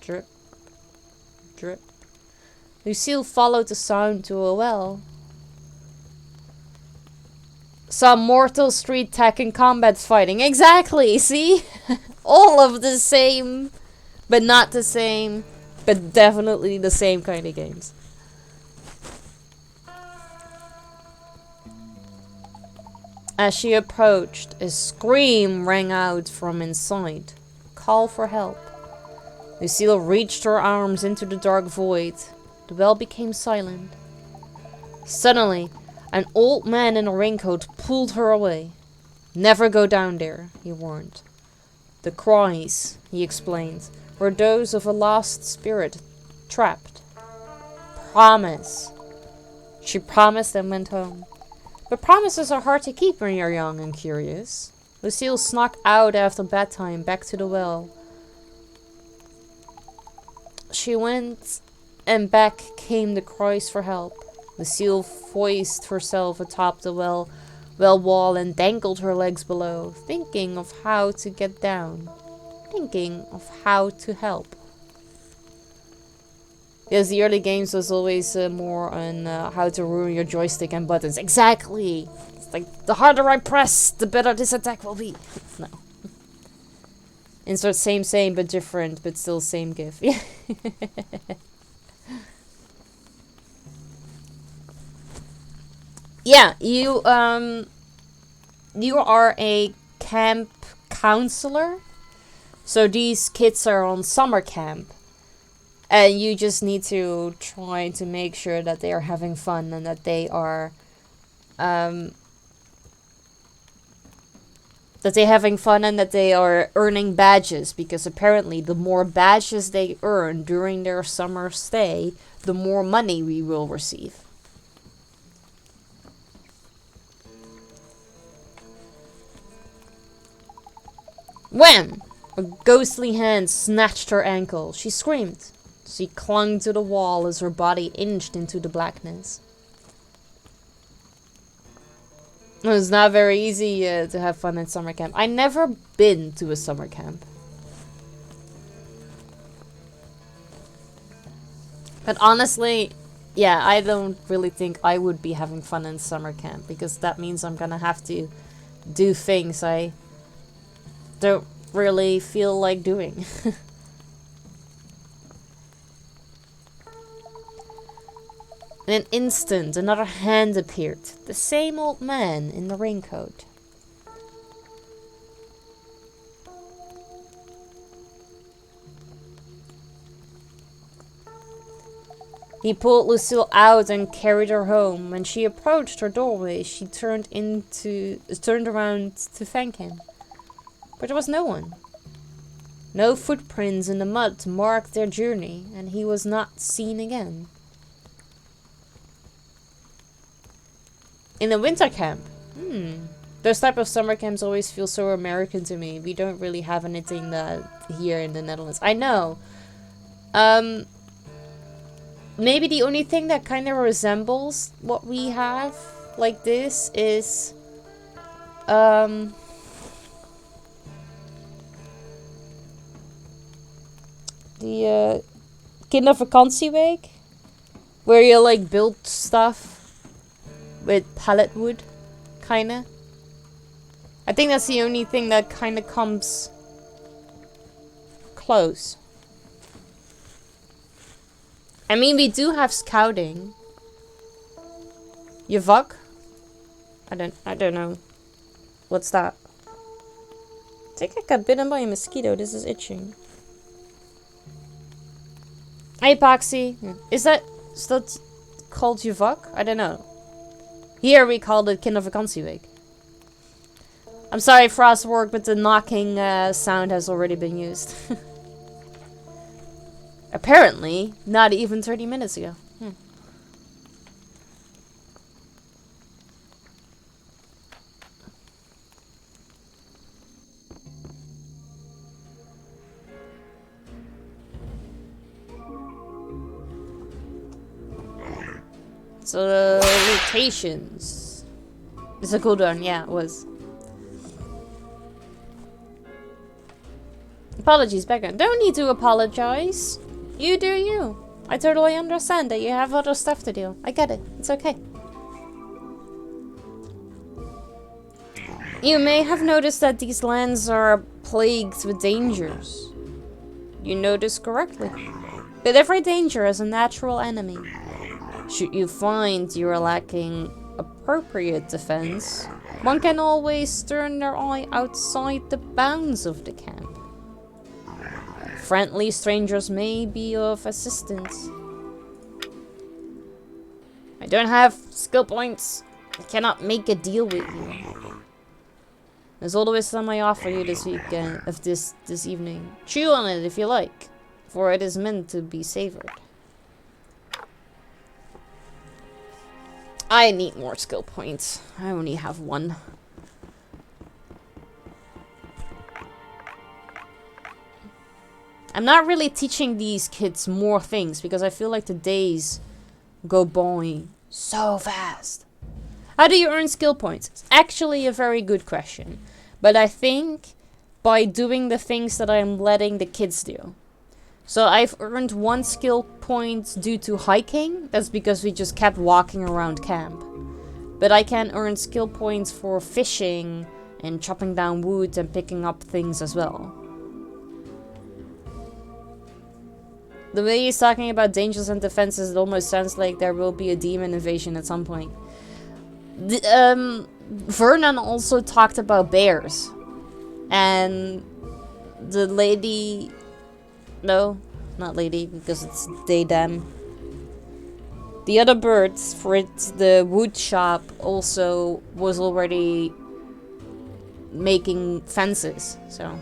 Drip. Drip. Lucille followed the sound to a well. Some mortal street Tekken combat fighting. Exactly, see? All of the same, but not the same, but definitely the same kind of games. As she approached, a scream rang out from inside. Call for help. Lucille reached her arms into the dark void. The well became silent. Suddenly, an old man in a raincoat pulled her away. Never go down there, he warned. The cries, he explained, were those of a lost spirit, trapped. Promise. She promised and went home. But promises are hard to keep when you're young and curious. Lucille snuck out after bedtime, back to the well. She went, and back came the cries for help. Lucille foisted herself atop the well wall and dangled her legs below, thinking of how to get down, thinking of how to help. Yes, the early games was always more on how to ruin your joystick and buttons. Exactly! It's like, the harder I press, the better this attack will be. No. Insert same, but different, but still same gif. Yeah, you are a camp counselor. So these kids are on summer camp. And you just need to try to make sure that they are having fun and that they are that they're having fun and that they are earning badges, because apparently the more badges they earn during their summer stay, the more money we will receive. Wham! A ghostly hand snatched her ankle. She screamed. She clung to the wall as her body inched into the blackness. It's not very easy to have fun at summer camp. I never been to a summer camp. But honestly, yeah, I don't really think I would be having fun in summer camp, because that means I'm gonna have to do things I don't really feel like doing. In an instant, another hand appeared. The same old man in the raincoat. He pulled Lucille out and carried her home. When she approached her doorway, she turned around to thank him. But there was no one. No footprints in the mud to mark their journey, and he was not seen again. In a winter camp? Those type of summer camps always feel so American to me. We don't really have anything that here in the Netherlands. I know. Maybe the only thing that kind of resembles what we have like this is the Kindervakantieweek, where you like build stuff with pallet wood, kinda. I think that's the only thing that kinda comes close. I mean, we do have scouting. Yavuk? I don't know. What's that? I think I got bitten by a mosquito. This is itching. Hey, Poxy. Is that called Yavuk? I don't know. Here we call it Kindervakantieweek. I'm sorry, Frostwork, but the knocking sound has already been used. Apparently, not even 30 minutes ago. So, mutations. It's a cooldown, yeah, it was. Apologies, Becca. Don't need to apologize. You do you. I totally understand that you have other stuff to do. I get it. It's okay. You may have noticed that these lands are plagued with dangers. You noticed correctly. But every danger has a natural enemy. Should you find you are lacking appropriate defense, one can always turn their eye outside the bounds of the camp. Friendly strangers may be of assistance. I don't have skill points. I cannot make a deal with you. There's all the wisdom I offer you this weekend, this evening. Chew on it if you like, for it is meant to be savored. I need more skill points. I only have one. I'm not really teaching these kids more things because I feel like the days go by so fast. How do you earn skill points? It's actually a very good question. But I think by doing the things that I'm letting the kids do. So I've earned 1 skill point due to hiking. That's because we just kept walking around camp. But I can earn skill points for fishing and chopping down wood and picking up things as well. The way he's talking about dangers and defenses, it almost sounds like there will be a demon invasion at some point. Vernon also talked about bears. And the lady... No, not lady, because it's they, them. The other birds for it, the wood shop also was already making fences, so.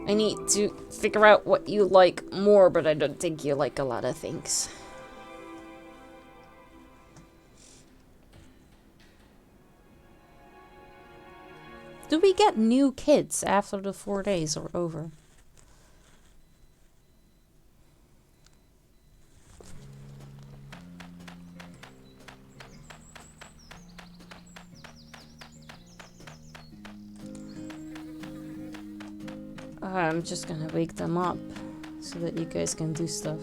I need to figure out what you like more, but I don't think you like a lot of things. Do we get new kids after the 4 days are over? I'm just gonna wake them up so that you guys can do stuff.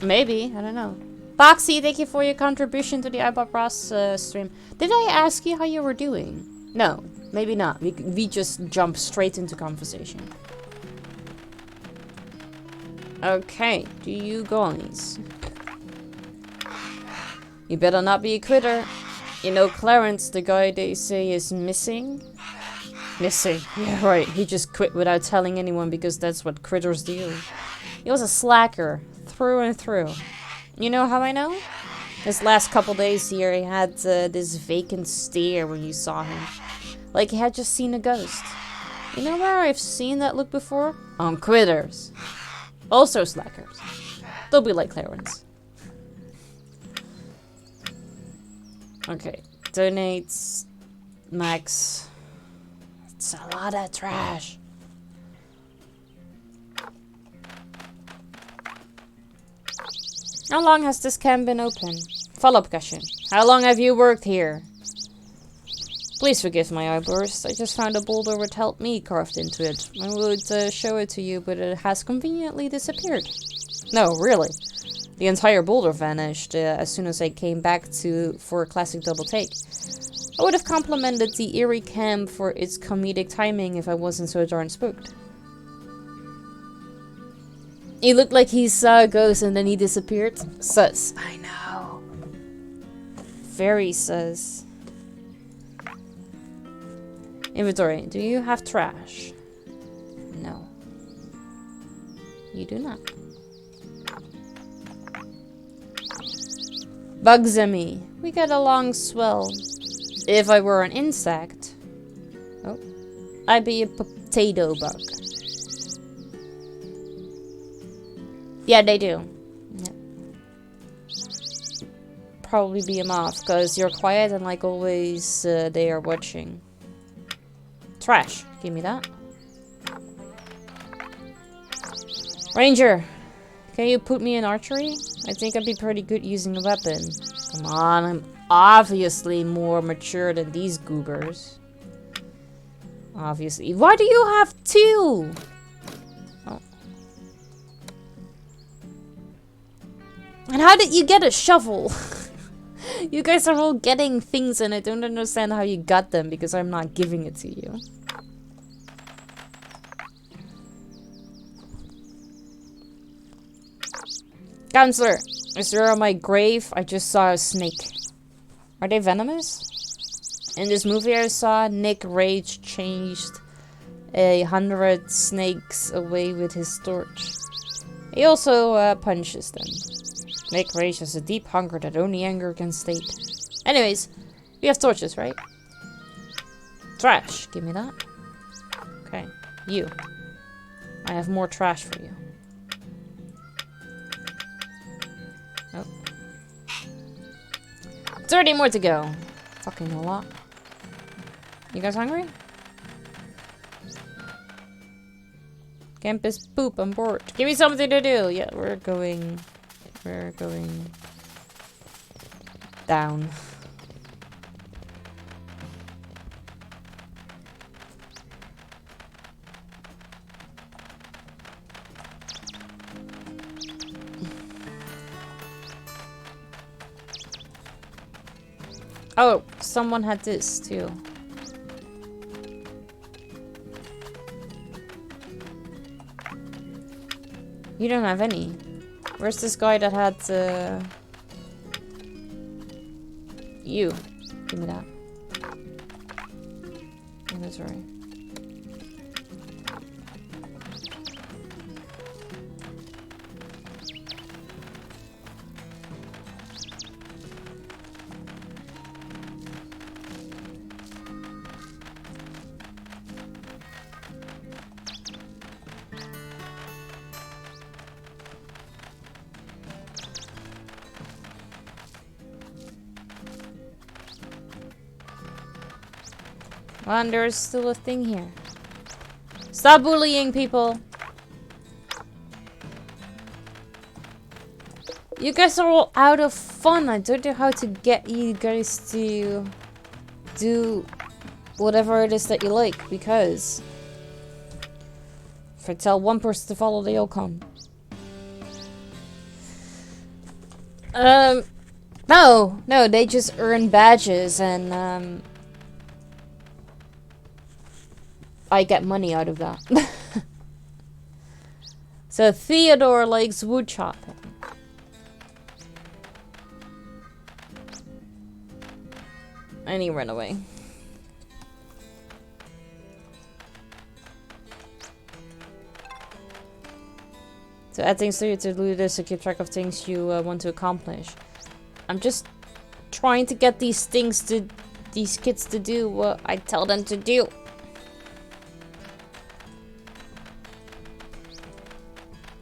Maybe, I don't know. Boxy, thank you for your contribution to the iBot Ross stream. Did I ask you how you were doing? No, maybe not. We just jumped straight into conversation. Okay, do you guys? You better not be a quitter. You know Clarence, the guy they say is missing? Missing, yeah right. He just quit without telling anyone because that's what critters do. He was a slacker. Through and through. You know how I know? This last couple days here, he had this vacant stare when you saw him. Like he had just seen a ghost. You know where I've seen that look before? On quitters. Also slackers. They'll be like Clarence. Okay. Donates. Max. It's a lot of trash. How long has this camp been open? Follow-up question. How long have you worked here? Please forgive my outburst. I just found a boulder with "help me" carved into it. I would show it to you, but it has conveniently disappeared. No, really. The entire boulder vanished as soon as I came back for a classic double take. I would have complimented the eerie camp for its comedic timing if I wasn't so darn spooked. He looked like he saw a ghost and then he disappeared. Sus. I know. Very sus. Inventory. Do you have trash? No. You do not. Bugzemy. We get along swell. If I were an insect... Oh. I'd be a potato bug. Yeah, they do. Yeah. Probably be a moth, because you're quiet and like always they are watching. Trash. Give me that. Ranger. Can you put me in archery? I think I'd be pretty good using a weapon. Come on, I'm obviously more mature than these goobers. Obviously. Why do you have two? Oh. And how did you get a shovel? You guys are all getting things and I don't understand how you got them because I'm not giving it to you. Counselor, is there on my grave? I just saw a snake. Are they venomous? In this movie I saw, Nick Rage chased 100 snakes away with his torch. He also punches them. Nick Rage has a deep hunger that only anger can state. Anyways, we have torches, right? Trash, give me that. Okay, you. I have more trash for you. Oh. 30 more to go. Fucking a lot. You guys hungry? Camp is poop, I'm bored. Give me something to do. Yeah, we're going down. Oh, someone had this too. You don't have any. Where's this guy that had you? Give me that. Inventory. And there's still a thing here. Stop bullying people. You guys are all out of fun. I don't know how to get you guys to do whatever it is that you like, because if I tell one person to follow, they all come. No, they just earn badges and I get money out of that. So Theodore likes wood chopping. And he ran away. So add things to you to do this to keep track of things you want to accomplish. I'm just trying to get these kids to do what I tell them to do.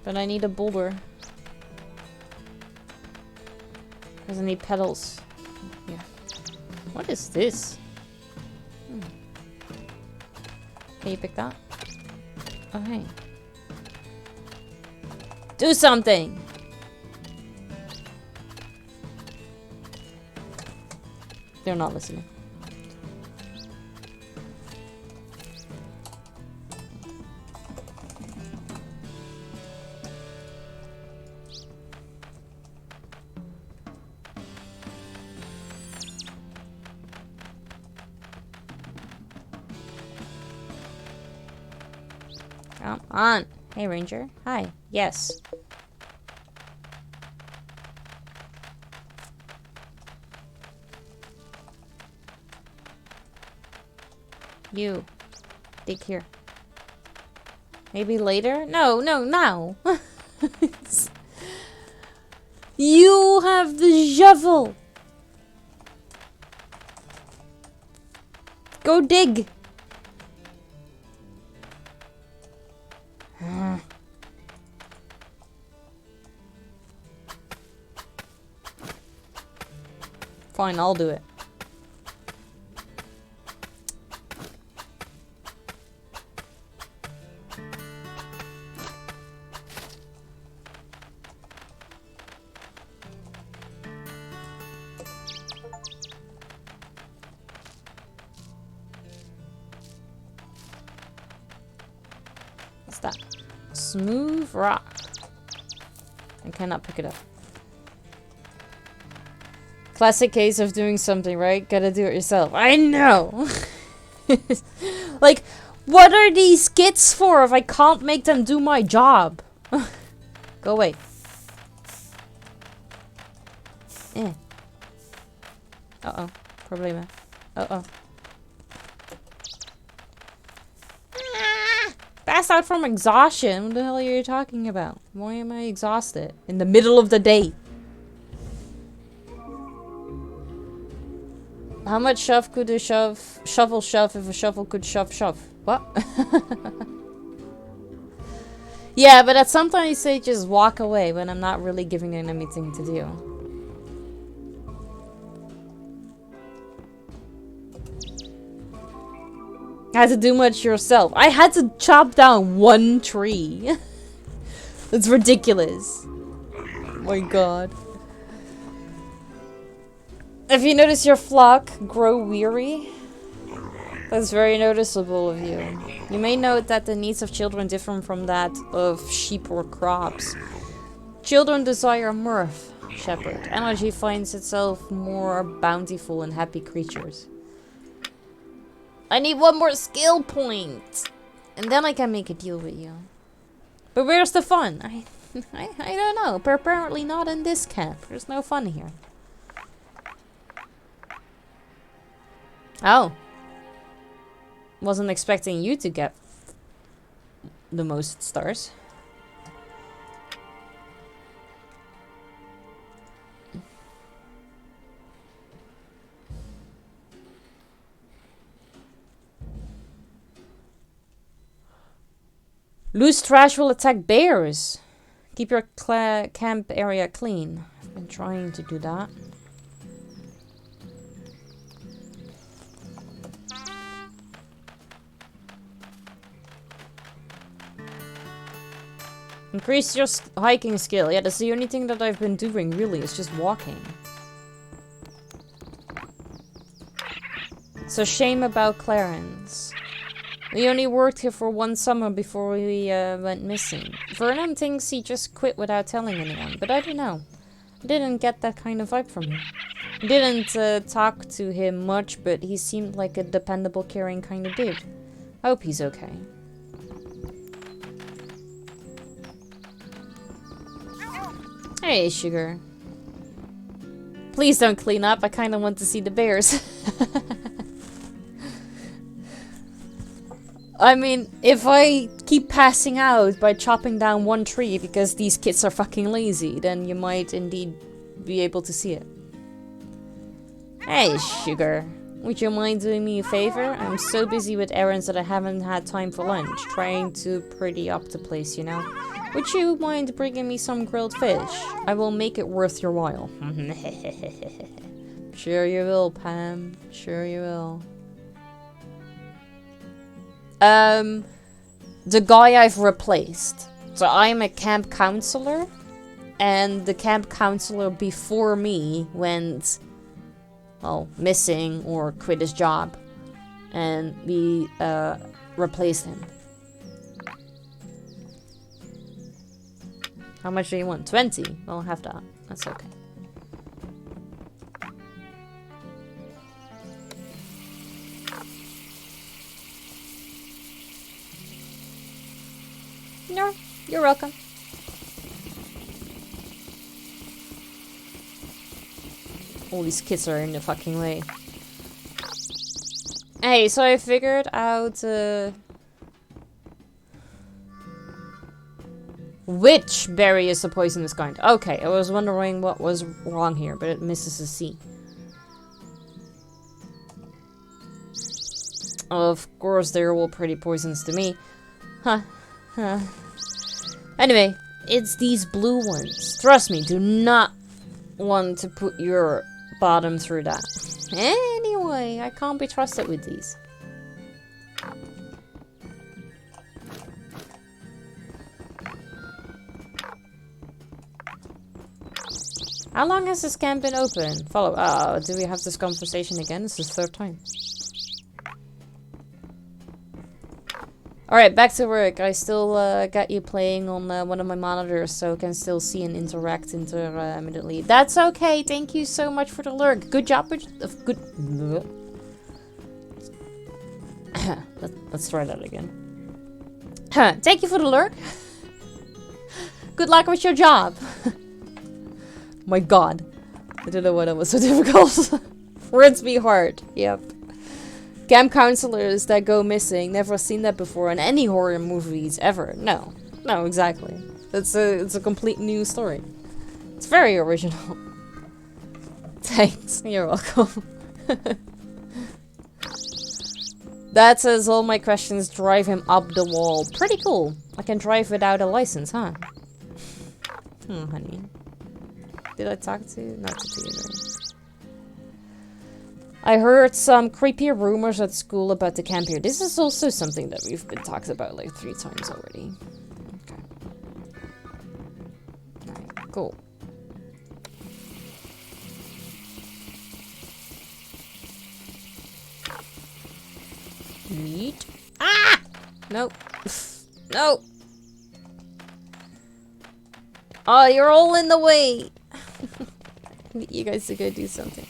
But I need a boulder. Because I need pedals. Yeah. What is this? Can you pick that? Okay. Do something! They're not listening. Come on. Hey, Ranger. Hi. Yes. You. Dig here. Maybe later? No, no, now. You have the shovel. Go dig. Fine, I'll do it. What's that? Smooth rock. I cannot pick it up. Classic case of doing something, right? Gotta do it yourself. I know! Like, what are these skits for if I can't make them do my job? Go away. Uh-oh. Problema. Uh-oh. Passed out from exhaustion? What the hell are you talking about? Why am I exhausted? In the middle of the day. How much shove could a shovel shove if a shovel could shove? What? Yeah, but at sometimes they just walk away when I'm not really giving them anything to do. Had to do much yourself. I had to chop down one tree. It's ridiculous. Oh my god. If you notice your flock grow weary, that's very noticeable of you. You may note that the needs of children differ from that of sheep or crops. Children desire mirth, shepherd. Energy finds itself more bountiful in happy creatures. I need one more skill point, and then I can make a deal with you. But where's the fun? I don't know. But apparently not in this camp. There's no fun here. Oh. Wasn't expecting you to get the most stars. Loose trash will attack bears. Keep your camp area clean. I've been trying to do that. Increase your hiking skill. Yeah, that's the only thing that I've been doing, really. It's just walking. It's a shame about Clarence. We only worked here for one summer before we went missing. Vernon thinks he just quit without telling anyone, but I don't know. I didn't get that kind of vibe from him. I didn't talk to him much, but he seemed like a dependable, caring kind of dude. I hope he's okay. Hey, Sugar. Please don't clean up. I kind of want to see the bears. I mean, if I keep passing out by chopping down one tree because these kids are fucking lazy, then you might indeed be able to see it. Hey, Sugar. Would you mind doing me a favor? I'm so busy with errands that I haven't had time for lunch. Trying to pretty up the place, you know? Would you mind bringing me some grilled fish? I will make it worth your while. Sure you will, Pam. Sure you will. The guy I've replaced. So I'm a camp counselor. And the camp counselor before me went, well, missing or quit his job. And we replaced him. How much do you want? 20? I'll have that. That's okay. You're welcome. All these kids are in the fucking way. Hey, so I figured out which berry is the poisonous kind. Okay, I was wondering what was wrong here, but it misses a C. Of course, they're all pretty poisons to me. Huh. Anyway, it's these blue ones. Trust me, do not want to put your bottom through that. Anyway, I can't be trusted with these. How long has this camp been open? Follow. Do we have this conversation again? This is the third time. Alright, back to work. I still got you playing on one of my monitors, so I can still see and interact intermittently. That's okay. Thank you so much for the lurk. Good job. Good. Let's try that again. Thank you for the lurk. Good luck with your job. My god. I don't know why that was so difficult. Words be hard. Yep. Camp counselors that go missing. Never seen that before in any horror movies ever. No. No, exactly. It's a complete new story. It's very original. Thanks. You're welcome. That says all my questions drive him up the wall. Pretty cool. I can drive without a license, huh? Honey. Did I talk to you? Not to you. I heard some creepy rumors at school about the camp here. This is also something that we've been talked about like 3 times already. Okay. Alright, cool. Neat. Ah! Nope. No! Oh, you're all in the way! You guys are gonna do something.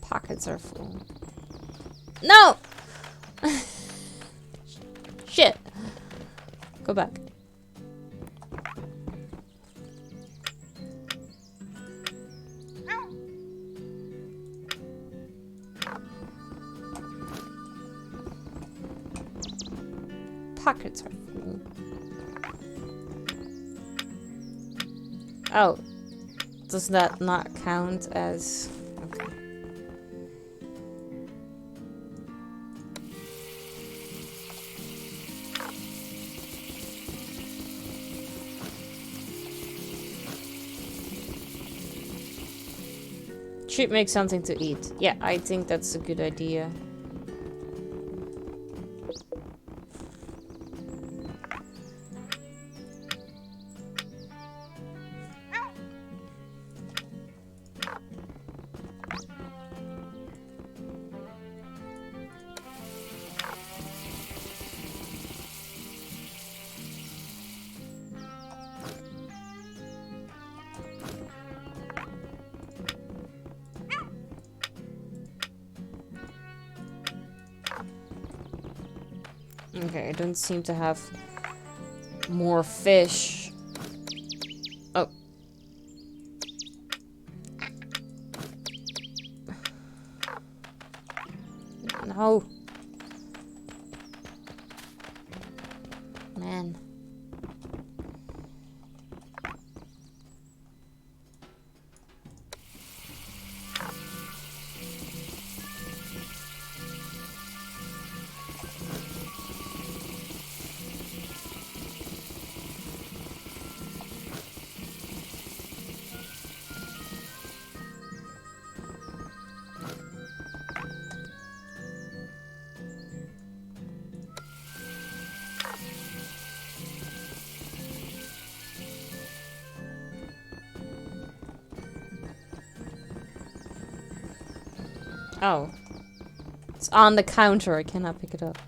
Pockets are full. No! Shit. Go back. Pockets are full. Oh. Does that not count as... Okay. Should make something to eat. Yeah, I think that's a good idea. Okay, I don't seem to have more fish. Oh. No. Man. Oh. It's on the counter. I cannot pick it up.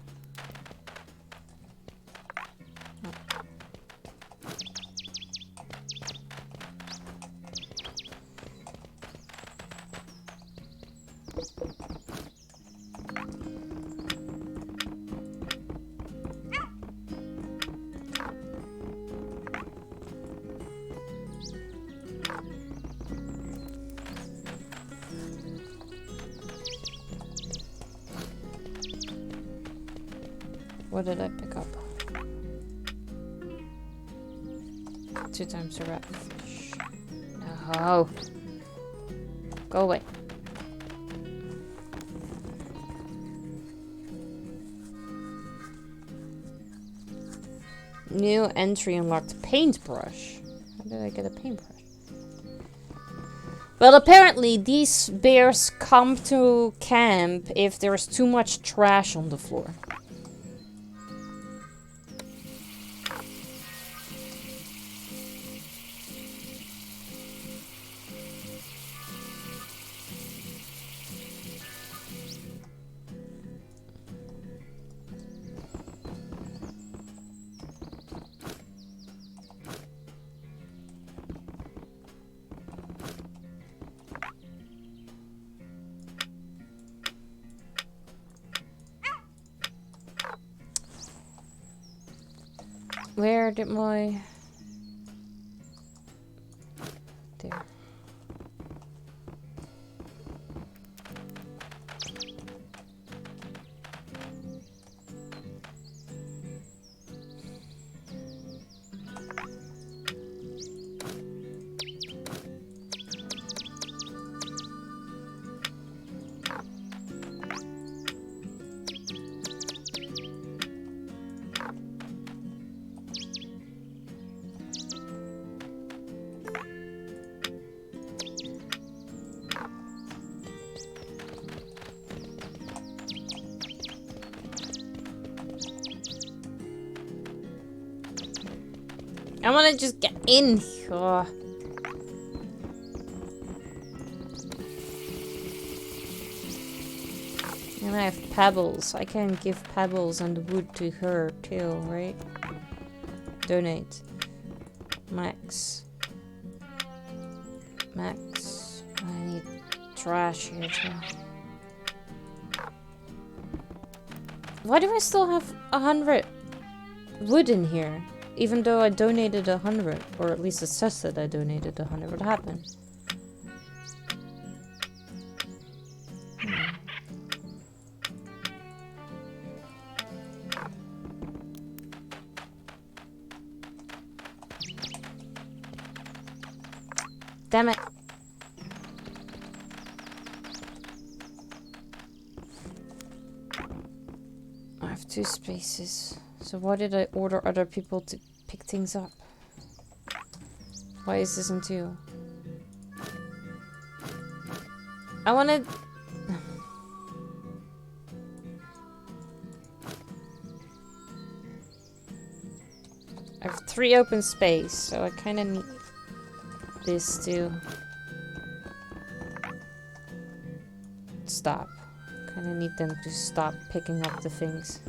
What did I pick up? 2 times the rat fish. No. Go away. New entry unlocked. Paintbrush. How did I get a paintbrush? Well, apparently these bears come to camp if there's too much trash on the floor. Where did my... There. I wanna just get in here. And I have pebbles. I can give pebbles and wood to her too, right? Donate. Max. Max. I need trash here too. Why do I still have 100 wood in here? Even though I donated 100, or at least it says that I donated 100. What happened? Damn it. I have 2 spaces. So why did I order other people to pick things up? Why is this in 2? I wanted... I have 3 open space, so I kind of need this to stop. Kind of need them to stop picking up the things.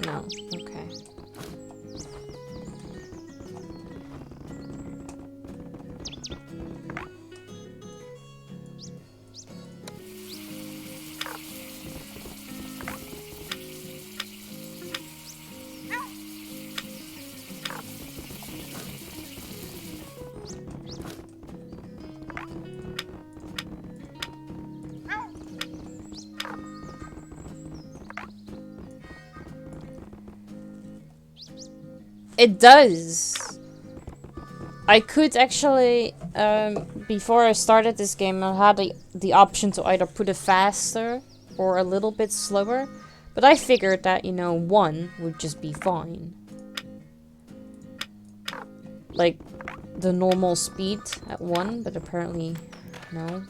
No, okay. It does. I could actually, before I started this game, I had the option to either put it faster or a little bit slower. But I figured that, you know, 1 would just be fine. Like, the normal speed at 1, but apparently, no.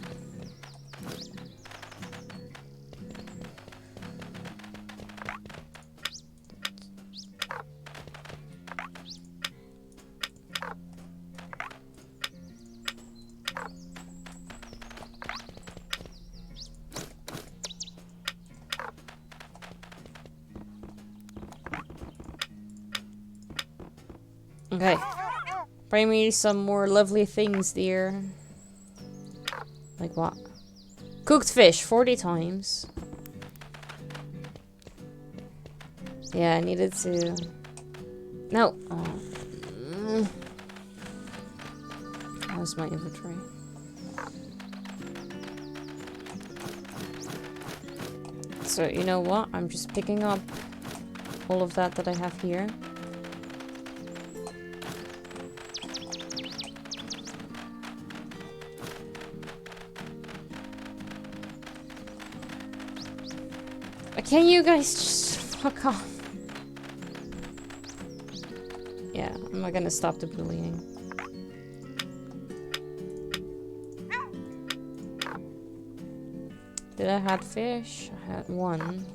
Okay. Bring me some more lovely things, dear. Like what? Cooked fish 40 times. Yeah, I needed to... No. Oh. How's my inventory? So, you know what? I'm just picking up all of that I have here. Can you guys just fuck off? Yeah, I'm not gonna stop the bullying. Did I have fish? I had one.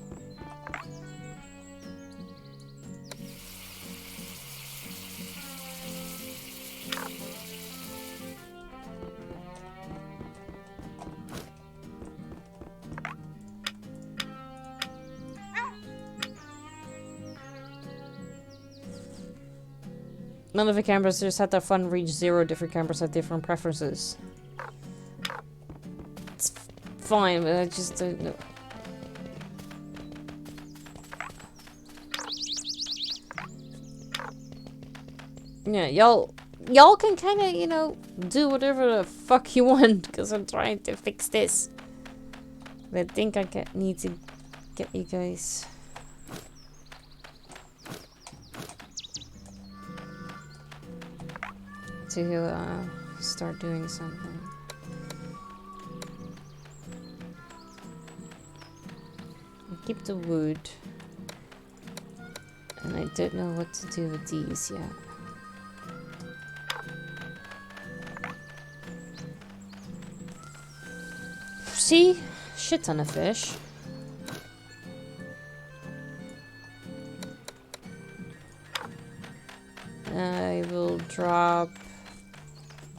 None of the campers just had their fun reach 0. Different campers have different preferences. It's fine, but I just don't know. Yeah, y'all can kind of, you know, do whatever the fuck you want, because I'm trying to fix this. But I think I need to get you guys... to start doing something. I'll keep the wood. And I don't know what to do with these yet. See? Shit ton of fish. I will drop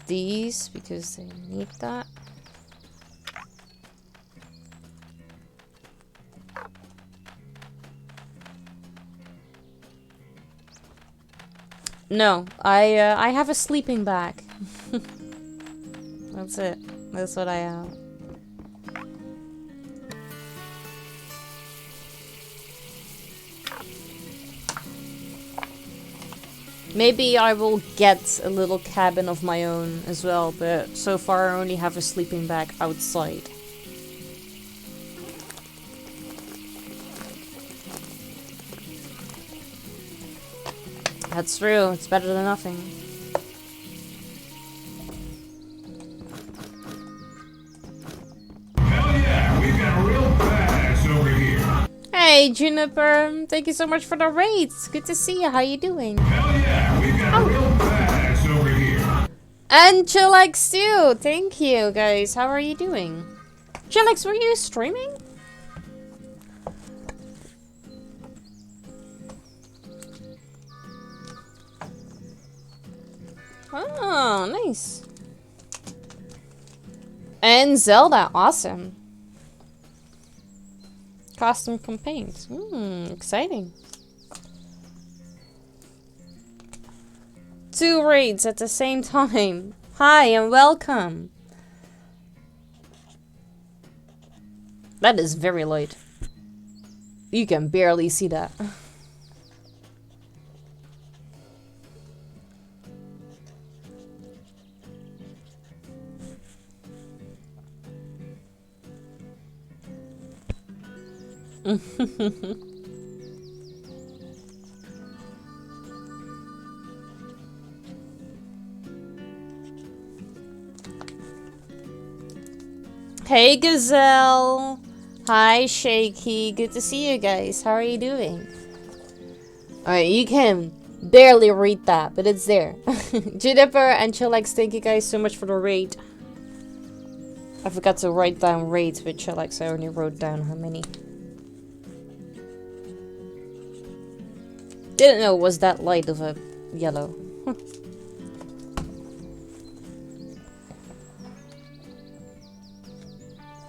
these because they need that. No, I have a sleeping bag. That's it. That's what I have. Maybe I will get a little cabin of my own as well, but so far I only have a sleeping bag outside. That's true, it's better than nothing. Hell yeah, we've got a real badass over here. Hey Juniper, thank you so much for the raids. Good to see you. How you doing? Hell yeah, we've got a real badass over here. And Chillax too. Thank you guys. How are you doing? Chillax, were you streaming? Oh, nice. And Zelda, awesome. Custom campaigns. Exciting. 2 raids at the same time. Hi and welcome. That is very light. You can barely see that. Hey Gazelle. Hi Shaky. Good to see you guys. How are you doing? Alright, you can barely read that, but it's there. Juniper and Chillax, thank you guys so much for the raid. I forgot to write down raids with Chillax. I only wrote down how many. Didn't know it was that light of a yellow.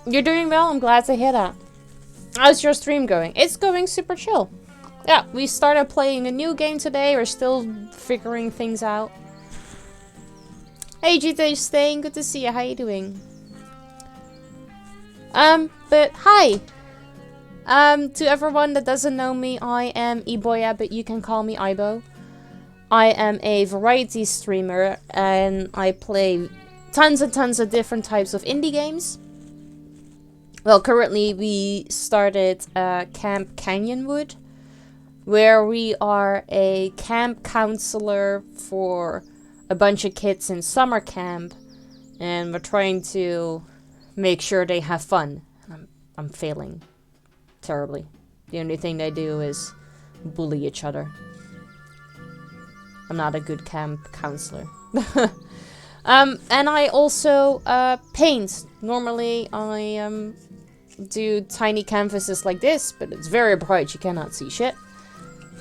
You're doing well? I'm glad to hear that. How's your stream going? It's going super chill. yeah, we started playing a new game today. We're still figuring things out. Hey GT Stain, good to see you. How you doing? But hi. To everyone that doesn't know me, I am Eboya, but you can call me Ibo. I am a variety streamer and I play tons and tons of different types of indie games. Well, currently we started Camp Canyonwood, where we are a camp counselor for a bunch of kids in summer camp, and we're trying to make sure they have fun. I'm failing terribly. The only thing they do is bully each other. I'm not a good camp counselor. And I also paint. Normally I do tiny canvases like this, but it's very bright, you cannot see shit.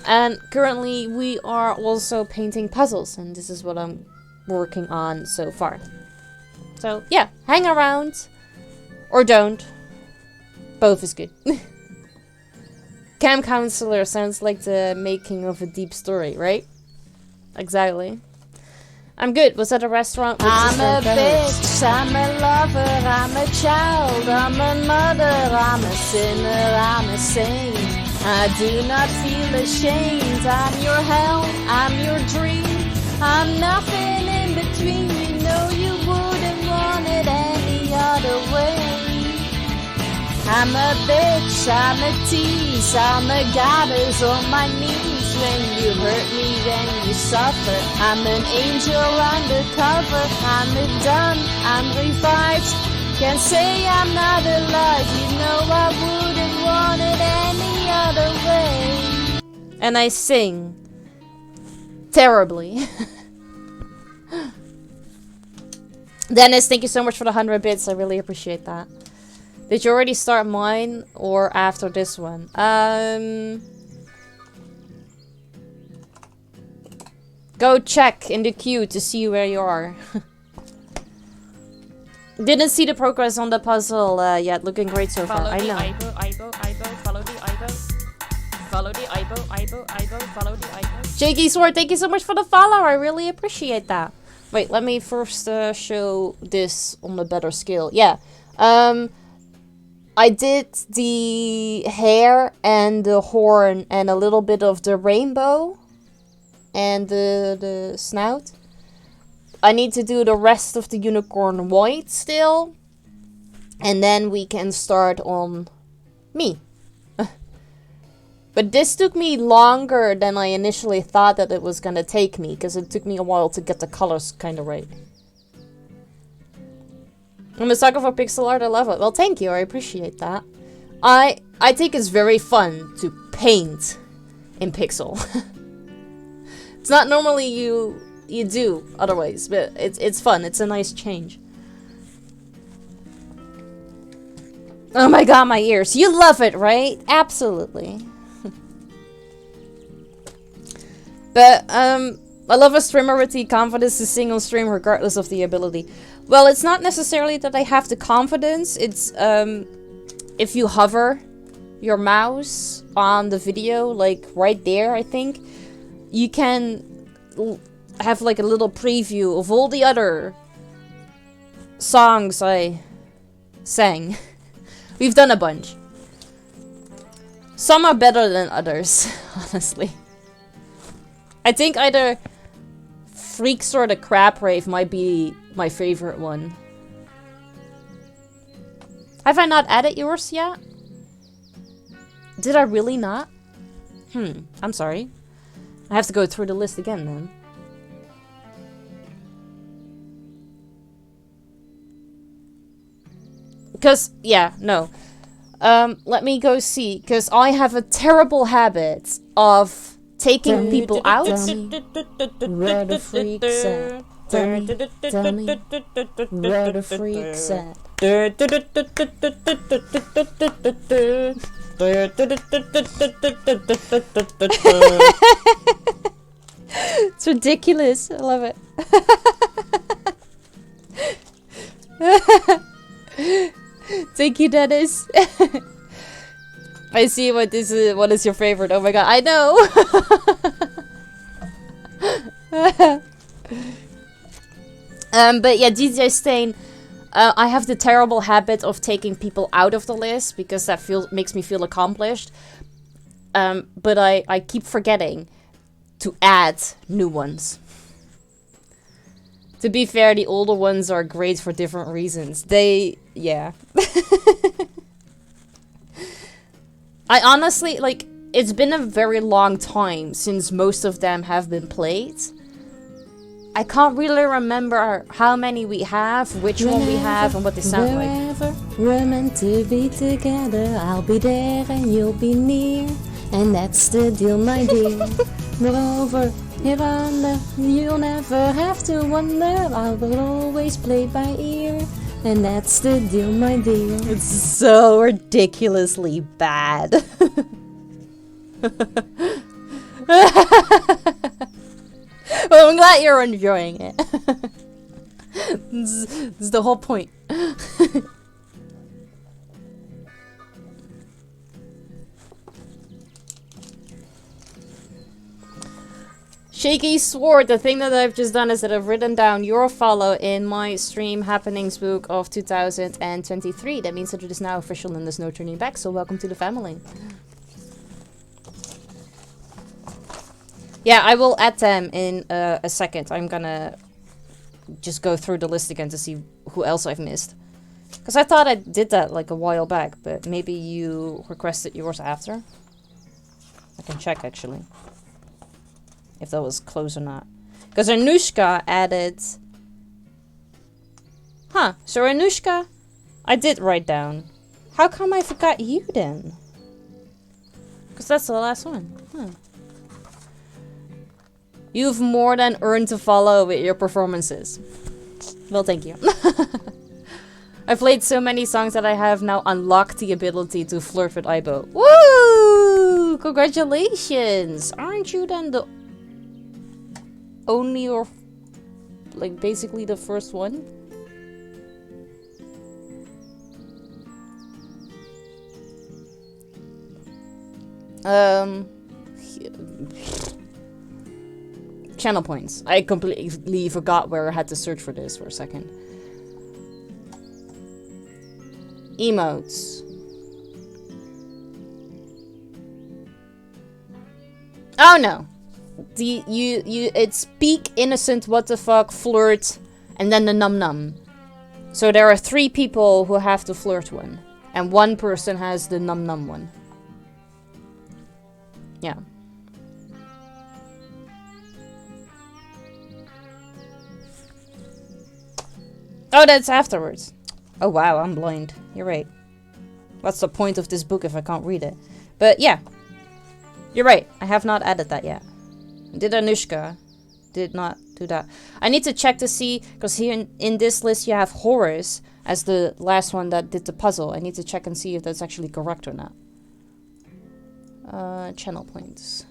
And currently we are also painting puzzles, and this is what I'm working on so far. So yeah, hang around. Or don't. Both is good. Camp counselor sounds like the making of a deep story, right? Exactly. I'm good. Was at a restaurant with I'm a bitch, I'm a lover, I'm a child, I'm a mother, I'm a sinner, I'm a saint. I do not feel ashamed. I'm your hell, I'm your dream. I'm nothing in between. You know you wouldn't want it any other way. I'm a bitch, I'm a tease, I'm a goddess on my knees. When you hurt me, when you suffer, I'm an angel undercover. I'm done, I'm revived. Can't say I'm not alive. You know I wouldn't want it any other way. and I sing terribly. Dennis, thank you so much for the 100 bits. I really appreciate that. Did you already start mine or after this one? Go check in the queue to see where you are. Didn't see the progress on the puzzle yet. Looking great so far. I know. Follow the Ibo. Follow the Ibo, follow the Ibo. Jakey Sword, thank you so much for the follow. I really appreciate that. Wait, let me first show this on a better scale. Yeah. I did the hair and the horn and a little bit of the rainbow and the snout. I need to do the rest of the unicorn white still. And then we can start on me. But this took me longer than I initially thought that it was gonna take me, because it took me a while to get the colors kind of right. I'm a sucker for pixel art, I love it. Well, thank you, I appreciate that. I think it's very fun to paint in pixel. It's not normally you do otherwise, but it's fun, it's a nice change. Oh my god, my ears. You love it, right? Absolutely. But, I love a streamer with the confidence to sing on stream regardless of the ability. Well, it's not necessarily that I have the confidence. It's, if you hover your mouse on the video, like right there, I think, you can have like a little preview of all the other songs I sang. We've done a bunch. Some are better than others, honestly. I think either Freaks or the Crap Rave might be my favorite one. Have I not added yours yet? Did I really not? I'm sorry. I have to go through the list again then. Because, yeah, no. Let me go see. Because I have a terrible habit of taking people out. Where the freaks at? Tell me, where the freaks at? It's ridiculous. I love it. Thank you, Dennis. I see what this is. What is your favorite? Oh my god, I know. But yeah, DJ Stain. I have the terrible habit of taking people out of the list because that makes me feel accomplished. But I keep forgetting to add new ones. To be fair, the older ones are great for different reasons. Yeah. I honestly, like, it's been a very long time since most of them have been played. I can't really remember how many we have, which one we have, and what they sound like. Wherever we're meant to be together, I'll be there and you'll be near. And that's the deal, my dear. Moreover, here on the, you'll never have to wonder. I will always play by ear. And that's the deal, my dear. It's so ridiculously bad. Well, I'm glad you're enjoying it. This is the whole point. Shaky Sword, the thing that I've just done is that I've written down your follow in my stream happenings book of 2023. That means that it is now official and there's no turning back, so welcome to the family. Yeah, I will add them in a second. I'm gonna just go through the list again to see who else I've missed. Because I thought I did that like a while back, but maybe you requested yours after. I can check actually. If that was close or not. Because Anushka added... Huh, so Anushka, I did write down. How come I forgot you then? Because that's the last one. Huh. You've more than earned to follow with your performances. Well, thank you. I've played so many songs that I have now unlocked the ability to flirt with Aibo. Woo! Congratulations! Aren't you then the only or like basically the first one? Channel points. I completely forgot where I had to search for this for a second. Emotes. Oh no. It's peak, innocent, what the fuck, flirt, and then the num num. So there are 3 people who have the flirt one, and 1 person has the num num one. Yeah. Oh, that's afterwards. Oh wow, I'm blind. You're right. What's the point of this book if I can't read it? But yeah. You're right. I have not added that yet. Did Anushka? Did not do that. I need to check to see, because here in this list you have Horace as the last one that did the puzzle. I need to check and see if that's actually correct or not. Channel points.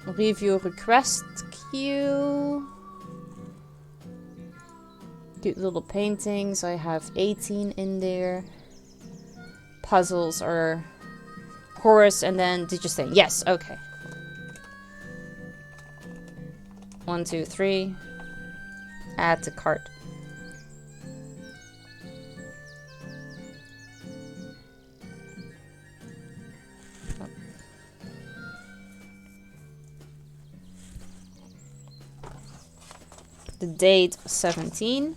Review request queue. Cute little paintings. I have 18 in there. Puzzles are Horace and then did you say? Yes, okay. 1, 2, 3. Add to cart. The date 17.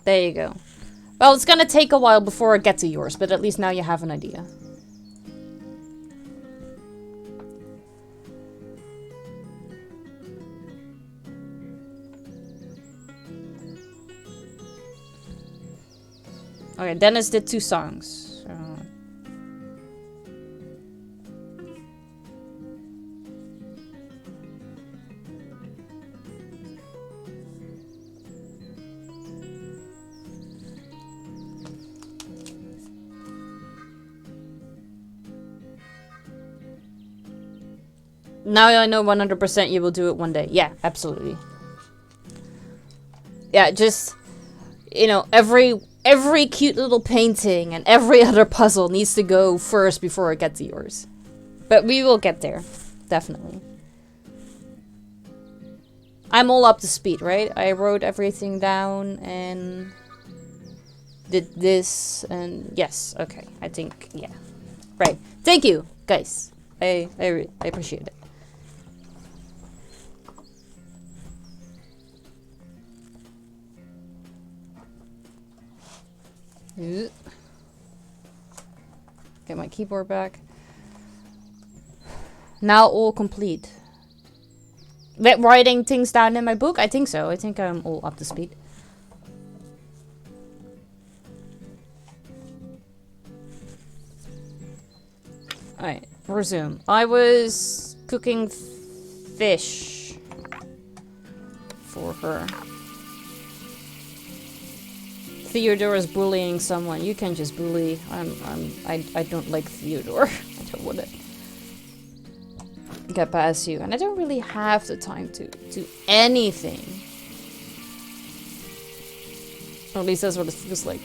There you go. Well, it's gonna take a while before I get to yours, but at least now you have an idea. Okay, Dennis did 2 songs. Now I know 100% you will do it one day. Yeah, absolutely. Yeah, just, you know, every cute little painting and every other puzzle needs to go first before it gets to yours. But we will get there. Definitely. I'm all up to speed, right? I wrote everything down and did this and yes, okay. I think, yeah. Right. Thank you, guys. I appreciate it. Get my keyboard back. Now all complete. Writing things down in my book? I think so. I think I'm all up to speed. Alright, resume. I was cooking fish for her. Theodore is bullying someone. You can just bully. I don't like Theodore. I don't want to get past you. And I don't really have the time to do anything. Or at least that's what it feels like.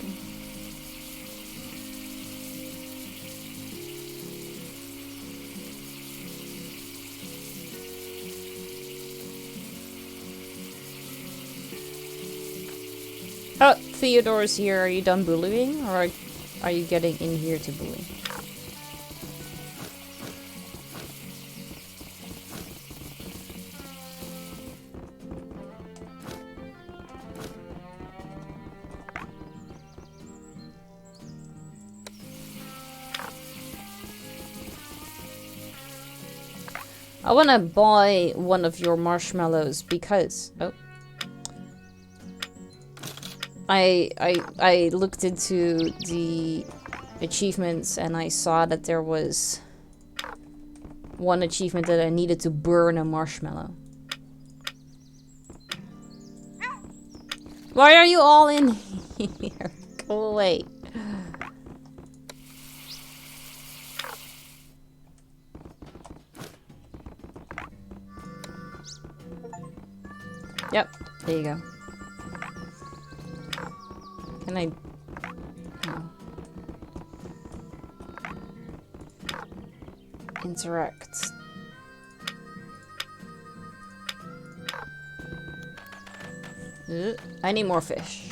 Oh, Theodore's here. Are you done bullying? Or are you getting in here to bully? I want to buy one of your marshmallows because... Oh. I looked into the achievements and I saw that there was one achievement that I needed to burn a marshmallow. Why are you all in here? Go away. Yep, there you go. Can I... Oh. Interact. I need more fish.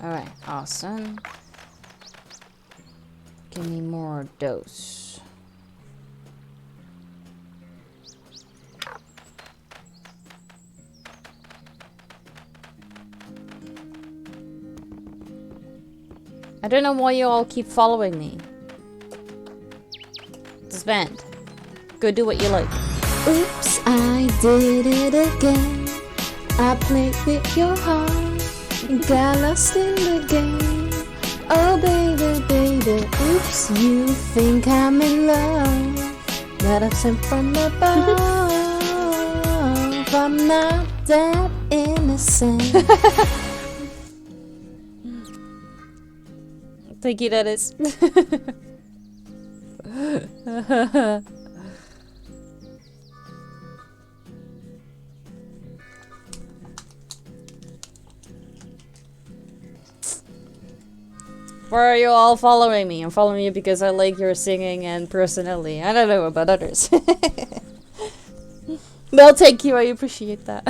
Alright, awesome. Give me more dose. I don't know why you all keep following me. Disband. Go do what you like. Oops, I did it again. I played with your heart. Got lost in the game. Oh baby, baby, oops, you think I'm in love. But I'm sent from above. I'm not that innocent. Thank you, Dennis. Why are you all following me? I'm following you because I like your singing and personality. I don't know about others. Well, thank you. I appreciate that.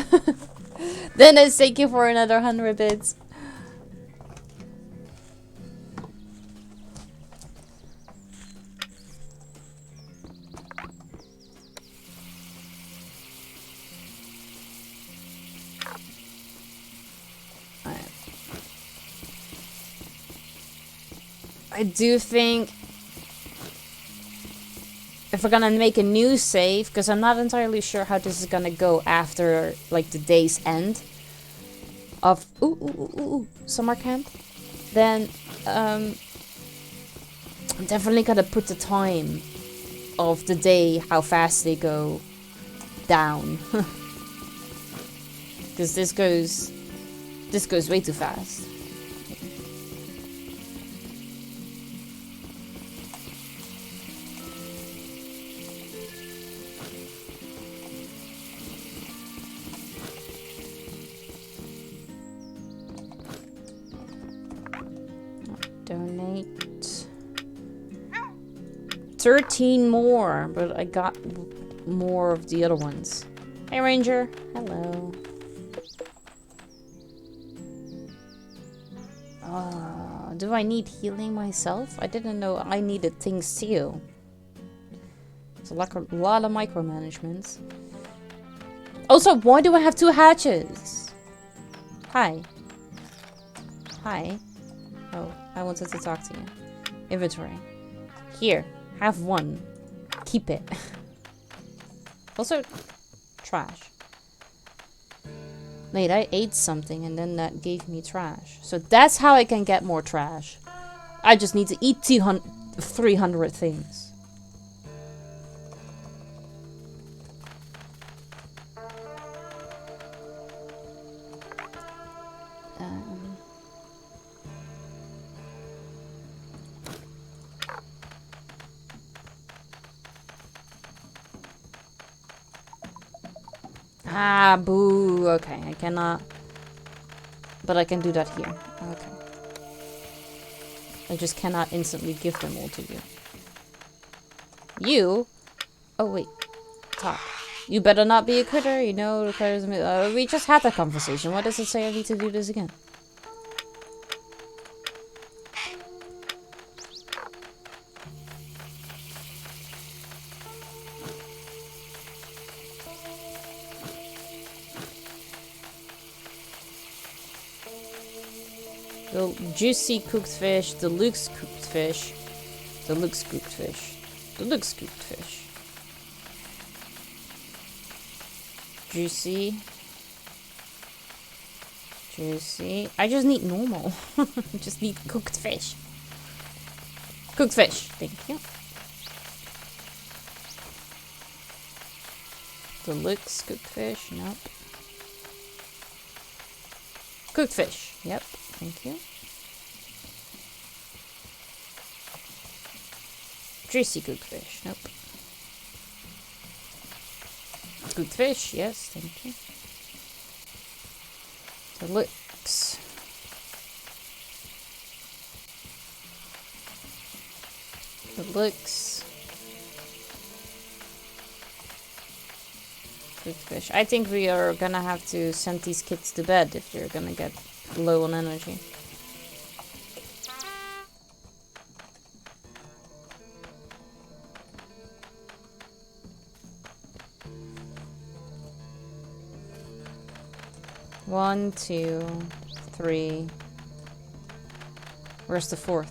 Dennis, thank you for another 100 bits. I do think if we're gonna make a new save, because I'm not entirely sure how this is gonna go after like the day's end of summer camp, then I'm definitely gonna put the time of the day, how fast they go, down. Because this goes way too fast. Donate 13 more, but I got more of the other ones. Hey Ranger, hello. Do I need healing myself? I didn't know I needed things too. It's like a lot of micromanagements. Also, why do I have 2 hatches? Hi. Hi. Oh, I wanted to talk to you. Inventory. Here, have 1. Keep it. Also, trash. Wait, I ate something and then that gave me trash. So that's how I can get more trash. I just need to eat 300 things. Ah, boo. Okay, I cannot. But I can do that here. Okay. I just cannot instantly give them all to you. You? Oh, wait. Talk. You better not be a critter, you know. We just had that conversation. Why does it say I need to do this again? The juicy cooked fish, deluxe cooked fish, deluxe cooked fish, deluxe cooked fish. Juicy. Juicy. I just need normal. I just need cooked fish. Cooked fish. Thank you. Deluxe cooked fish. Nope. Cooked fish. Yep. Thank you. Juicy cooked fish. Nope. Cooked fish. Yes. Thank you. Deluxe. Deluxe. Cooked fish. I think we are gonna have to send these kids to bed if they're gonna get low on energy. One, 2, 3. Where's the 4th?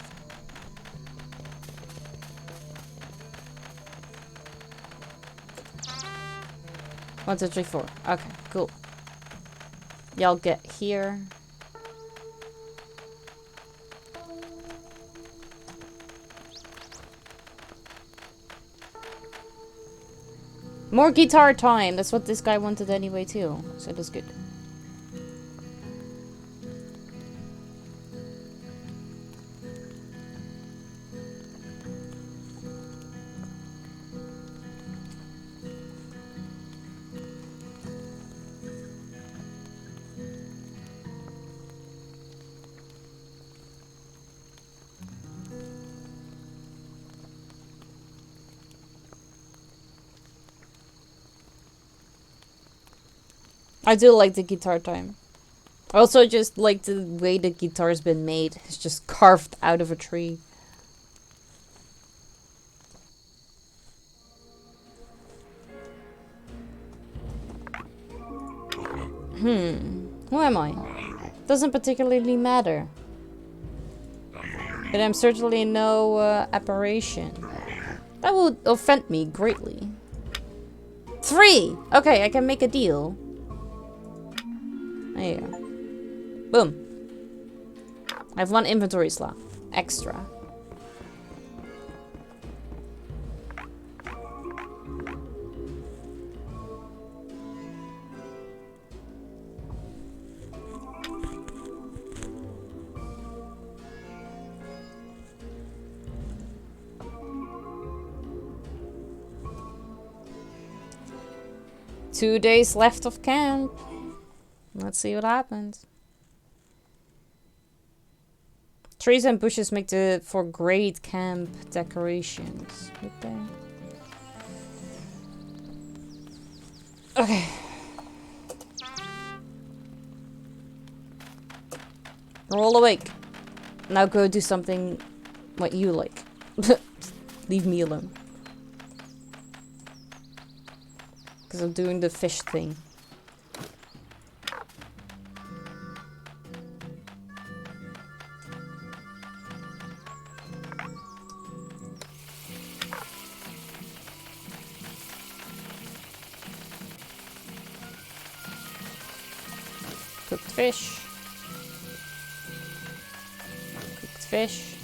One, 2, 3, 4. Okay, cool. Y'all get here. More guitar time. That's what this guy wanted anyway too. So that's good. I do like the guitar time. I also just like the way the guitar's been made. It's just carved out of a tree. Who am I? Doesn't particularly matter. But I'm certainly no apparition. That would offend me greatly. 3! Okay, I can make a deal. There you go. Boom. I have 1 inventory slot. Extra. 2 days left of camp. Let's see what happens. Trees and bushes make for great camp decorations. Okay. Okay. We're all awake. Now go do something what you like. Leave me alone. Because I'm doing the fish thing. Cooked fish. Cooked fish.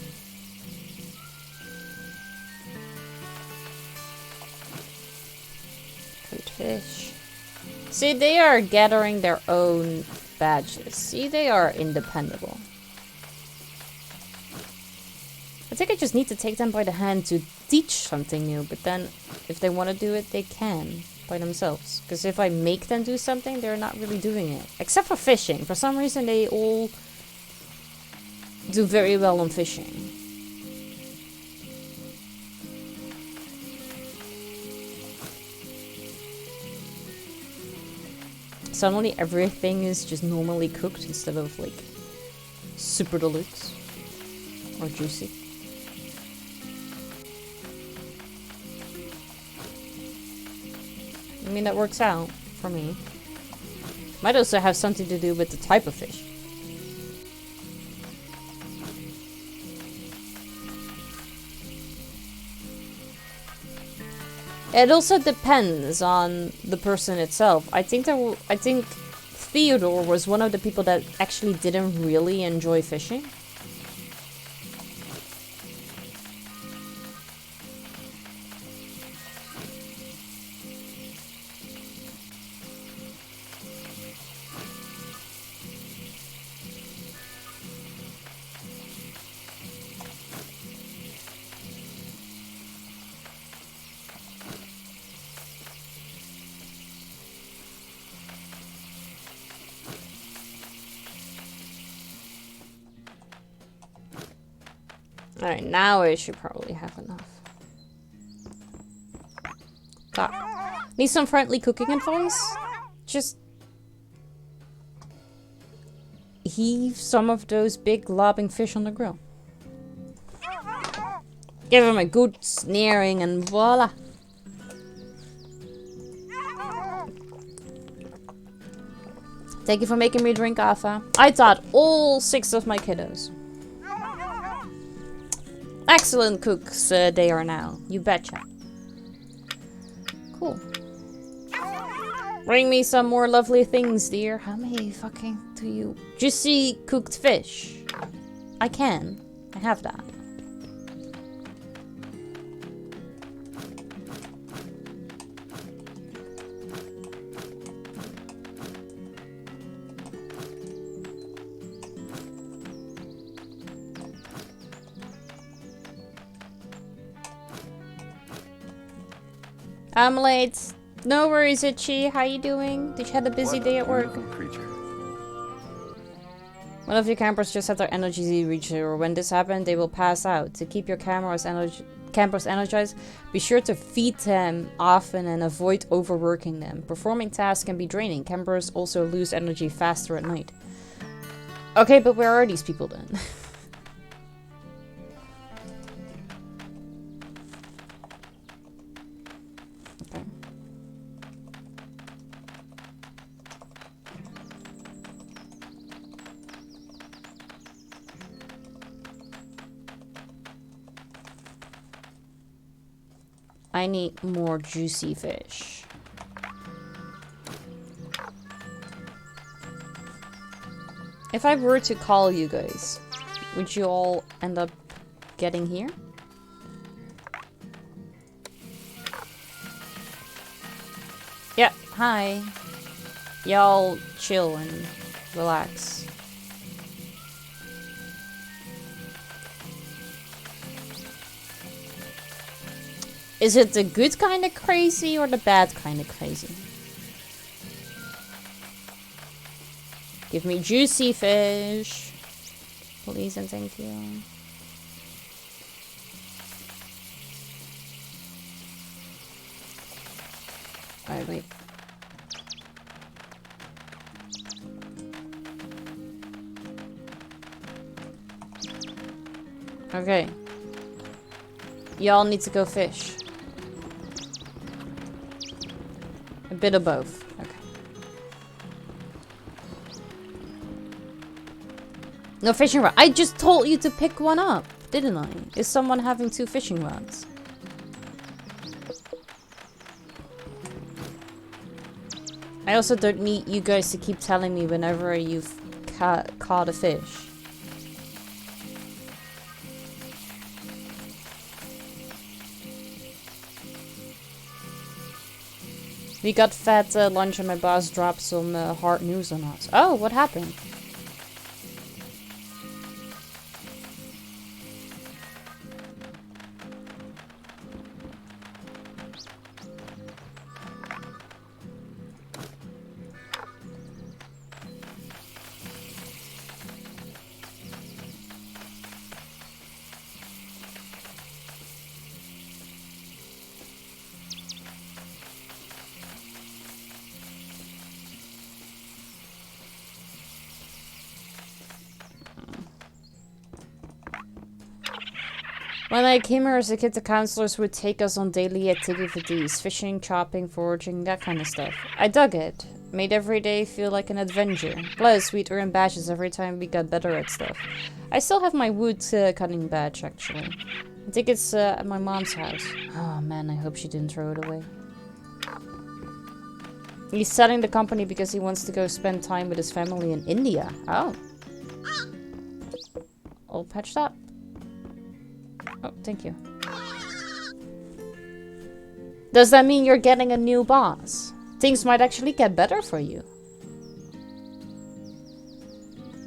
Cooked fish. See, they are gathering their own badges. See, they are independable. I think I just need to take them by the hand to teach something new, but then if they want to do it, they can by themselves. Because if I make them do something, they're not really doing it. Except for fishing. For some reason, they all do very well on fishing. Suddenly everything is just normally cooked instead of like super deluxe or juicy. I mean, that works out for me. Might also have something to do with the type of fish. It also depends on the person itself. I think Theodore was one of the people that actually didn't really enjoy fishing. Alright, now I should probably have enough. Need some friendly cooking advice? Just heave some of those big lobbing fish on the grill. Give him a good snaring and voila. Thank you for making me drink, Alpha. I taught all 6 of my kiddos. Excellent cooks they are now. You betcha. Cool. Bring me some more lovely things, dear. How many fucking do you... Juicy cooked fish. I can. I have that. I'm late. No worries, Itchy. How you doing? Did you have a busy day at work? Creature. One of your campers just had their energy reach zero. When this happens, they will pass out. To keep your campers energized, be sure to feed them often and avoid overworking them. Performing tasks can be draining. Campers also lose energy faster at night. Okay, but where are these people then? Okay. I need more juicy fish. If I were to call you guys, would you all end up getting here? Yeah, hi. Y'all chill and relax. Is it the good kind of crazy or the bad kind of crazy? Give me juicy fish. Please and thank you. Alright, wait. Okay. Y'all need to go fish. A bit of both. Okay. No fishing rod. I just told you to pick one up, didn't I? Is someone having 2 fishing rods? I also don't need you guys to keep telling me whenever you've caught a fish. We got fat lunch and my boss dropped some hard news on us. Oh, what happened? When I came here as a kid, the counselors would take us on daily activities. Fishing, chopping, foraging, that kind of stuff. I dug it. Made every day feel like an adventure. Plus, we'd earn badges every time we got better at stuff. I still have my wood cutting badge, actually. I think it's at my mom's house. Oh man, I hope she didn't throw it away. He's selling the company because he wants to go spend time with his family in India. Oh. All patched up. Oh, thank you. Does that mean you're getting a new boss? Things might actually get better for you.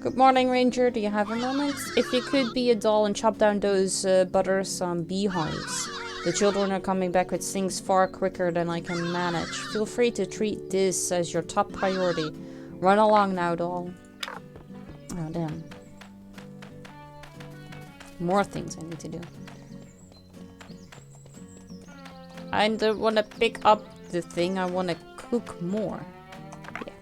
Good morning, Ranger. Do you have a moment? If you could be a doll and chop down those buttersome beehives. The children are coming back with things far quicker than I can manage. Feel free to treat this as your top priority. Run along now, doll. Oh, damn. More things I need to do. I don't want to pick up the thing. I want to cook more. Yeah.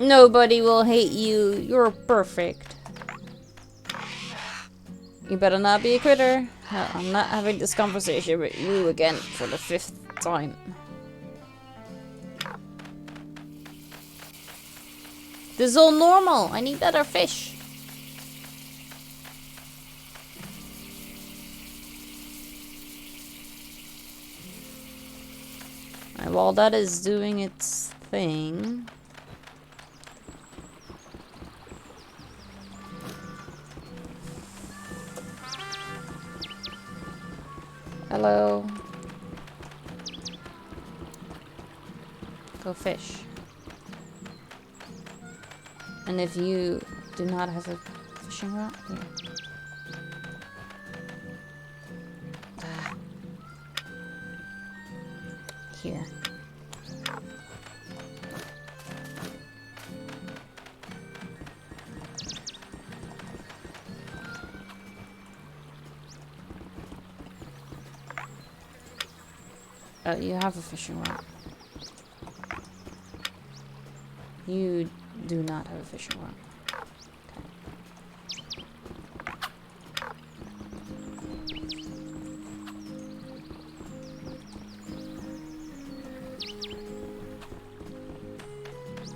Nobody will hate you. You're perfect. You better not be a critter. I'm not having this conversation with you again for the 5th time. This is all normal. I need better fish. Alright, while that is doing its thing. Hello. Go fish. And if you do not have a fishing rod, here. Here. You have a fishing rod. You do not have a fishing rod.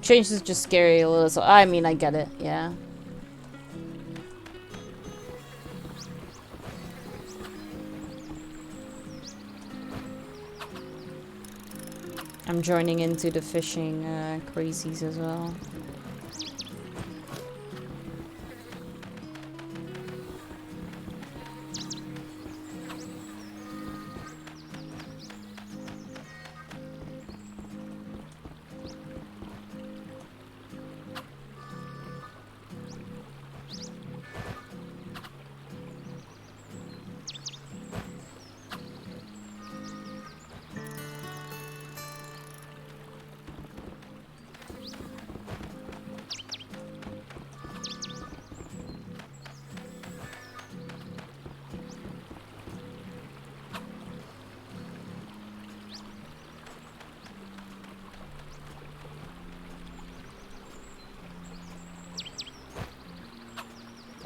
Change is just scary a little, so I mean, I get it, yeah. I'm joining into the fishing crazies as well.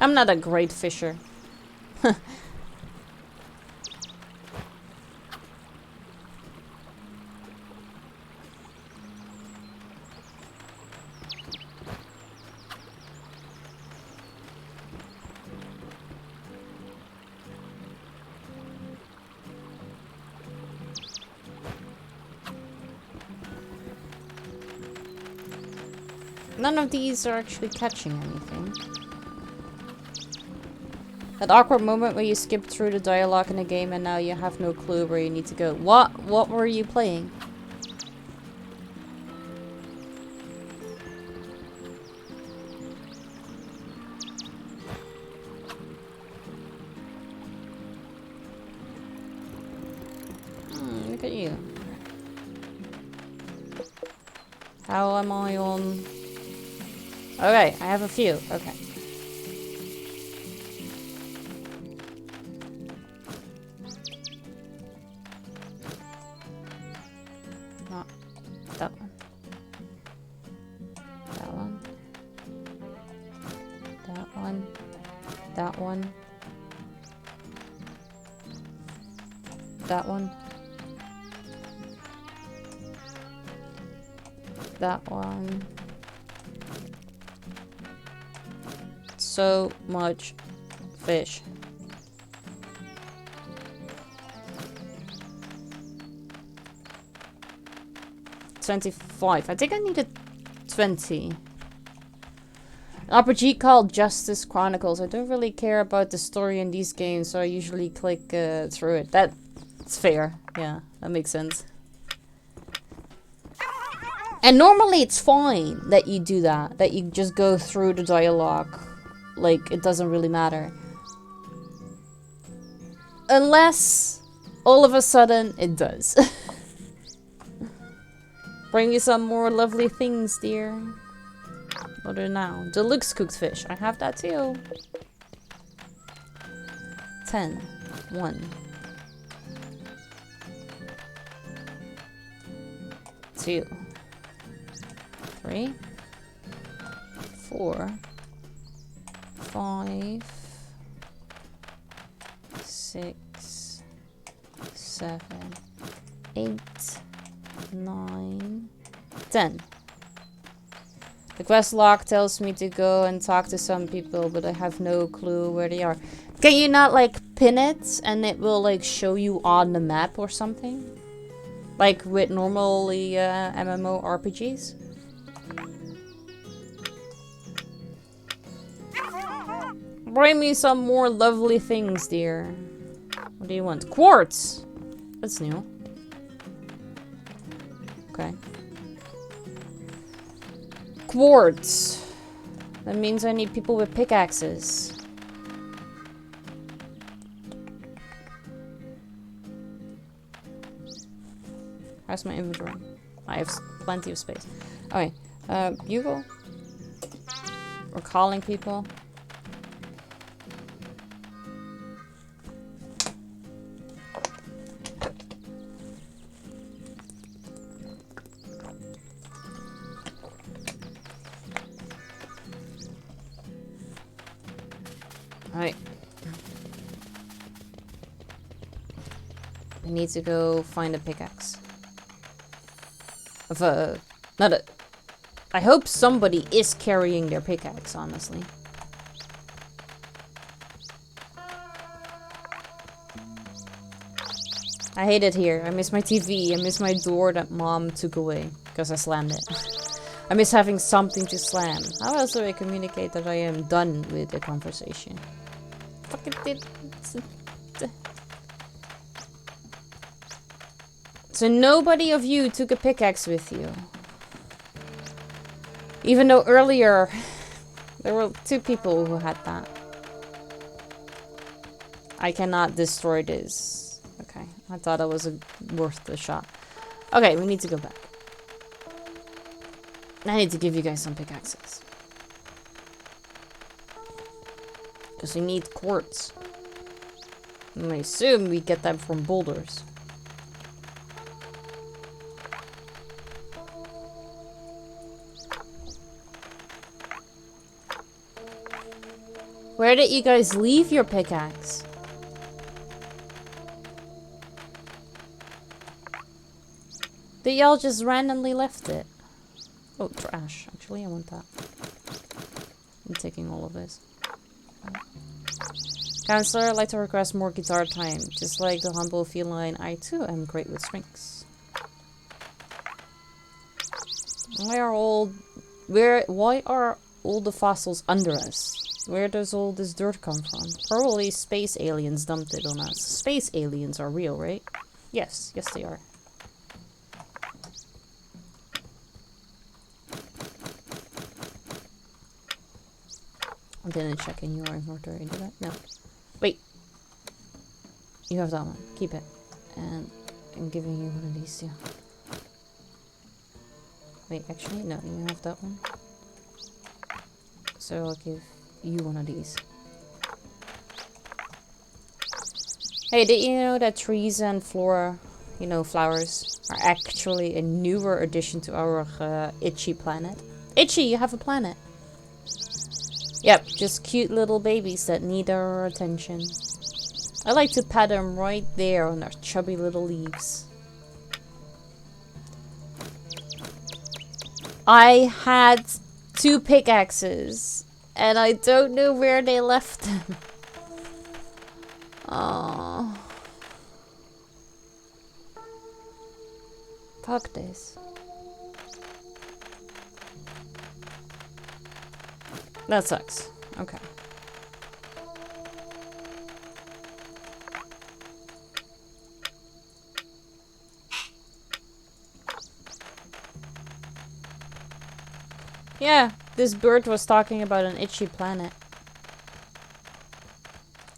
I'm not a great fisher. None of these are actually catching anything. That awkward moment where you skip through the dialogue in a game and now you have no clue where you need to go. What were you playing? Look at you. How am I on? Okay, I have a few. Okay. Not that one. That one. That one. That one. That one. That one. So much fish. $25. I think I needed 20. An RPG called Justice Chronicles. I don't really care about the story in these games, so I usually click through it. That's fair. Yeah, that makes sense. And normally it's fine that you do that. That you just go through the dialogue. Like, it doesn't really matter. Unless, all of a sudden, it does. Bring you some more lovely things, dear. What are now? Deluxe cooked fish. I have that too. 10. 1. 2. 3. 4. 5. 6. 7. 8. 9. 10. The quest log tells me to go and talk to some people, but I have no clue where they are. Can you not, like, pin it and it will, like, show you on the map or something? Like with normally MMORPGs? Bring me some more lovely things, dear. What do you want? Quartz! That's new. Okay. Quartz. That means I need people with pickaxes. How's my inventory? I have plenty of space. Okay. Bugle. We're calling people. Alright. I need to go find a pickaxe. Not a... I hope somebody is carrying their pickaxe, honestly. I hate it here. I miss my TV. I miss my door that mom took away because I slammed it. I miss having something to slam. How else do I communicate that I am done with the conversation? Fuck it. So nobody of you took a pickaxe with you. Even though earlier there were 2 people who had that. I cannot destroy this. Okay, I thought it was worth the shot. Okay, we need to go back. I need to give you guys some pickaxes. Because we need quartz. And I assume we get them from boulders. Where did you guys leave your pickaxe? Did y'all just randomly left it? Oh, trash. Actually, I want that. I'm taking all of this. Counselor, I'd like to request more guitar time. Just like the humble feline, I too am great with strings. Why are all the fossils under us? Where does all this dirt come from? Probably space aliens dumped it on us. Space aliens are real, right? Yes, yes they are. I didn't check in your inventory, did I? No. Wait. You have that one. Keep it. And I'm giving you one of these, yeah. Wait, actually, no, you have that one. So I'll give you one of these. Hey, did you know that trees and flora, you know, flowers, are actually a newer addition to our itchy planet? Itchy, you have a planet. Yep, just cute little babies that need our attention. I like to pat them right there on their chubby little leaves. I had 2 pickaxes, and I don't know where they left them. Oh. Fuck this. That sucks. Okay. Yeah, this bird was talking about an itchy planet.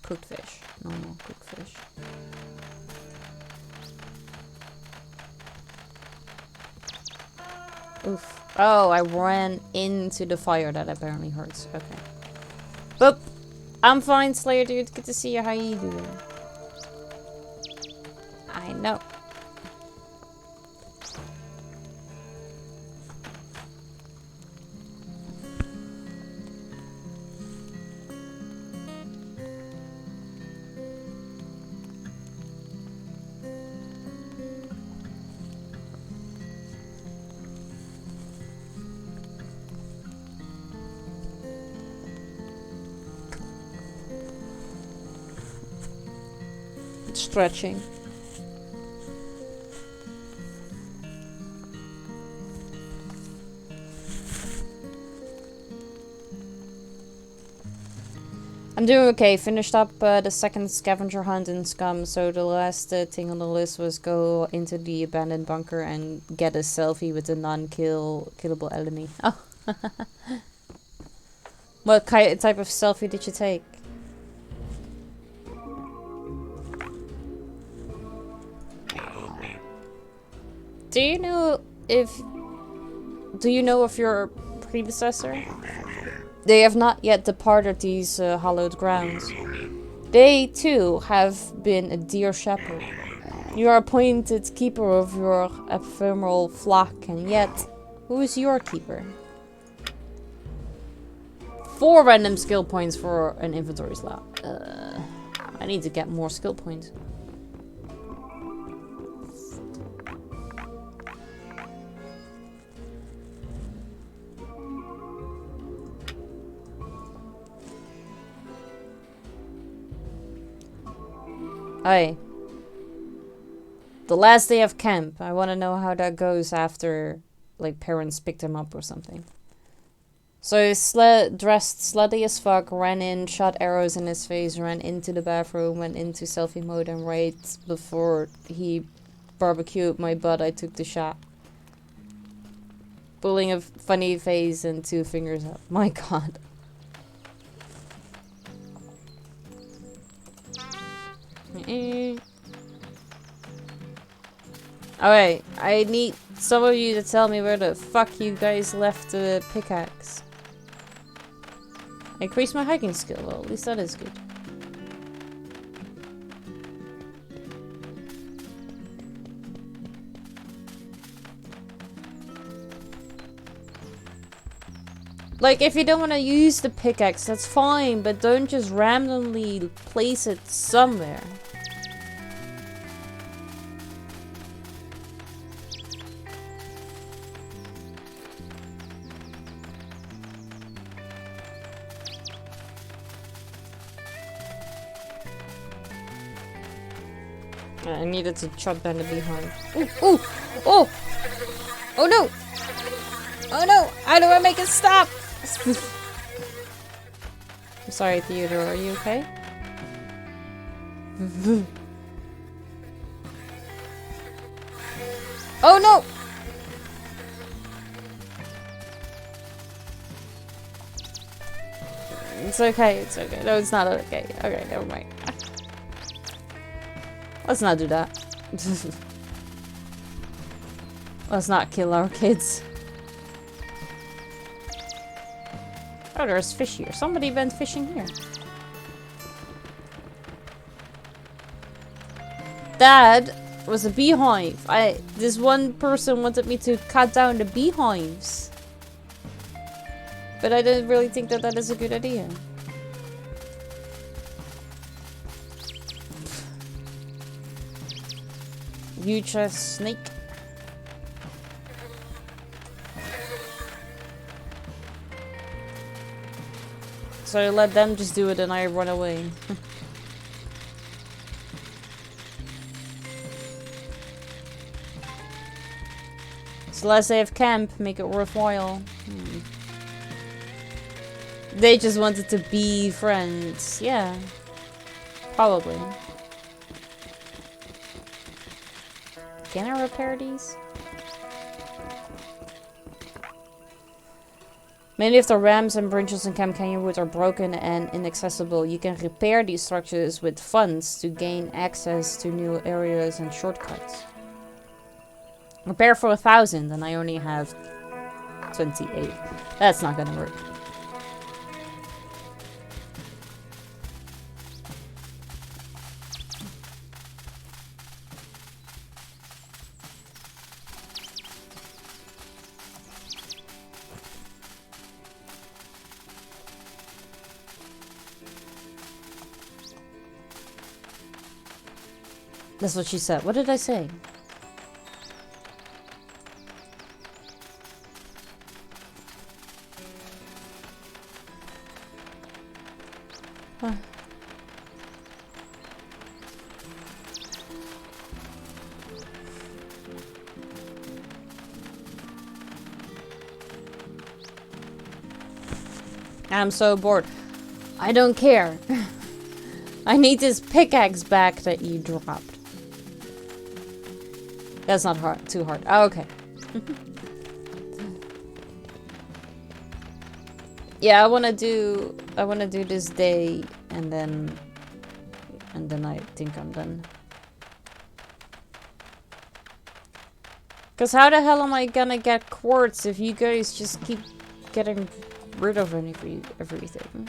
Cooked fish. Normal cooked fish. Oof. Oh, I ran into the fire. That apparently hurts. Okay. Boop. I'm fine, Slayer dude. Good to see you. How you doing? I know. Stretching. I'm doing okay. Finished up the second scavenger hunt in Scum, so the last thing on the list was go into the abandoned bunker and get a selfie with a non-killable enemy. Oh. What type of selfie did you take? Do you know of your predecessor? They have not yet departed these hallowed grounds. They, too, have been a dear shepherd. You are appointed keeper of your ephemeral flock, and yet, who is your keeper? 4 random skill points for an inventory slot. I need to get more skill points. Hey. The last day of camp. I want to know how that goes after, like, parents picked him up or something. So he dressed slutty as fuck, ran in, shot arrows in his face, ran into the bathroom, went into selfie mode, and right before he barbecued my butt, I took the shot. Pulling a funny face and 2 fingers up. My god. Alright, I need some of you to tell me where the fuck you guys left the pickaxe. I increased my hiking skill, well, at least that is good. Like, if you don't want to use the pickaxe, that's fine, but don't just randomly place it somewhere. I needed to chop down the beehive. Ooh, ooh, oh! Oh no! Oh no! How do I make it stop? I'm sorry, Theodore. Are you okay? Oh no! It's okay. It's okay. No, it's not okay. Okay, never mind. Let's not do that. Let's not kill our kids. Oh, there's fish here. Somebody went fishing here. That was a beehive. This one person wanted me to cut down the beehives. But I didn't really think that that is a good idea. Huge snake. So I let them just do it and I run away. So last day of camp, make it worthwhile. They just wanted to be friends. Yeah. Probably. Can I repair these? Many of the ramps and bridges in Camp Canyonwood are broken and inaccessible. You can repair these structures with funds to gain access to new areas and shortcuts. Repair for 1,000 and I only have 28. That's not gonna work. That's what she said. What did I say? Huh. I'm so bored. I don't care. I need this pickaxe back that you dropped. That's not hard. Too hard. Oh, okay. Yeah, I wanna do this day and then I think I'm done. Cause how the hell am I gonna get quartz if you guys just keep getting rid of everything?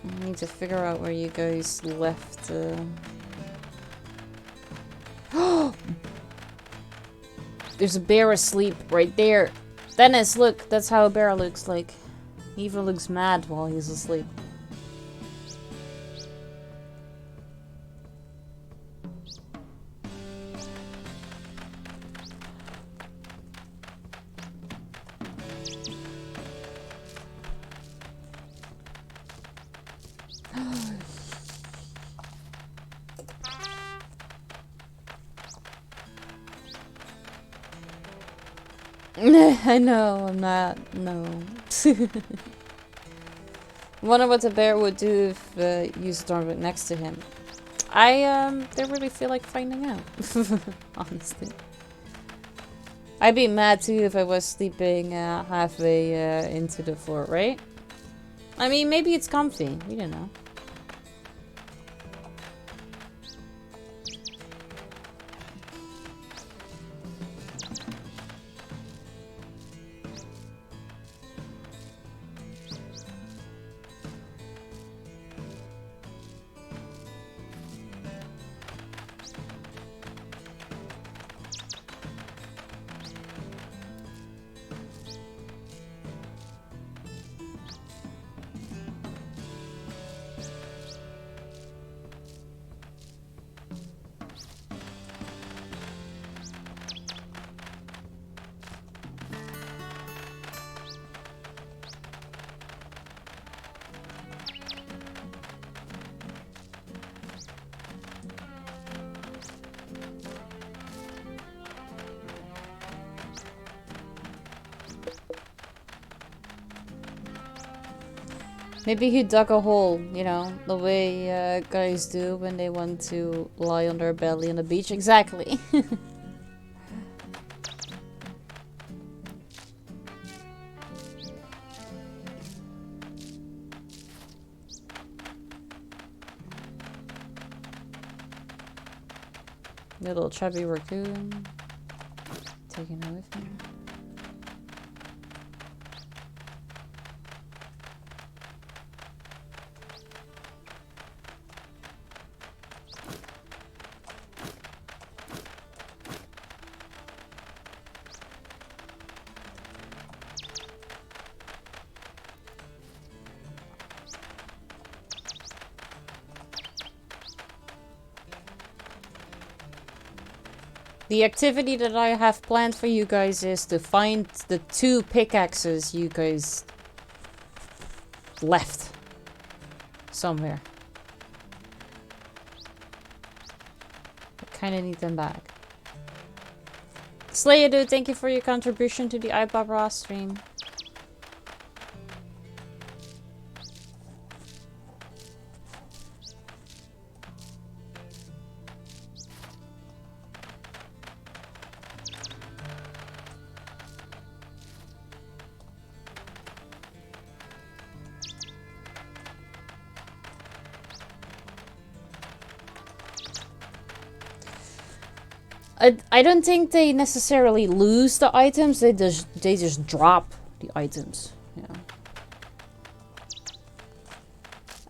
I need to figure out where you guys left. There's a bear asleep right there. Dennis, look, that's how a bear looks like. He even looks mad while he's asleep. I know, I'm not. No. Wonder what the bear would do if you stormed next to him. I don't really feel like finding out. Honestly. I'd be mad too if I was sleeping halfway into the floor, right? I mean, maybe it's comfy. We don't know. Maybe he dug a hole, you know, the way guys do when they want to lie on their belly on the beach. Exactly. Little chubby raccoon. Taking it with me. The activity that I have planned for you guys is to find the 2 pickaxes you guys left somewhere. I kind of need them back. Slayadu, thank you for your contribution to the iBob Raw stream. I don't think they necessarily lose the items, they just drop the items, you know.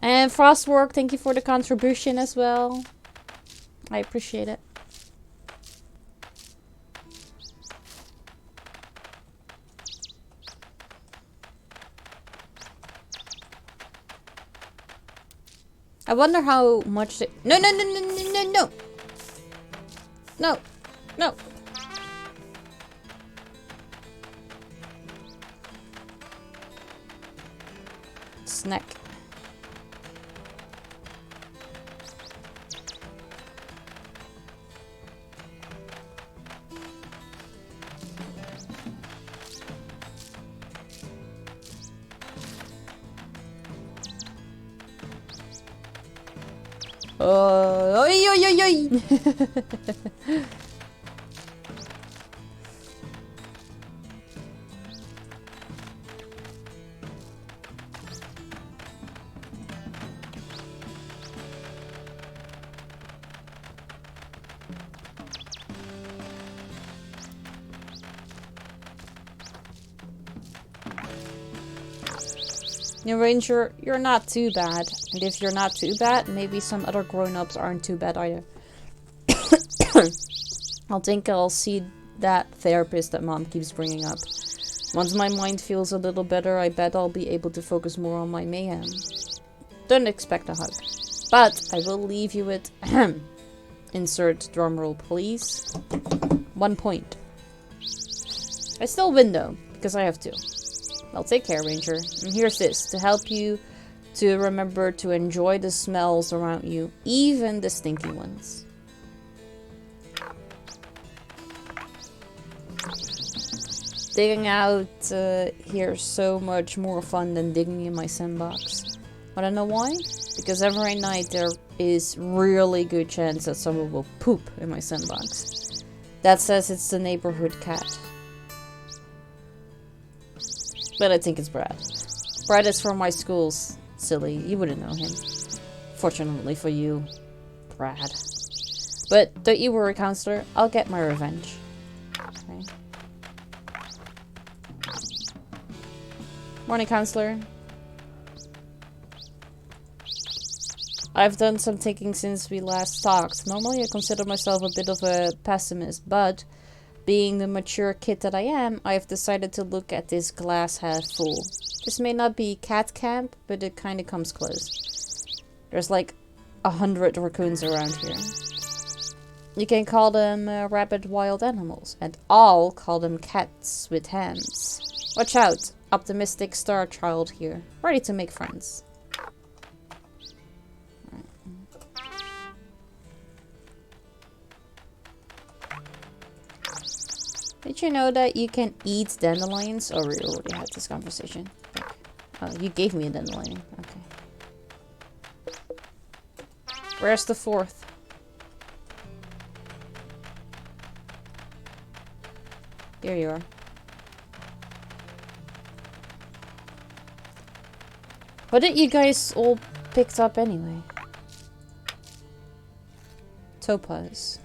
And Frostwork, thank you for the contribution as well. I appreciate it. I wonder how much they... No, no, no, no, no, no, no! No! No! Snack. Oi, oi, oi, oi. New Ranger, you're not too bad. And if you're not too bad, maybe some other grown-ups aren't too bad either. I'll think I'll see that therapist that Mom keeps bringing up. Once my mind feels a little better, I bet I'll be able to focus more on my mayhem. Don't expect a hug. But I will leave you with... Insert drumroll, please. 1 point. I still win though, because I have 2. Well, take care, Ranger. And here's this, to help you to remember to enjoy the smells around you, even the stinky ones. Digging out here is so much more fun than digging in my sandbox. Wanna know why? Because every night there is really good chance that someone will poop in my sandbox. That says it's the neighborhood cat. But I think it's Brad. Brad is from my school, silly. You wouldn't know him. Fortunately for you, Brad. But don't you worry, counselor. I'll get my revenge. Okay. Morning, counselor. I've done some thinking since we last talked. Normally I consider myself a bit of a pessimist, but... being the mature kid that I am, I have decided to look at this glass half full. This may not be cat camp, but it kinda comes close. There's like 100 raccoons around here. You can call them rabid wild animals, and I'll call them cats with hands. Watch out, optimistic star child here, ready to make friends. Did you know that you can eat dandelions? Oh, we already had this conversation. Oh, you gave me a dandelion. Okay. Where's the fourth? Here you are. What did you guys all picked up anyway? Topaz.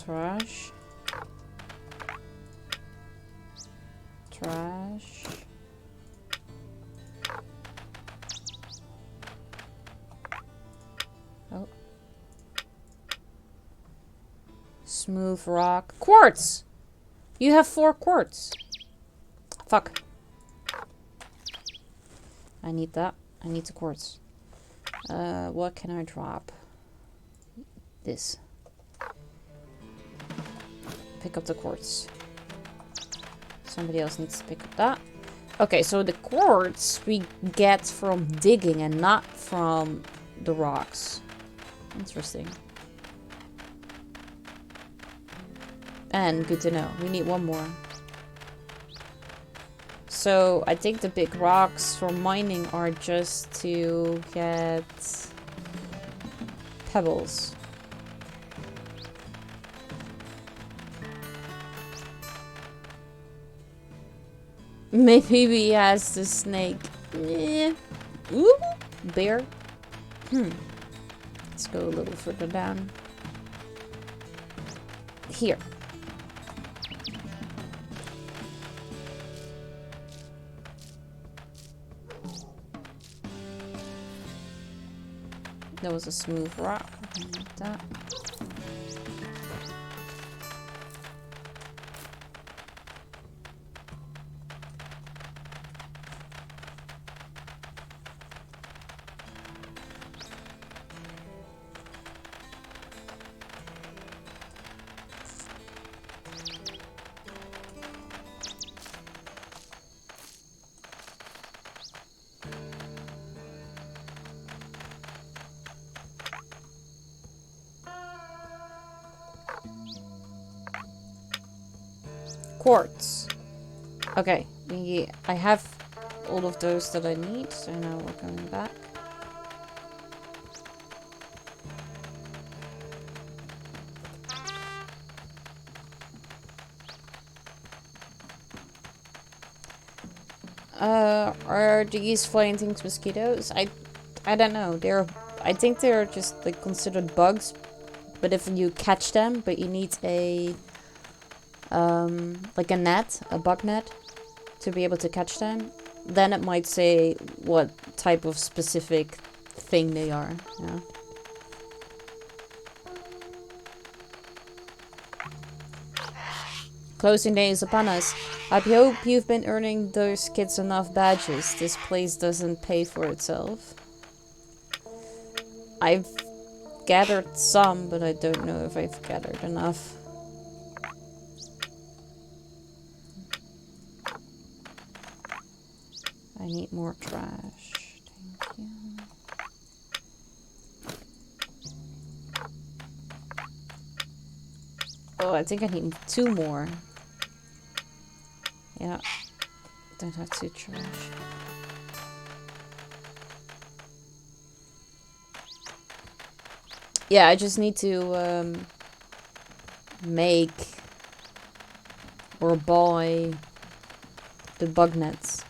Trash. Trash. Oh. Smooth rock. Quartz! You have 4 quartz. Fuck. I need that. I need the quartz. What can I drop? This. Pick up the quartz. Somebody else needs to pick up that. Okay, so the quartz we get from digging and not from the rocks. Interesting. And good to know. We need 1 more. So I think the big rocks for mining are just to get pebbles. Maybe he has the snake. Yeah. Ooh, bear. Let's go a little further down. Here. That was a smooth rock. Like that. Quartz. Okay, I have all of those that I need, so now we're coming back. Are these flying things mosquitoes? I don't know. I think they're just like considered bugs, but if you catch them, but you need a like a net, a bug net, to be able to catch them, then it might say what type of specific thing they are. Yeah. Closing day is upon us. I hope you've been earning those kids enough badges. This place doesn't pay for itself. I've gathered some, but I don't know if I've gathered enough. I need more trash. Thank you. Oh, I think I need 2 more. Yeah. Don't have 2 trash. Yeah, I just need to make or buy the bug nets.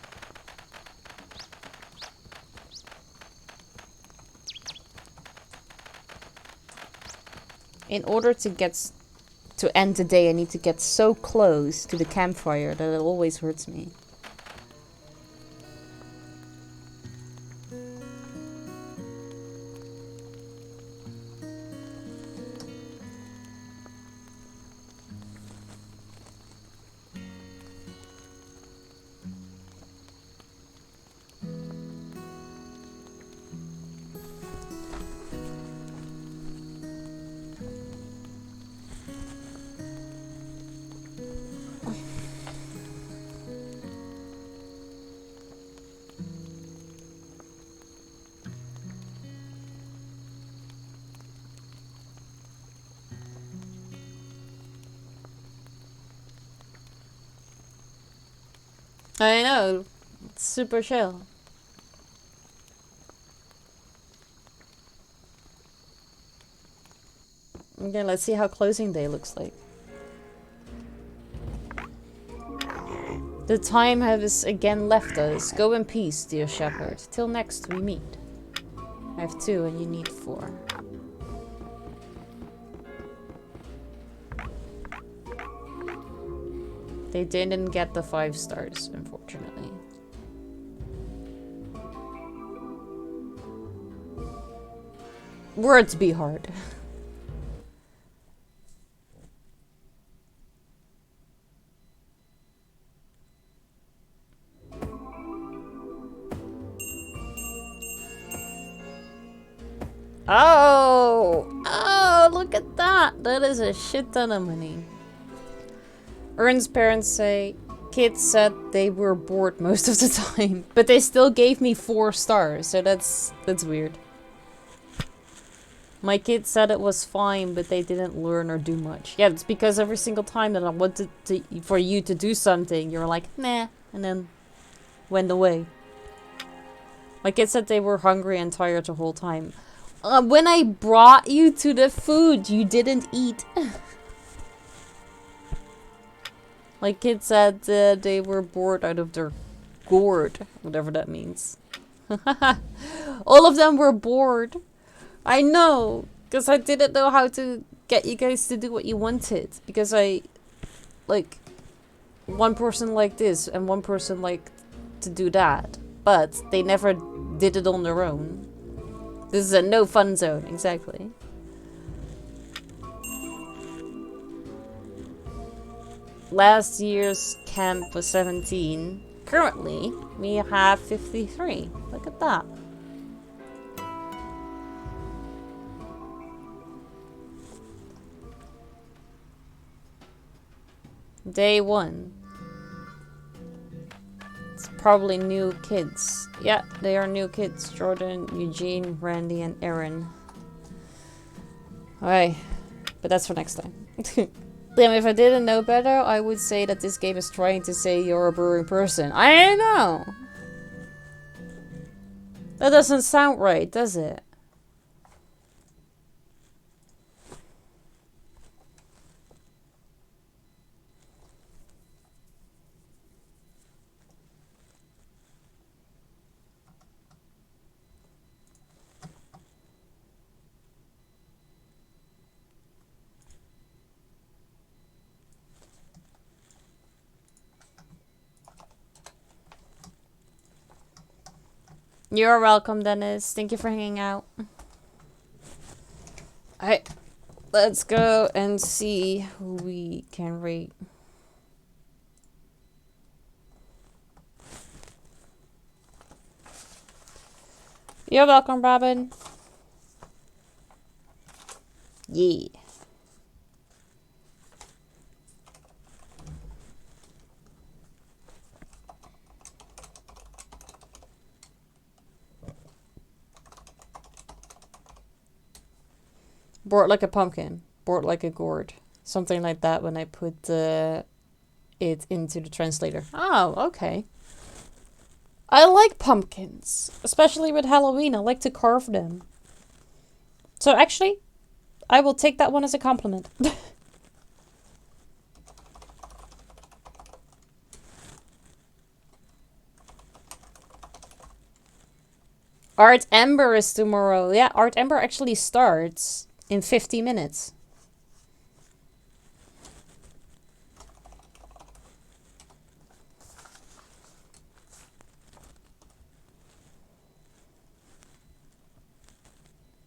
In order to end the day, I need to get so close to the campfire that it always hurts me. I know. It's super chill. Okay, let's see how closing day looks like. The time has again left us. Go in peace, dear shepherd. Till next we meet. I have 2 and you need 4. They didn't get the 5 stars, unfortunately. Words be hard. Oh, look at that. That is a shit ton of money. Ern's parents say kids said they were bored most of the time, but they still gave me 4 stars, so that's weird. My kids said it was fine, but they didn't learn or do much. Yeah, it's because every single time that I wanted for you to do something, you were like, nah, and then went away. My kids said they were hungry and tired the whole time. When I brought you to the food, you didn't eat. My kids said they were bored out of their gourd, whatever that means. All of them were bored. I know, because I didn't know how to get you guys to do what you wanted. Because I, like, one person liked this and one person liked to do that. But they never did it on their own. This is a no fun zone, exactly. Last year's camp was 17. Currently, we have 53. Look at that. Day 1. It's probably new kids. Yeah, they are new kids. Jordan, Eugene, Randy, and Aaron. Alright. But that's for next time. Liam, if I didn't know better, I would say that this game is trying to say you're a boring person. I know! That doesn't sound right, does it? You're welcome, Dennis. Thank you for hanging out. Alright, let's go and see who we can rate. You're welcome, Robin. Yeah. Bored like a pumpkin. Bored like a gourd. Something like that when I put it into the translator. Oh, okay. I like pumpkins. Especially with Halloween. I like to carve them. So actually, I will take that one as a compliment. Art Ember is tomorrow. Yeah, Art Ember actually starts in 50 minutes.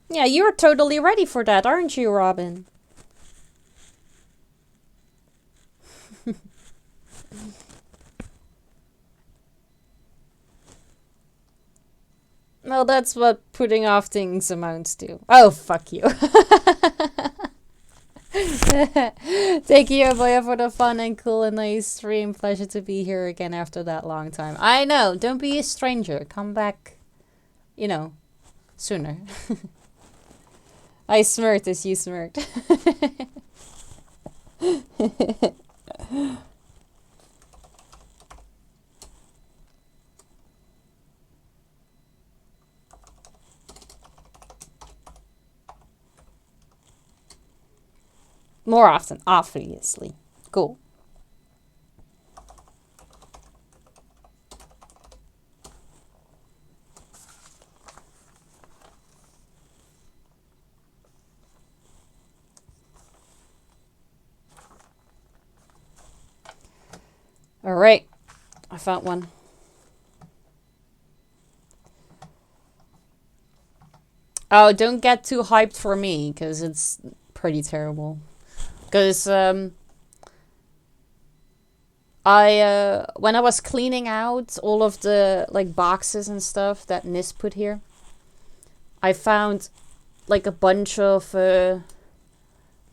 Yeah, you're totally ready for that, aren't you, Robin? Well, that's what putting off things amounts to. Oh, fuck you. Thank you, Aboya, for the fun and cool and nice stream. Pleasure to be here again after that long time. I know, don't be a stranger. Come back, you know, sooner. I smirked as you smirked. More often, obviously. Cool. Alright. I found one. Oh, don't get too hyped for me, because it's pretty terrible. Because, when I was cleaning out all of the, like, boxes and stuff that Nis put here, I found, like, a bunch of,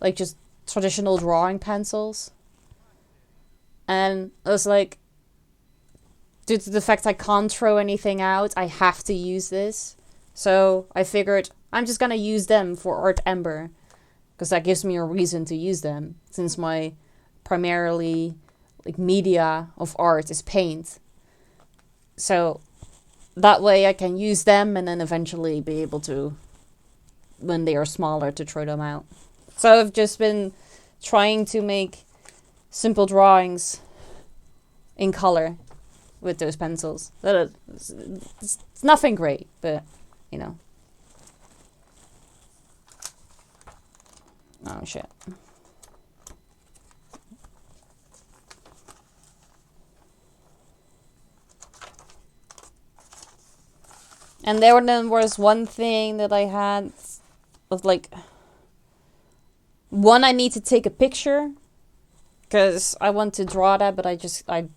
like, just traditional drawing pencils. And I was like, due to the fact I can't throw anything out, I have to use this. So I figured I'm just gonna use them for Art Ember. Because that gives me a reason to use them. Since my primarily like media of art is paint. So that way I can use them and then eventually be able to, when they are smaller, to throw them out. So I've just been trying to make simple drawings in color with those pencils. It's nothing great, but you know. Oh shit. And there then was one thing that I had of like, one, I need to take a picture because I want to draw that, but I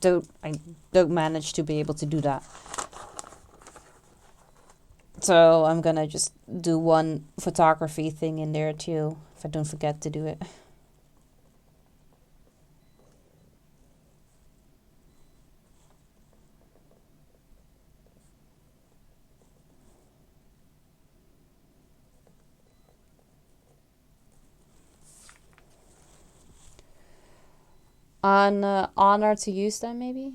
don't manage to be able to do that. So I'm gonna just do one photography thing in there too, if I don't forget to do it. On honor to use them, maybe?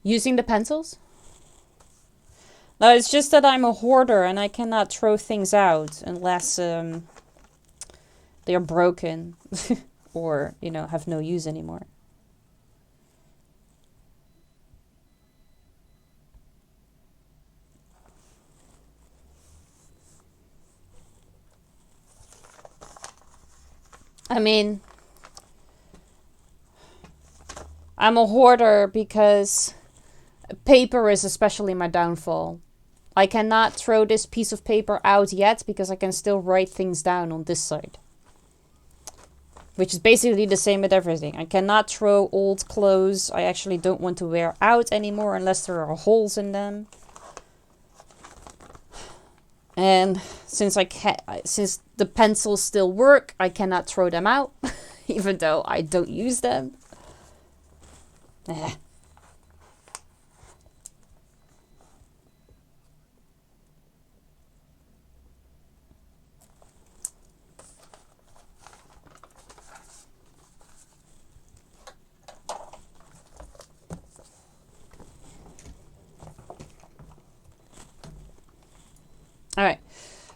Using the pencils? No, it's just that I'm a hoarder and I cannot throw things out unless they're broken or, you know, have no use anymore. I mean, I'm a hoarder because paper is especially my downfall. I cannot throw this piece of paper out yet because I can still write things down on this side. Which is basically the same with everything. I cannot throw old clothes I actually don't want to wear out anymore unless there are holes in them. And since since the pencils still work, I cannot throw them out even though I don't use them. Alright.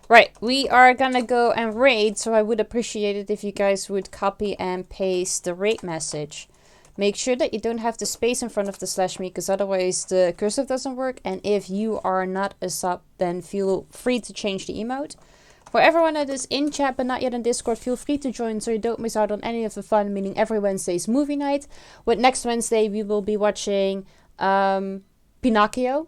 Right, we are gonna go and raid, so I would appreciate it if you guys would copy and paste the raid message. Make sure that you don't have the space in front of the /me, because otherwise the cursive doesn't work. And if you are not a sub, then feel free to change the emote. For everyone that is in chat but not yet in Discord, feel free to join so you don't miss out on any of the fun, meaning every Wednesday's movie night. With next Wednesday, we will be watching Pinocchio.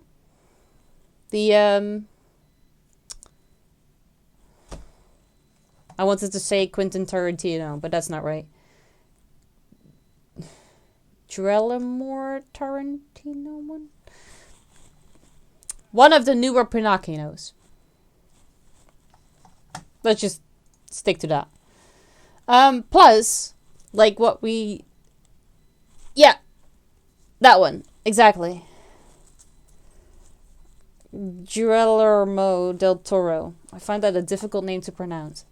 I wanted to say Quentin Tarantino, but that's not right. Trellamore Tarantino one? One of the newer Pinocchios. Let's just stick to that. Plus, like what we... Yeah. That one. Exactly. Guillermo del Toro. I find that a difficult name to pronounce.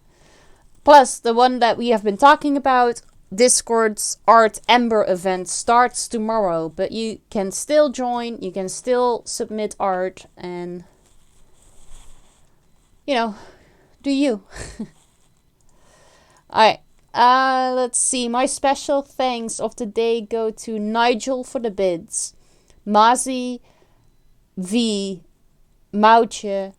Plus, the one that we have been talking about, Discord's Art Ember event starts tomorrow, but you can still join, you can still submit art, and, you know, do you. Alright. Let's see. My special thanks of the day go to Nigel for the bids, Mazi, V, Moutje,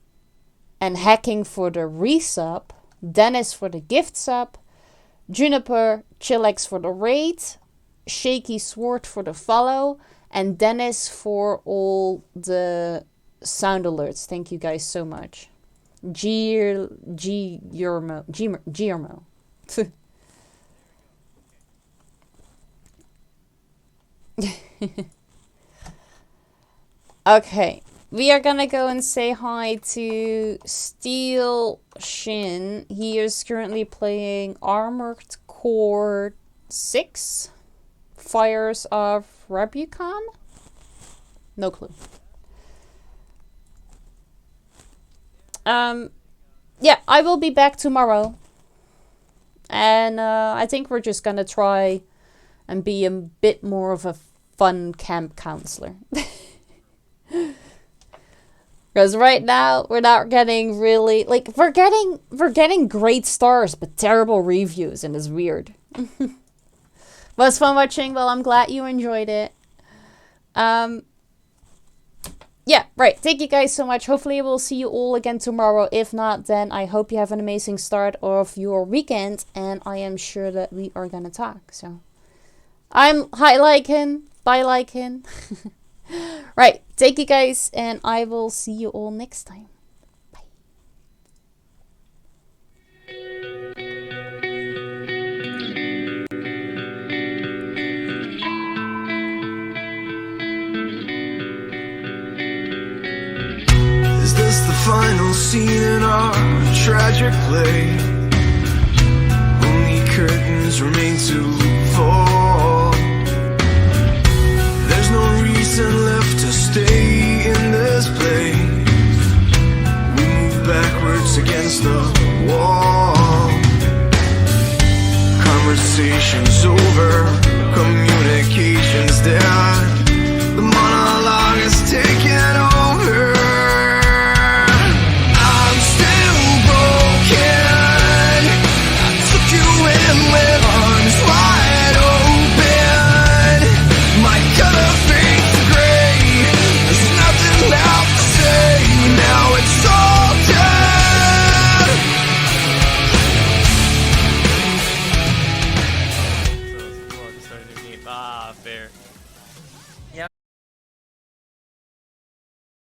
and Hacking for the resub, Dennis for the gift sub, Juniper, Chillax for the raid, Shaky Sword for the follow, and Dennis for all the sound alerts. Thank you guys so much. Guillermo. Okay, we are gonna go and say hi to Steel Shin. He is currently playing Armored Core 6, Fires of Rabukan? No clue. Yeah, I will be back tomorrow. And I think we're just gonna try and be a bit more of a fun camp counselor. Because right now we're not getting really like we're getting great stars but terrible reviews, and it's weird. But it's fun watching. Well, I'm glad you enjoyed it. Yeah, right. Thank you guys so much. Hopefully we'll see you all again tomorrow. If not, then I hope you have an amazing start of your weekend, and I am sure that we are gonna talk. So I'm hi Lycan, bye Lycan. Right, thank you guys, and I will see you all next time. Bye. Is this the final scene in our tragic play? Only curtains remain to fall. There's no reason left to stay in this place. We move backwards against the wall. Conversations over, communications dead.